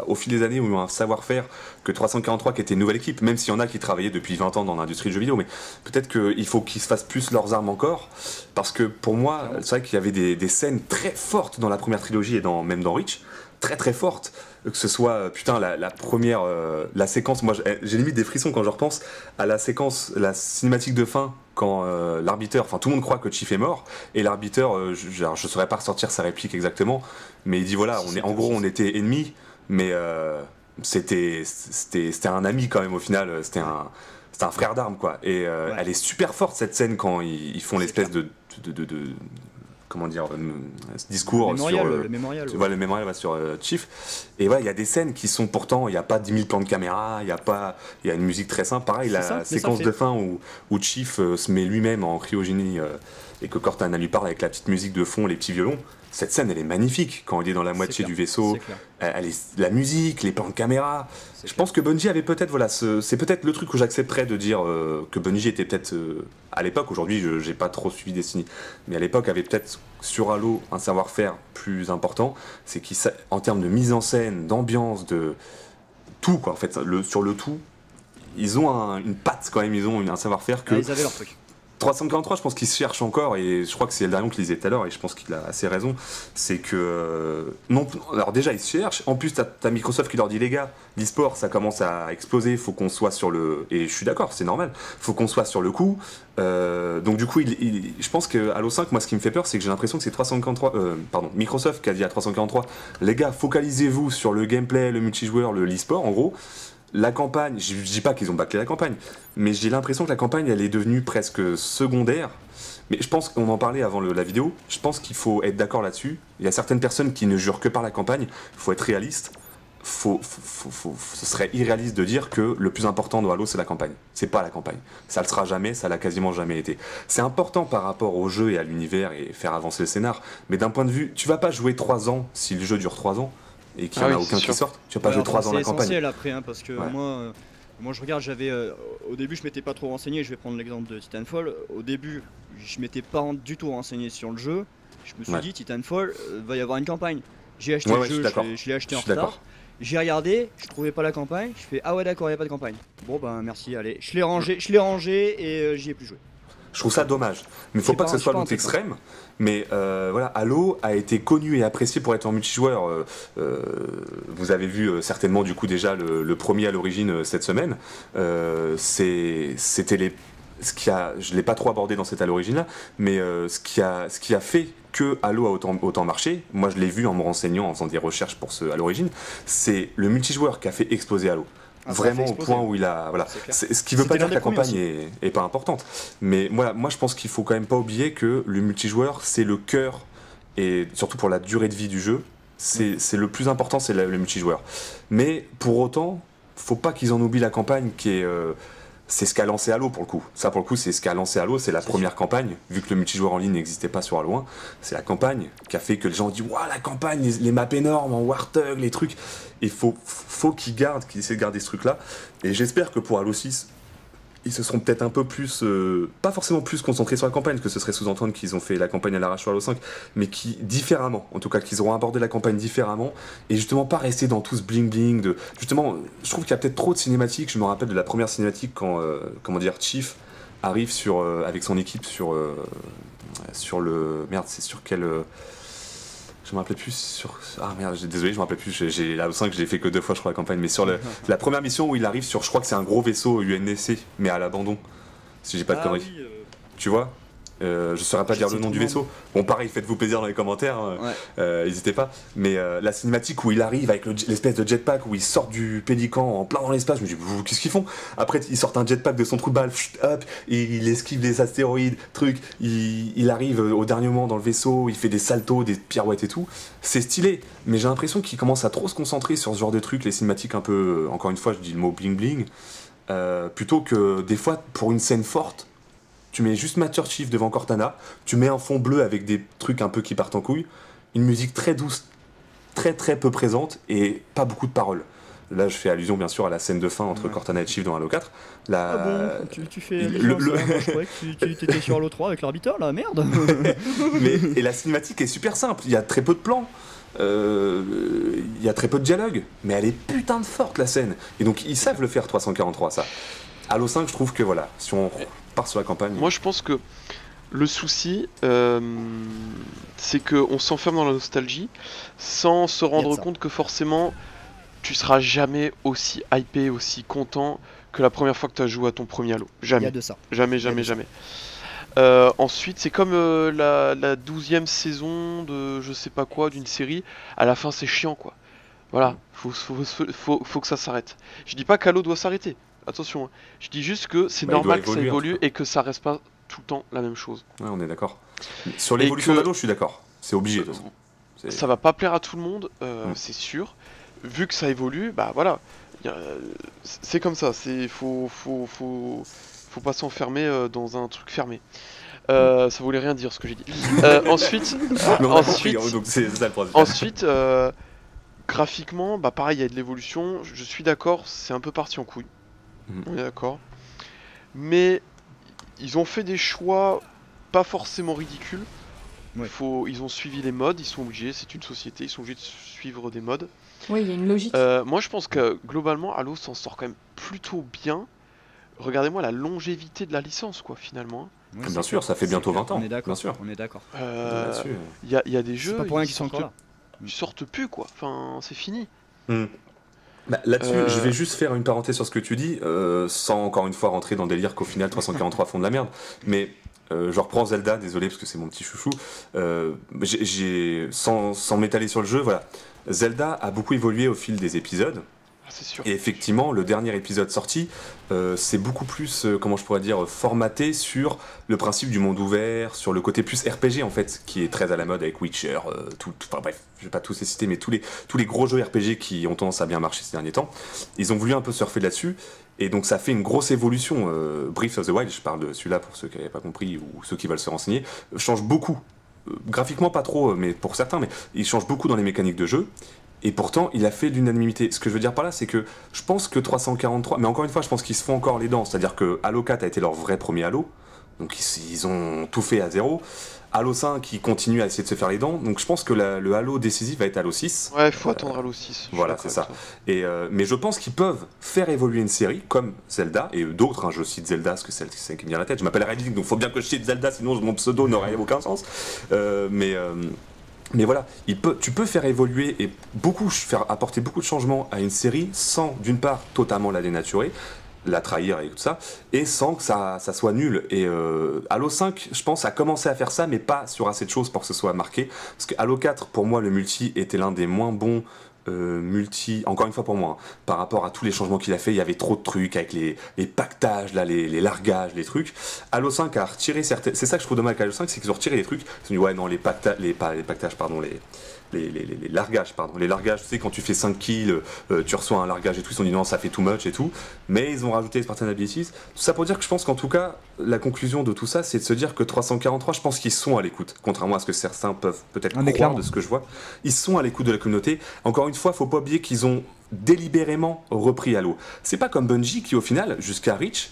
au fil des années ont eu un savoir-faire que 343 qui était une nouvelle équipe, même s'il y en a qui travaillaient depuis 20 ans dans l'industrie du jeu vidéo, mais peut-être qu'il faut qu'ils se fassent plus leurs armes encore, parce que pour moi, c'est vrai qu'il y avait des scènes très fortes dans la première trilogie et même dans Reach, très très fortes. Que ce soit, la première, la séquence, moi j'ai limite des frissons quand je repense à la séquence, la cinématique de fin, quand l'arbiteur, tout le monde croit que Chief est mort, et l'arbiteur, je saurais pas ressortir sa réplique exactement, mais il dit voilà, on était ennemis, mais c'était un ami quand même au final, c'était un frère d'armes quoi, et elle est super forte cette scène quand ils font l'espèce de comment dire, ce discours le mémorial sur Chief, et voilà, il y a des scènes qui sont pourtant, il n'y a pas 10 000 plans de caméra, il y a une musique très simple, pareil, la séquence de fin où Chief se met lui-même en cryogénie et que Cortana lui parle avec la petite musique de fond, les petits violons. Cette scène, elle est magnifique quand il est dans la moitié du vaisseau. La musique, les plans de caméra. Je pense que Bungie avait peut-être, c'est peut-être le truc où j'accepterais de dire que Bungie était peut-être, à l'époque, aujourd'hui, j'ai pas trop suivi Destiny, mais à l'époque avait peut-être sur Halo un savoir-faire plus important. C'est qu'en termes de mise en scène, d'ambiance, de tout, quoi, en fait, sur le tout, ils ont une patte quand même, ils ont un savoir-faire que. Ils avaient leur truc. 343, je pense qu'il se cherche encore, et je crois que c'est Eldarion qui le disait tout à l'heure, et je pense qu'il a assez raison, c'est que... non, alors déjà, ils se cherchent, en plus, t'as Microsoft qui leur dit, les gars, l'e-sport, ça commence à exploser, faut qu'on soit sur le... Et je suis d'accord, c'est normal, faut qu'on soit sur le coup, donc du coup, je pense que Halo 5, moi, ce qui me fait peur, c'est que j'ai l'impression que c'est Microsoft qui a dit à 343, les gars, focalisez-vous sur le gameplay, le multijoueur, l'e-sport, en gros. La campagne, je dis pas qu'ils ont bâclé la campagne, mais j'ai l'impression que la campagne elle est devenue presque secondaire. Mais je pense qu'on en parlait avant la vidéo, je pense qu'il faut être d'accord là-dessus. Il y a certaines personnes qui ne jurent que par la campagne, il faut être réaliste. Ce serait irréaliste de dire que le plus important dans Halo c'est la campagne. C'est pas la campagne. Ça le sera jamais, ça l'a quasiment jamais été. C'est important par rapport au jeu et à l'univers et faire avancer le scénar, mais d'un point de vue, tu vas pas jouer 3 ans si le jeu dure 3 ans. Et qu'il n'y en a aucun qui sorte, tu vas pas jouer 3 ans dans la campagne. C'est essentiel après, parce que moi je regarde, au début je m'étais pas trop renseigné, je vais prendre l'exemple de Titanfall. Au début, je m'étais pas du tout renseigné sur le jeu. Je me suis dit, Titanfall, va y avoir une campagne. J'ai acheté le jeu, je l'ai acheté en retard. J'ai regardé, je trouvais pas la campagne, je fais ah ouais d'accord, il n'y a pas de campagne. Bon ben merci, allez, je l'ai rangé et j'y ai plus joué. Je trouve ça dommage, mais il faut pas que ce soit l'autre extrême. Mais Halo a été connu et apprécié pour être en multijoueur. Vous avez vu certainement du coup déjà le premier à l'origine cette semaine. C'était je l'ai pas trop abordé dans cette à l'origine là, mais ce qui a fait que Halo a autant marché, moi je l'ai vu en me renseignant, en faisant des recherches pour ce à l'origine, c'est le multijoueur qui a fait exploser Halo. Vraiment au point où il a... Voilà. Ce qui veut pas dire que la campagne est pas importante. Mais moi je pense qu'il faut quand même pas oublier que le multijoueur c'est le cœur, et surtout pour la durée de vie du jeu, c'est le plus important, c'est le multijoueur. Mais pour autant, faut pas qu'ils en oublient la campagne qui est... c'est ce qu'a lancé Halo pour le coup. Ça pour le coup c'est ce qu'a lancé Halo, c'est la première campagne, vu que le multijoueur en ligne n'existait pas sur Halo 1, c'est la campagne qui a fait que les gens ont dit waouh la campagne, les maps énormes en Warthog, les trucs. Il faut qu'ils essaient de garder ce truc là. Et j'espère que pour Halo 6, ils se seront peut-être un peu plus, pas forcément plus concentrés sur la campagne, que ce serait sous-entendre qu'ils ont fait la campagne à l'arrache sur Halo 5, mais différemment, en tout cas qu'ils auront abordé la campagne différemment, et justement pas rester dans tout ce bling-bling, justement, je trouve qu'il y a peut-être trop de cinématiques. Je me rappelle de la première cinématique quand, Chief arrive avec son équipe sur le... Merde, c'est sur quel... Je me rappelais plus sur... Ah merde, désolé, je me rappelais plus. Halo 5, je l'ai fait que 2 fois, je crois, la campagne. Mais sur la première mission où il arrive sur... Je crois que c'est un gros vaisseau UNSC, mais à l'abandon. Si j'ai pas de conneries. Oui, tu vois je saurais pas dire le nom du vaisseau. Bon, pareil, faites-vous plaisir dans les commentaires. N'hésitez pas. Mais la cinématique où il arrive avec l'espèce de jetpack, où ils sortent du Pélican en plein dans l'espace, je me dis, qu'est-ce qu'ils font? Après, ils sortent un jetpack de son trou de balle, hop, et il esquive les astéroïdes, il arrive au dernier moment dans le vaisseau, il fait des saltos, des pirouettes et tout. C'est stylé, mais j'ai l'impression qu'il commence à trop se concentrer sur ce genre de trucs, les cinématiques un peu, encore une fois, je dis le mot bling bling, plutôt que des fois, pour une scène forte, tu mets juste Master Chief devant Cortana, tu mets un fond bleu avec des trucs un peu qui partent en couille, une musique très douce, très très peu présente et pas beaucoup de paroles. Là, je fais allusion bien sûr à la scène de fin entre Cortana et Chief dans Halo 4. Ah bon, tu fais moi, je croyais que tu étais sur Halo 3 avec l'arbitre, là, merde. Et la cinématique est super simple, il y a très peu de plans. Il y a très peu de dialogue, mais elle est putain de forte la scène. Et donc ils savent le faire 343 ça. Halo 5, je trouve que voilà, si on part sur la campagne. Moi je pense que le souci, c'est qu'on s'enferme dans la nostalgie sans se rendre compte que forcément tu seras jamais aussi hypé, aussi content que la première fois que tu as joué à ton premier Halo. Jamais. Il y a de ça. Jamais. Ensuite, c'est comme la 12e saison de je sais pas quoi d'une série. À la fin, c'est chiant quoi. Voilà, faut que ça s'arrête. Je dis pas qu'Halo doit s'arrêter. Attention, je dis juste que c'est normal que ça évolue et que ça reste pas tout le temps la même chose. Ouais, on est d'accord. Sur l'évolution d'Halo, je suis d'accord. C'est obligé de toute façon. Ça va pas plaire à tout le monde, c'est sûr. Vu que ça évolue, bah voilà. C'est comme ça. Faut pas s'enfermer dans un truc fermé. Ça voulait rien dire ce que j'ai dit. Ensuite, graphiquement, bah pareil, il y a de l'évolution. Je suis d'accord, c'est un peu parti en couille. On est d'accord. Mais ils ont fait des choix pas forcément ridicules. Ouais. Ils ont suivi les modes, ils sont obligés, c'est une société, ils sont obligés de suivre des modes. Oui, il y a une logique. Moi je pense que globalement Halo s'en sort quand même plutôt bien. Regardez-moi la longévité de la licence quoi finalement. Oui, bien sûr, ça fait bientôt 20 ans. On est d'accord. Bien sûr. On est d'accord. Il y a des jeux. C'est pas pour rien qu'ils sont encore là. Ils sortent plus quoi. Enfin, c'est fini. Bah, là-dessus, je vais juste faire une parenthèse sur ce que tu dis, sans encore une fois rentrer dans le délire qu'au final 343 font de la merde. Mais je reprends Zelda, désolé parce que c'est mon petit chouchou. Sans m'étaler sur le jeu, voilà. Zelda a beaucoup évolué au fil des épisodes. C'est sûr. Et effectivement, le dernier épisode sorti, c'est beaucoup plus, comment je pourrais dire, formaté sur le principe du monde ouvert, sur le côté plus RPG en fait, qui est très à la mode avec Witcher, enfin bref, je vais pas tous les citer, mais tous les gros jeux RPG qui ont tendance à bien marcher ces derniers temps, ils ont voulu un peu surfer là-dessus, et donc ça fait une grosse évolution. Breath of the Wild, je parle de celui-là pour ceux qui n'avaient pas compris ou ceux qui veulent se renseigner, change beaucoup. Graphiquement pas trop, mais pour certains, mais il change beaucoup dans les mécaniques de jeu. Et pourtant, il a fait l'unanimité. Ce que je veux dire par là, c'est que je pense que 343... Mais encore une fois, je pense qu'ils se font encore les dents. C'est-à-dire que Halo 4 a été leur vrai premier Halo. Donc ils ont tout fait à zéro. Halo 5, ils continuent à essayer de se faire les dents. Donc je pense que le Halo décisif va être Halo 6. Ouais, il faut attendre Halo 6. Voilà, c'est ça. Mais je pense qu'ils peuvent faire évoluer une série comme Zelda, et d'autres, je cite Zelda, parce que c'est celle qui me vient à la tête. Je m'appelle Redding, donc il faut bien que je cite Zelda, sinon mon pseudo n'aurait aucun sens. Mais voilà, tu peux faire évoluer et faire apporter beaucoup de changements à une série sans, d'une part, totalement la dénaturer, la trahir et tout ça, et sans que ça soit nul. Et Halo 5, je pense, a commencé à faire ça, mais pas sur assez de choses pour que ce soit marqué. Parce que Halo 4, pour moi, le multi était l'un des moins bons multi, encore une fois pour moi, par rapport à tous les changements qu'il a fait, il y avait trop de trucs avec les pactages, là, les largages, les trucs. Halo 5 a retiré certains. C'est ça que je trouve dommage avec Halo 5, c'est qu'ils ont retiré les trucs. Ils ont dit ouais non, les les largages, pardon. Les largages, tu sais, quand tu fais 5 kills, tu reçois un largage et tout, ils ont dit non, ça fait too much et tout. Mais ils ont rajouté les Spartan Abilities. Tout ça pour dire que je pense qu'en tout cas, la conclusion de tout ça, c'est de se dire que 343, je pense qu'ils sont à l'écoute. Contrairement à ce que certains peuvent peut-être croire de ce que je vois. Ils sont à l'écoute de la communauté. Encore une fois, faut pas oublier qu'ils ont délibérément repris Halo. C'est pas comme Bungie qui, au final, jusqu'à Reach,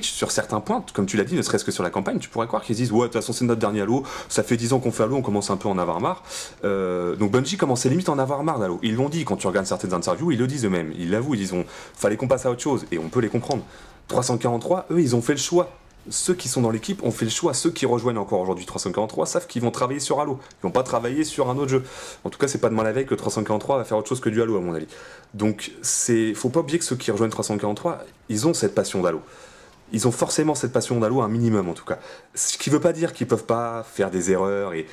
sur certains points, comme tu l'as dit, ne serait-ce que sur la campagne, tu pourrais croire qu'ils disent ouais, de toute façon c'est notre dernier Halo, ça fait 10 ans qu'on fait Halo, on commence un peu à en avoir marre. Donc Bungie commençait limite à en avoir marre d'Halo. Ils l'ont dit quand tu regardes certaines interviews, ils le disent eux-mêmes, ils l'avouent, ils disent fallait qu'on passe à autre chose, et on peut les comprendre. 343, eux, ils ont fait le choix. Ceux qui sont dans l'équipe ont fait le choix. Ceux qui rejoignent encore aujourd'hui 343 savent qu'ils vont travailler sur Halo. Ils vont pas travailler sur un autre jeu. En tout cas, c'est pas demain la veille que 343 va faire autre chose que du Halo, à mon avis. Donc, faut pas oublier que ceux qui rejoignent 343, ils ont cette passion d'Halo. Ils ont forcément cette passion d'Halo, un minimum en tout cas. Ce qui veut pas dire qu'ils peuvent pas faire des erreurs et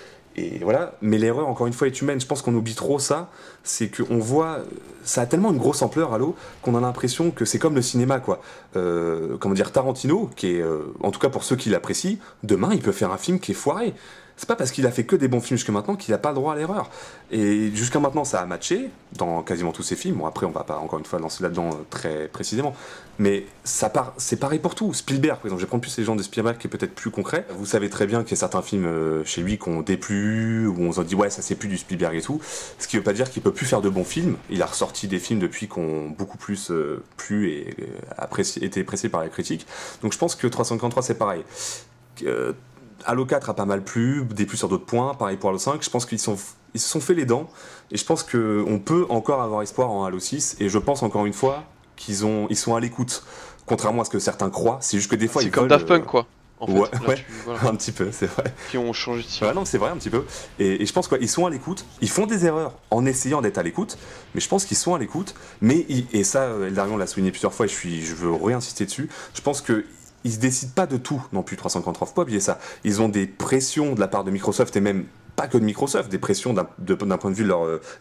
voilà, mais l'erreur, encore une fois, est humaine. Je pense qu'on oublie trop ça. C'est qu'on voit, ça a tellement une grosse ampleur, Halo, qu'on a l'impression que c'est comme le cinéma, quoi. Comment dire, Tarantino, qui est, en tout cas pour ceux qui l'apprécient, demain, il peut faire un film qui est foiré. C'est pas parce qu'il a fait que des bons films jusqu'à maintenant qu'il n'a pas le droit à l'erreur. Et jusqu'à maintenant, ça a matché dans quasiment tous ses films. Bon, après, on va pas encore une fois lancer là-dedans très précisément. Mais c'est pareil pour tout. Spielberg, par exemple, je vais prendre plus les gens de Spielberg qui est peut-être plus concret. Vous savez très bien qu'il y a certains films chez lui qui ont déplu, où on se dit ouais, ça c'est plus du Spielberg et tout. Ce qui veut pas dire qu'il peut plus faire de bons films. Il a ressorti des films depuis qui ont beaucoup plus plu et été appréciés par la critique. Donc je pense que 343 c'est pareil. Halo 4 a pas mal plu, des plus sur d'autres points, pareil pour Halo 5, je pense qu'ils se sont fait les dents, et je pense qu'on peut encore avoir espoir en Halo 6, et je pense encore une fois qu'ils sont à l'écoute, contrairement à ce que certains croient, c'est juste que des fois ils veulent... C'est comme Daft Punk quoi, en fait. Ouais, voilà. Un petit peu, c'est vrai. Qui ont changé de tir. Ouais, non, c'est vrai, un petit peu, et je pense qu'ils sont à l'écoute, ils font des erreurs en essayant d'être à l'écoute, mais je pense qu'ils sont à l'écoute, mais, et ça, Eldarion l'a souligné plusieurs fois, et je veux réinsister dessus, je pense que ils se décident pas de tout non plus 343, faut pas oublier ça. Ils ont des pressions de la part de Microsoft et même pas que de Microsoft, des pressions d'un point de vue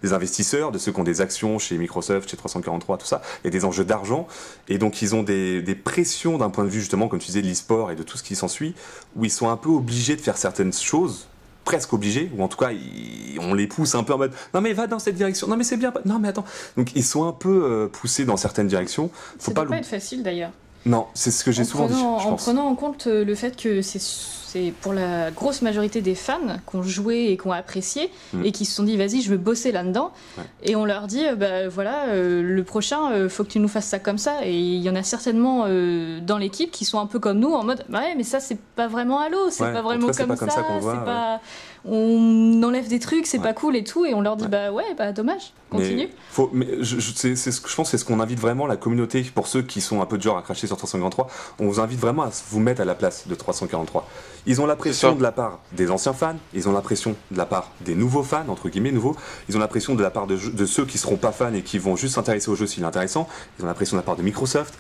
des investisseurs, de ceux qui ont des actions chez Microsoft, chez 343, tout ça. Il y a des enjeux d'argent et donc ils ont des pressions d'un point de vue justement, comme tu disais, de l'e-sport et de tout ce qui s'ensuit, où ils sont un peu obligés de faire certaines choses. Presque obligés, ou en tout cas on les pousse un peu en mode non mais va dans cette direction, non mais c'est bien, non mais attends. Donc ils sont un peu poussés dans certaines directions. Ça ne doit pas être facile d'ailleurs. Non, c'est ce que j'ai souvent dit. En prenant en compte le fait que c'est pour la grosse majorité des fans qui ont joué et qui ont apprécié et qui se sont dit vas-y je veux bosser là-dedans et on leur dit bah voilà le prochain faut que tu nous fasses ça comme ça et il y en a certainement dans l'équipe qui sont un peu comme nous en mode ouais mais ça c'est pas vraiment Halo, c'est pas vraiment comme ça, c'est pas... on enlève des trucs, c'est pas cool et tout, et on leur dit bah dommage, continue. Je pense que c'est ce qu'on invite vraiment la communauté, pour ceux qui sont un peu de genre à cracher sur 343, on vous invite vraiment à vous mettre à la place de 343. Ils ont la pression de la part des anciens fans, ils ont la pression de la part des nouveaux fans, entre guillemets nouveaux, ils ont la pression de la part de ceux qui seront pas fans et qui vont juste s'intéresser au jeu s'il est intéressant, ils ont la pression de la part de Microsoft,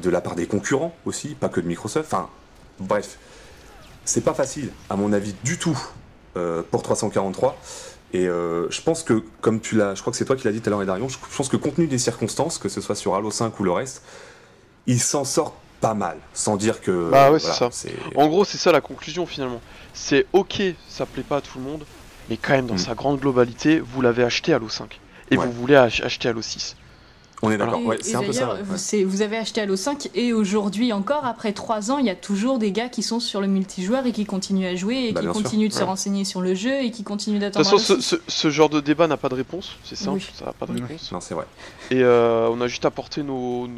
de la part des concurrents aussi, pas que de Microsoft, enfin bref. C'est pas facile, à mon avis, du tout. Pour 343 et je pense que comme je crois que c'est toi qui l'as dit tout à l'heure Darion, je pense que compte tenu des circonstances, que ce soit sur Halo 5 ou le reste, ils s'en sortent pas mal, sans dire que bah ouais voilà, c'est ça. En gros c'est ça la conclusion finalement, c'est ok ça plaît pas à tout le monde mais quand même dans sa grande globalité vous l'avez acheté Halo 5 et vous voulez acheter Halo 6. On est d'accord, c'est un peu ça. Vous avez acheté Halo 5 et aujourd'hui encore, après 3 ans, il y a toujours des gars qui sont sur le multijoueur et qui continuent à jouer et qui continuent de se renseigner sur le jeu et qui continuent d'attendre. De toute façon, ce genre de débat n'a pas de réponse, c'est simple, ça n'a pas de réponse. Non, c'est vrai. Et on a juste apporté nos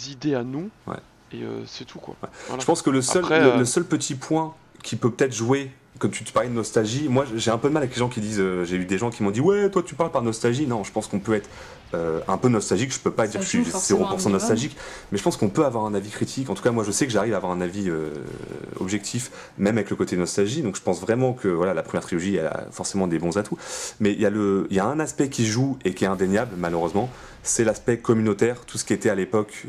idées à nous et c'est tout quoi. Voilà. Je pense que le seul petit point qui peut peut-être jouer. Comme tu parlais de nostalgie, moi j'ai un peu de mal avec les gens qui disent, j'ai eu des gens qui m'ont dit ouais toi tu parles par nostalgie, non je pense qu'on peut être un peu nostalgique, je peux pas dire que je suis 0% nostalgique, mais je pense qu'on peut avoir un avis critique, en tout cas moi je sais que j'arrive à avoir un avis objectif, même avec le côté nostalgie, donc je pense vraiment que voilà, la première trilogie elle a forcément des bons atouts, mais il y a un aspect qui joue et qui est indéniable malheureusement, c'est l'aspect communautaire, tout ce qui était à l'époque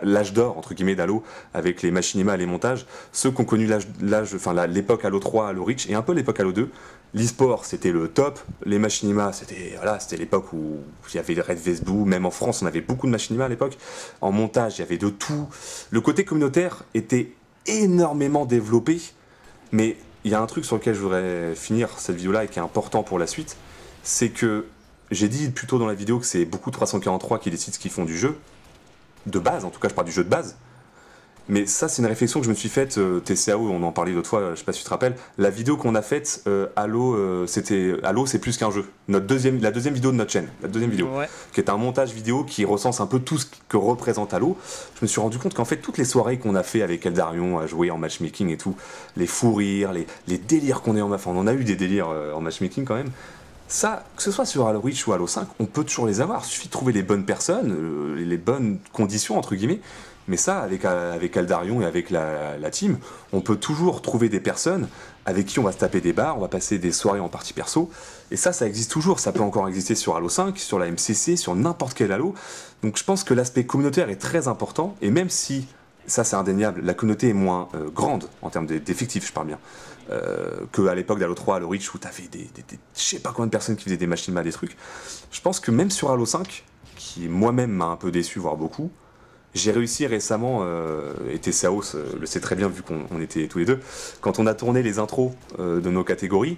l'âge d'or entre guillemets d'Halo, avec les machinima et les montages, ceux qui ont connu l'époque Halo 3, Halo Reach et un peu l'époque Halo 2, l'e-sport c'était le top, les machinima c'était l'époque où il y avait Red Vesbou, même en France on avait beaucoup de machinima à l'époque, en montage il y avait de tout, le côté communautaire était énormément développé, mais il y a un truc sur lequel je voudrais finir cette vidéo-là et qui est important pour la suite, c'est que j'ai dit plus tôt dans la vidéo que c'est beaucoup 343 qui décident ce qu'ils font du jeu, de base, en tout cas je parle du jeu de base. Mais ça, c'est une réflexion que je me suis faite, TCAO, on en parlait l'autre fois, je sais pas si tu te rappelles, la vidéo qu'on a faite, Halo, Halo, c'est plus qu'un jeu. La deuxième vidéo de notre chaîne, qui est un montage vidéo qui recense un peu tout ce que représente Halo. Je me suis rendu compte qu'en fait, toutes les soirées qu'on a fait avec Eldarion à jouer en matchmaking et tout, les fous rires, les délires qu'on est en enfin, on en a eu des délires en matchmaking quand même. Ça, que ce soit sur Halo Reach ou Halo 5, on peut toujours les avoir. Il suffit de trouver les bonnes personnes, les bonnes conditions, entre guillemets. Mais ça, avec Eldarion et avec la team, on peut toujours trouver des personnes avec qui on va se taper des bars, on va passer des soirées en partie perso. Et ça existe toujours. Ça peut encore exister sur Halo 5, sur la MCC, sur n'importe quel Halo. Donc je pense que l'aspect communautaire est très important. Et même si, ça c'est indéniable, la communauté est moins grande en termes d'effectifs, je parle bien, qu'à l'époque d'Halo 3, Halo Reach, où t'avais je sais pas combien de personnes qui faisaient des machines mal, des trucs. Je pense que même sur Halo 5, qui moi-même m'a un peu déçu, voire beaucoup, j'ai réussi récemment, et TCAO le sait très bien vu qu'on était tous les deux, quand on a tourné les intros de nos catégories,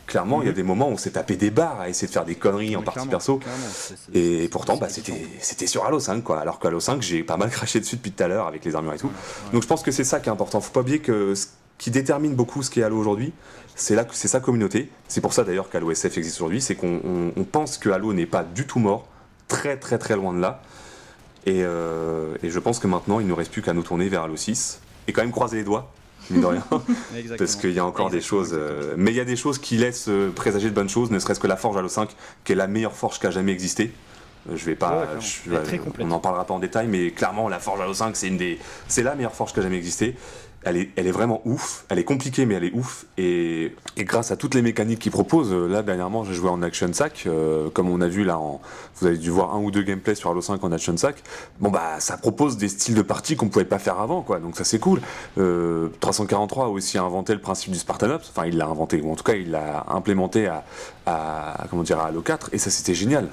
clairement il y a des moments où on s'est tapé des barres à essayer de faire des conneries en partie perso, et pourtant c'était sur Halo 5 quoi, alors qu'Halo 5 j'ai pas mal craché dessus depuis tout à l'heure avec les armures et tout. Donc je pense que c'est ça qui est important, faut pas oublier que ce qui détermine beaucoup ce qu'est Halo aujourd'hui, c'est sa communauté. C'est pour ça d'ailleurs qu'Halo SF existe aujourd'hui, c'est qu'on pense que Halo n'est pas du tout mort, très très très loin de là. Et je pense que maintenant, il ne nous reste plus qu'à nous tourner vers Halo 6 et quand même croiser les doigts, mine de rien, parce qu'il y a encore des choses. Mais il y a des choses qui laissent présager de bonnes choses, ne serait-ce que la forge Halo 5, qui est la meilleure forge qui a jamais existé. Je vais pas, on n'en parlera pas en détail, mais clairement, la forge Halo 5, c'est la meilleure forge qui a jamais existé. Elle est vraiment ouf, elle est compliquée mais elle est ouf, et grâce à toutes les mécaniques qu'ils proposent, là dernièrement j'ai joué en Action Sack, comme on a vu là, vous avez dû voir un ou deux gameplays sur Halo 5 en Action Sack, bon bah ça propose des styles de partie qu'on pouvait pas faire avant quoi, donc ça c'est cool. 343 a aussi inventé le principe du Spartan Ops, enfin il l'a inventé, ou en tout cas il l'a implémenté à Halo 4, et ça c'était génial.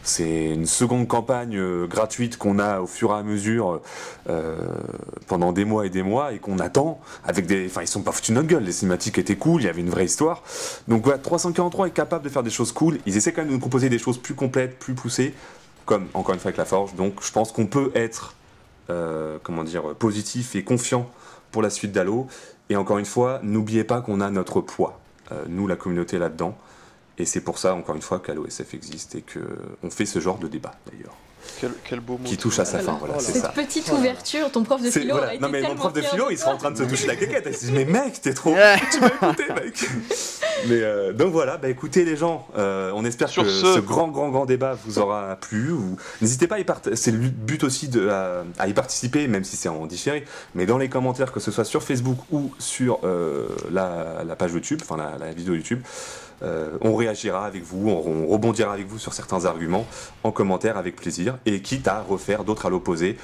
C'est une seconde campagne gratuite qu'on a au fur et à mesure pendant des mois et qu'on attend avec ils sont pas foutus de notre gueule, les cinématiques étaient cool, il y avait une vraie histoire. Donc voilà, 343 est capable de faire des choses cool, ils essaient quand même de nous proposer des choses plus complètes, plus poussées, comme encore une fois avec la Forge. Donc je pense qu'on peut être positif et confiant pour la suite d'Halo, et encore une fois, n'oubliez pas qu'on a notre poids, nous la communauté là-dedans. Et c'est pour ça, encore une fois, qu'Halo SF existe et qu'on fait ce genre de débat, d'ailleurs. Quel beau mot. Qui touche à sa fin, voilà, c'est ça. Cette petite ouverture, ton prof de philo a été non, mais mon prof de philo, il sera en train de se toucher la quéquette. Il se dit, mais mec, t'es trop... tu m'as écouté, mec. Mais donc voilà, bah écoutez les gens, on espère que ce grand débat vous aura plu. N'hésitez pas à y participer, c'est le but aussi à y participer, même si c'est en différé, mais dans les commentaires, que ce soit sur Facebook ou sur la page YouTube, enfin la vidéo YouTube. On réagira avec vous, on rebondira avec vous sur certains arguments en commentaire avec plaisir, et quitte à refaire d'autres à l'opposé.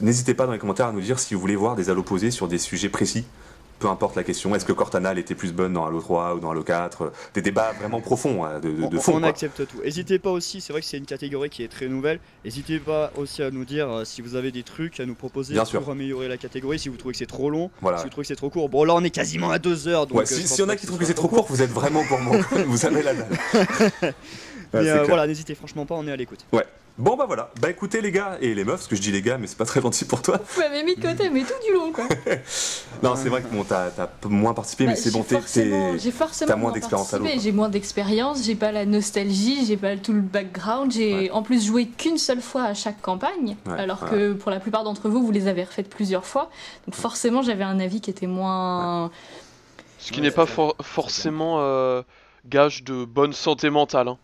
N'hésitez pas dans les commentaires à nous dire si vous voulez voir des à l'opposé sur des sujets précis, peu importe la question. Est-ce que Cortana elle était plus bonne dans Halo 3 ou dans Halo 4? Des débats vraiment profonds, de fond. On accepte tout. N'hésitez pas aussi, c'est vrai que c'est une catégorie qui est très nouvelle. N'hésitez pas aussi à nous dire si vous avez des trucs à nous proposer pour améliorer la catégorie, si vous trouvez que c'est trop long, si vous trouvez que c'est trop court. Bon, là on est quasiment à 2 heures. Donc, si on a qui trouvent que c'est trop court, vous êtes vraiment gourmand. Vous avez la dalle. Mais voilà, n'hésitez franchement pas, on est à l'écoute. Ouais. Bon bah voilà, bah écoutez les gars et les meufs, parce que je dis les gars mais c'est pas très gentil pour toi. Vous m'avez mis de côté mais tout du long quoi. Non c'est vrai que bon, t'as moins participé, mais c'est bon, j'ai forcément moins d'expérience à l'eau. J'ai moins d'expérience, j'ai pas la nostalgie, j'ai pas tout le background, j'ai en plus joué qu'une seule fois à chaque campagne, alors que pour la plupart d'entre vous, vous les avez refaites plusieurs fois. Donc forcément j'avais un avis qui était moins... Ce qui n'est pas forcément gage de bonne santé mentale. Hein.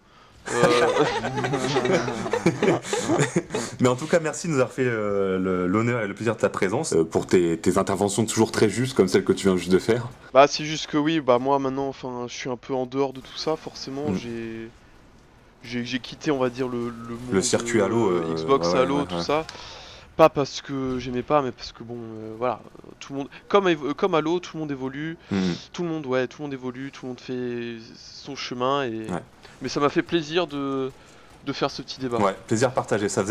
Mais en tout cas merci de nous avoir fait l'honneur et le plaisir de ta présence, pour tes interventions toujours très justes comme celle que tu viens juste de faire. Bah c'est juste que oui, bah moi maintenant je suis un peu en dehors de tout ça forcément. J'ai quitté on va dire le monde, le circuit Halo, Xbox Halo tout ça. Pas parce que j'aimais pas, mais parce que bon voilà, tout le monde comme Halo, tout le monde évolue, tout le monde évolue, tout le monde fait son chemin, et mais ça m'a fait plaisir de de faire ce petit débat. Ouais, plaisir partagé, ça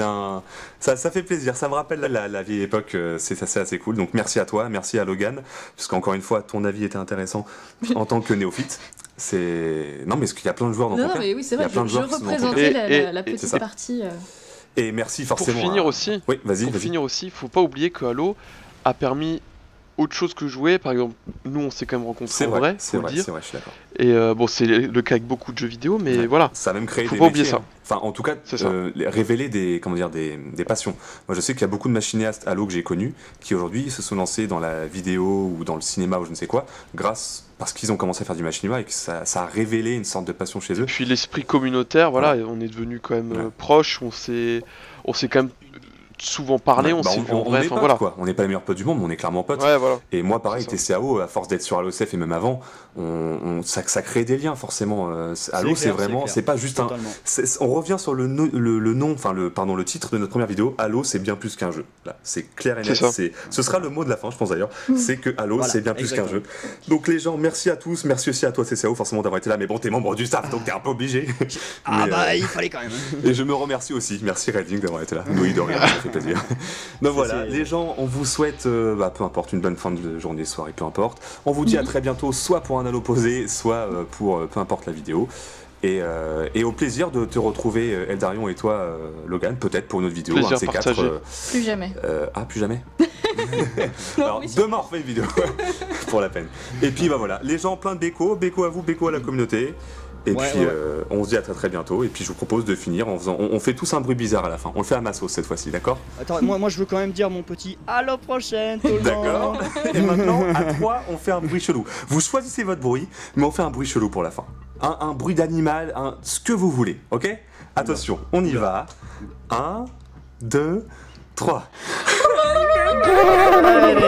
fait plaisir, ça me rappelle la vieille époque, c'est assez cool, donc merci à toi, merci à Logan, puisqu'encore une fois, ton avis était intéressant en tant que néophyte. Non, mais est-ce qu'il y a plein de joueurs dans ton cas? Non, mais oui, c'est vrai, je représentais la petite partie. Et merci forcément. Pour finir aussi, il faut pas oublier que Halo a permis autre chose que jouer. Par exemple, nous on s'est quand même rencontrés en vrai, c'est vrai, je suis d'accord. Et bon, c'est le cas avec beaucoup de jeux vidéo, mais voilà. Ça a même créé faut des pas métiers. oublier ça. Enfin, en tout cas, révéler des passions. Moi, je sais qu'il y a beaucoup de cinéastes Halo que j'ai connus qui aujourd'hui se sont lancés dans la vidéo ou dans le cinéma ou je ne sais quoi, parce qu'ils ont commencé à faire du machinima et que ça a révélé une sorte de passion chez eux. Et puis l'esprit communautaire, voilà, on est devenus quand même proches, on s'est quand même souvent parlé, on est potes, voilà. Quoi. On n'est pas les meilleurs potes du monde, mais on est clairement potes. Ouais, voilà. Et moi, pareil, TCAO, à force d'être sur HaloSF et même avant, ça crée des liens forcément. Halo, c'est vraiment, c'est pas juste on revient sur le nom, enfin le titre de notre première vidéo. Halo, c'est bien plus qu'un jeu. Là, c'est clair et net. Ce sera le mot de la fin, je pense d'ailleurs. C'est que Halo, c'est bien plus qu'un jeu. Donc les gens, merci à tous, merci aussi à toi TCAO forcément d'avoir été là. Mais bon, t'es membre du staff, donc t'es un peu obligé. Il fallait quand même. Et je me remercie aussi. Merci Redding d'avoir été là. Oui, de rien. Plaisir. Donc voilà, les gens, on vous souhaite, peu importe, une bonne fin de journée, soirée, peu importe. On vous dit à très bientôt, soit pour un Halo posé, soit pour peu importe la vidéo. Et au plaisir de te retrouver, Eldarion et toi, Logan, peut-être pour une autre vidéo. Plaisir partagé. Plus jamais. Plus jamais. Alors, demain on refait une vidéo, pour la peine. Et puis voilà, les gens, plein de béco à vous, béco à la communauté. Et puis on se dit à très bientôt. Et puis je vous propose de finir en faisant. On fait tous un bruit bizarre à la fin. On le fait à ma sauce cette fois-ci, d'accord? Attends, moi je veux quand même dire mon petit à la prochaine, tout le monde. D'accord. Et maintenant, à 3, on fait un bruit chelou. Vous choisissez votre bruit, mais on fait un bruit chelou pour la fin. Un bruit d'animal, ce que vous voulez, ok? Attention, on y va. 1, 2, 3. Allez,